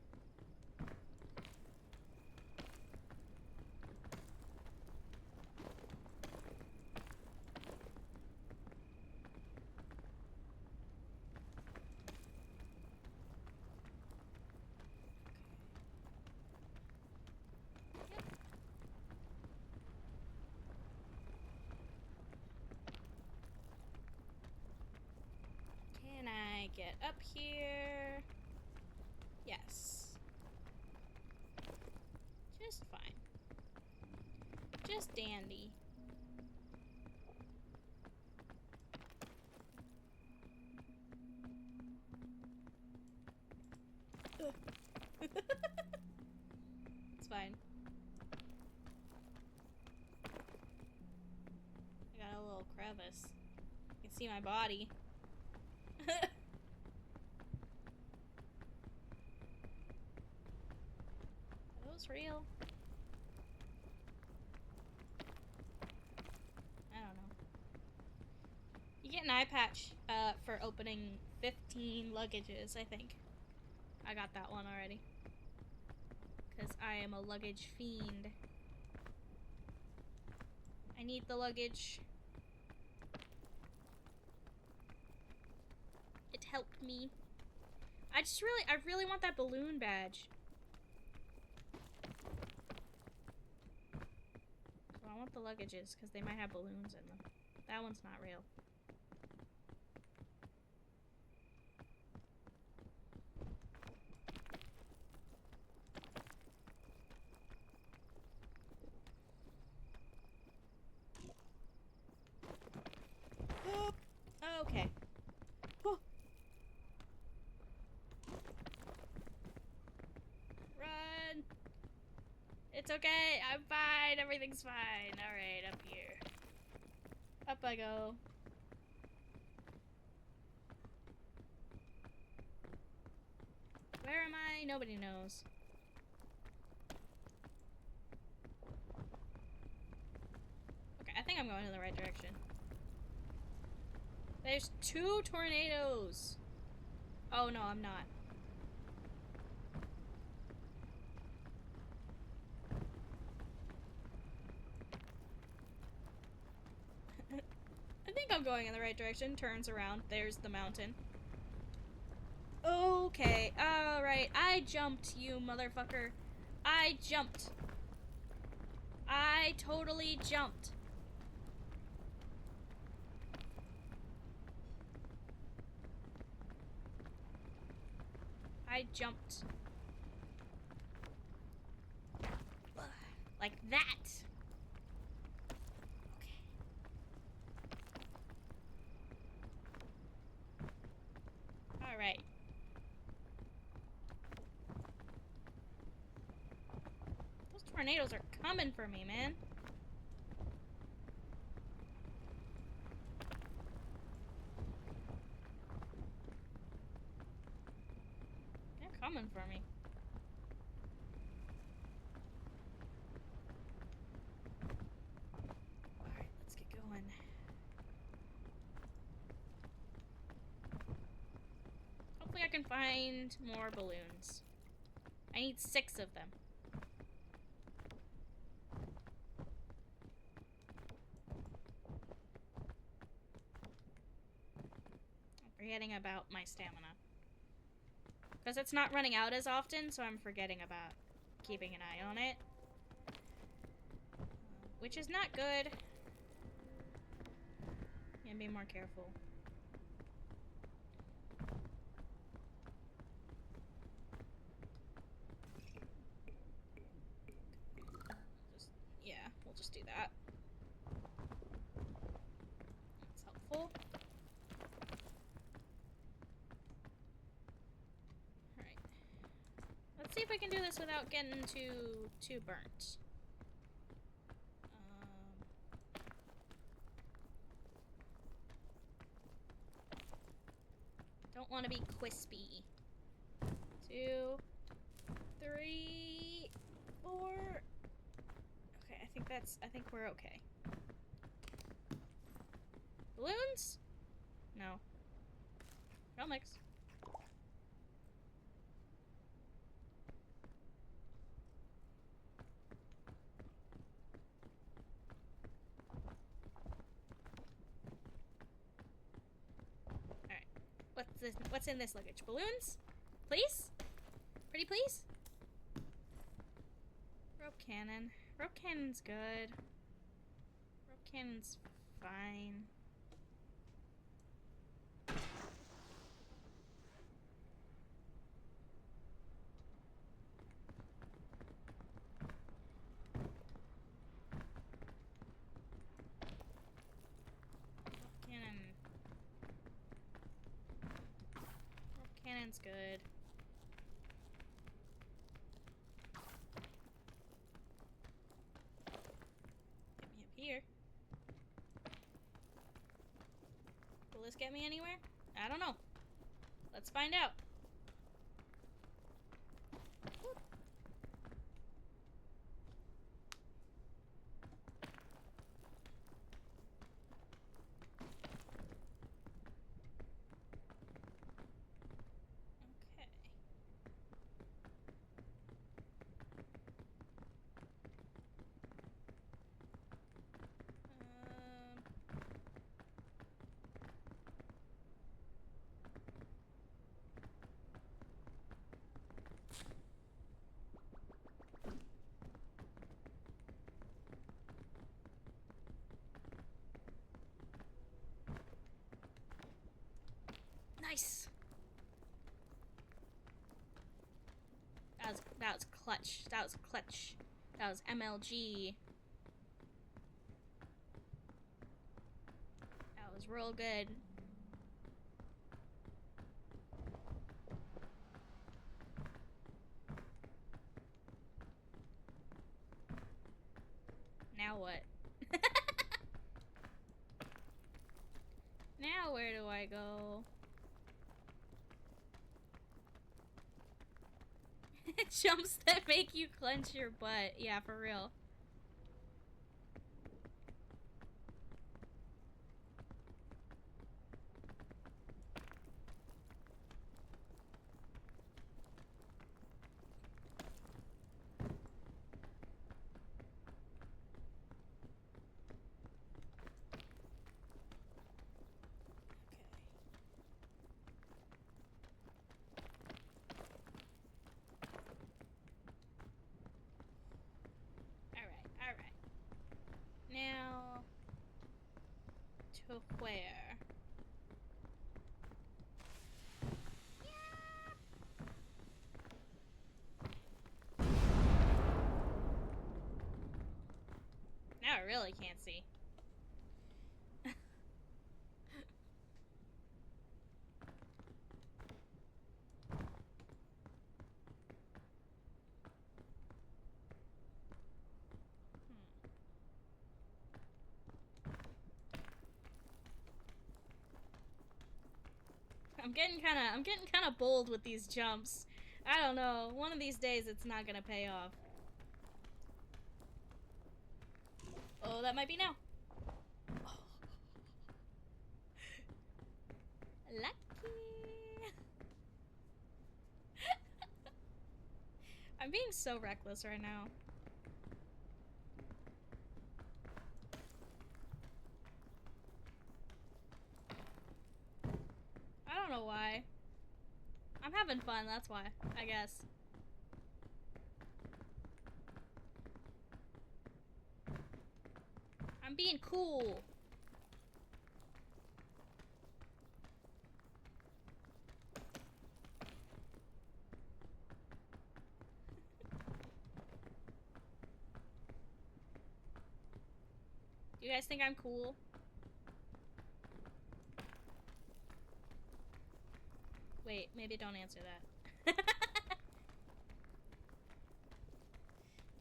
Can I get up here? Yes. Just fine. Just dandy. It's fine. I got a little crevice. You can see my body. Are those real? I don't know. You get an eye patch for opening 15 luggages, I think. I got that one already. Because I am a luggage fiend. I need the luggage. It helped me. I really want that balloon badge. So I want the luggages because they might have balloons in them. That one's not real. Okay. Whew. Run! It's okay. I'm fine. Everything's fine. Alright, up here. Up I go. Where am I? Nobody knows. Okay, I think I'm going in the right direction. There's 2 tornadoes. Oh no, I'm not. think I'm going in the right direction. Turns around. There's the mountain. Okay. Alright. I jumped, you motherfucker. I jumped. I totally jumped. I jumped. Like that. Okay. Alright. Those tornadoes are coming for me, man. They're coming for me. Alright, let's get going. Hopefully I can find more balloons. I need 6 of them. I'm forgetting about my stamina. Because it's not running out as often, so I'm forgetting about keeping an eye on it. Which is not good. Yeah, be more careful. Yeah, we'll just do that. That's helpful. Alright. Let's see if we can do this without getting too burnt. Don't want to be crispy. 2, 3, 4. Okay, I think we're okay. Balloons? No. I'll mix. Alright. What's in this luggage? Balloons? Please? Pretty please? Rope cannon. Rope cannon's good. Rope cannon's fine. Rope cannon. Rope cannon's good. Get me up here. Will this get me anywhere? I don't know. Let's find out. Whoop. Okay. Nice. That was clutch. That was clutch. That was MLG. That was real good. Now what? Now where do I go? Jumps that make you clench your butt. Yeah, for real. To where? Now I really can't see. I'm getting kind of bold with these jumps. I don't know. One of these days it's not gonna pay off. Oh, that might be now. Oh. Lucky. I'm being so reckless right now. I don't know why. I'm having fun, that's why, I guess. I'm being cool. You guys think I'm cool? Wait, maybe don't answer that.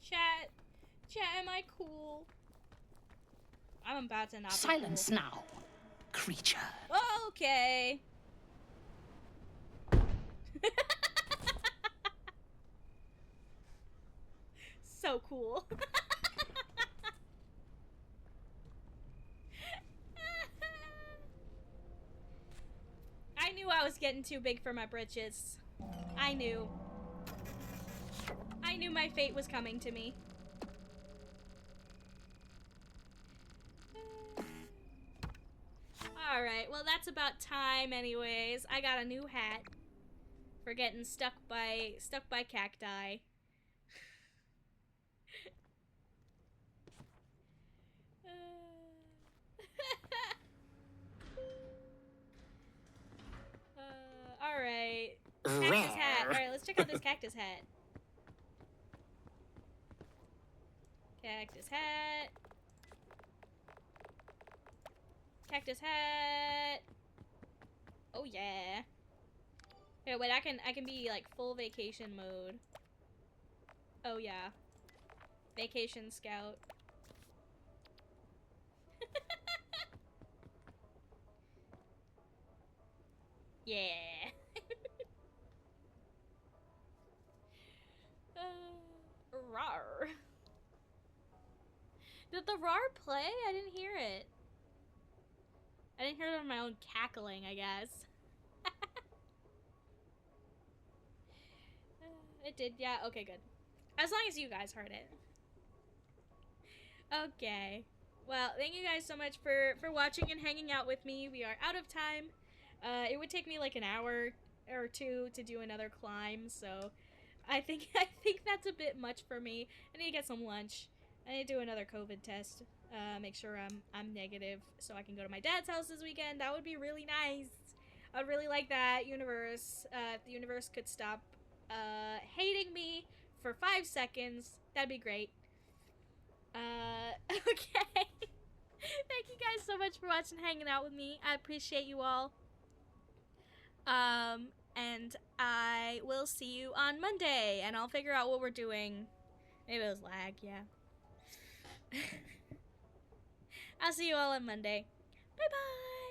Chat, am I cool? I'm about to not be Silence cool. now, creature. Okay. So cool. I knew I was getting too big for my britches. I knew. I knew my fate was coming to me. Alright, well that's about time anyways. I got a new hat for getting stuck by cacti. Alright. Cactus hat. Alright, let's check out this cactus hat. Cactus hat. Cactus hat. Oh yeah. Yeah, wait, I can be like full vacation mode. Oh yeah. Vacation scout. Yeah. Rawr. Did the rawr play? I didn't hear it. I didn't hear it on my own cackling, I guess. It did, yeah, okay, good. As long as you guys heard it. Okay. Well, thank you guys so much for watching and hanging out with me. We are out of time. It would take me like an hour or two to do another climb, so I think that's a bit much for me. I need to get some lunch. I need to do another COVID test. Make sure I'm negative so I can go to my dad's house this weekend. That would be really nice. I'd really like that. Universe, if the universe could stop hating me for 5 seconds, that'd be great. Okay. Thank you guys so much for watching and hanging out with me. I appreciate you all. And I will see you on Monday, and I'll figure out what we're doing. Maybe it was lag, yeah. I'll see you all on Monday. Bye-bye!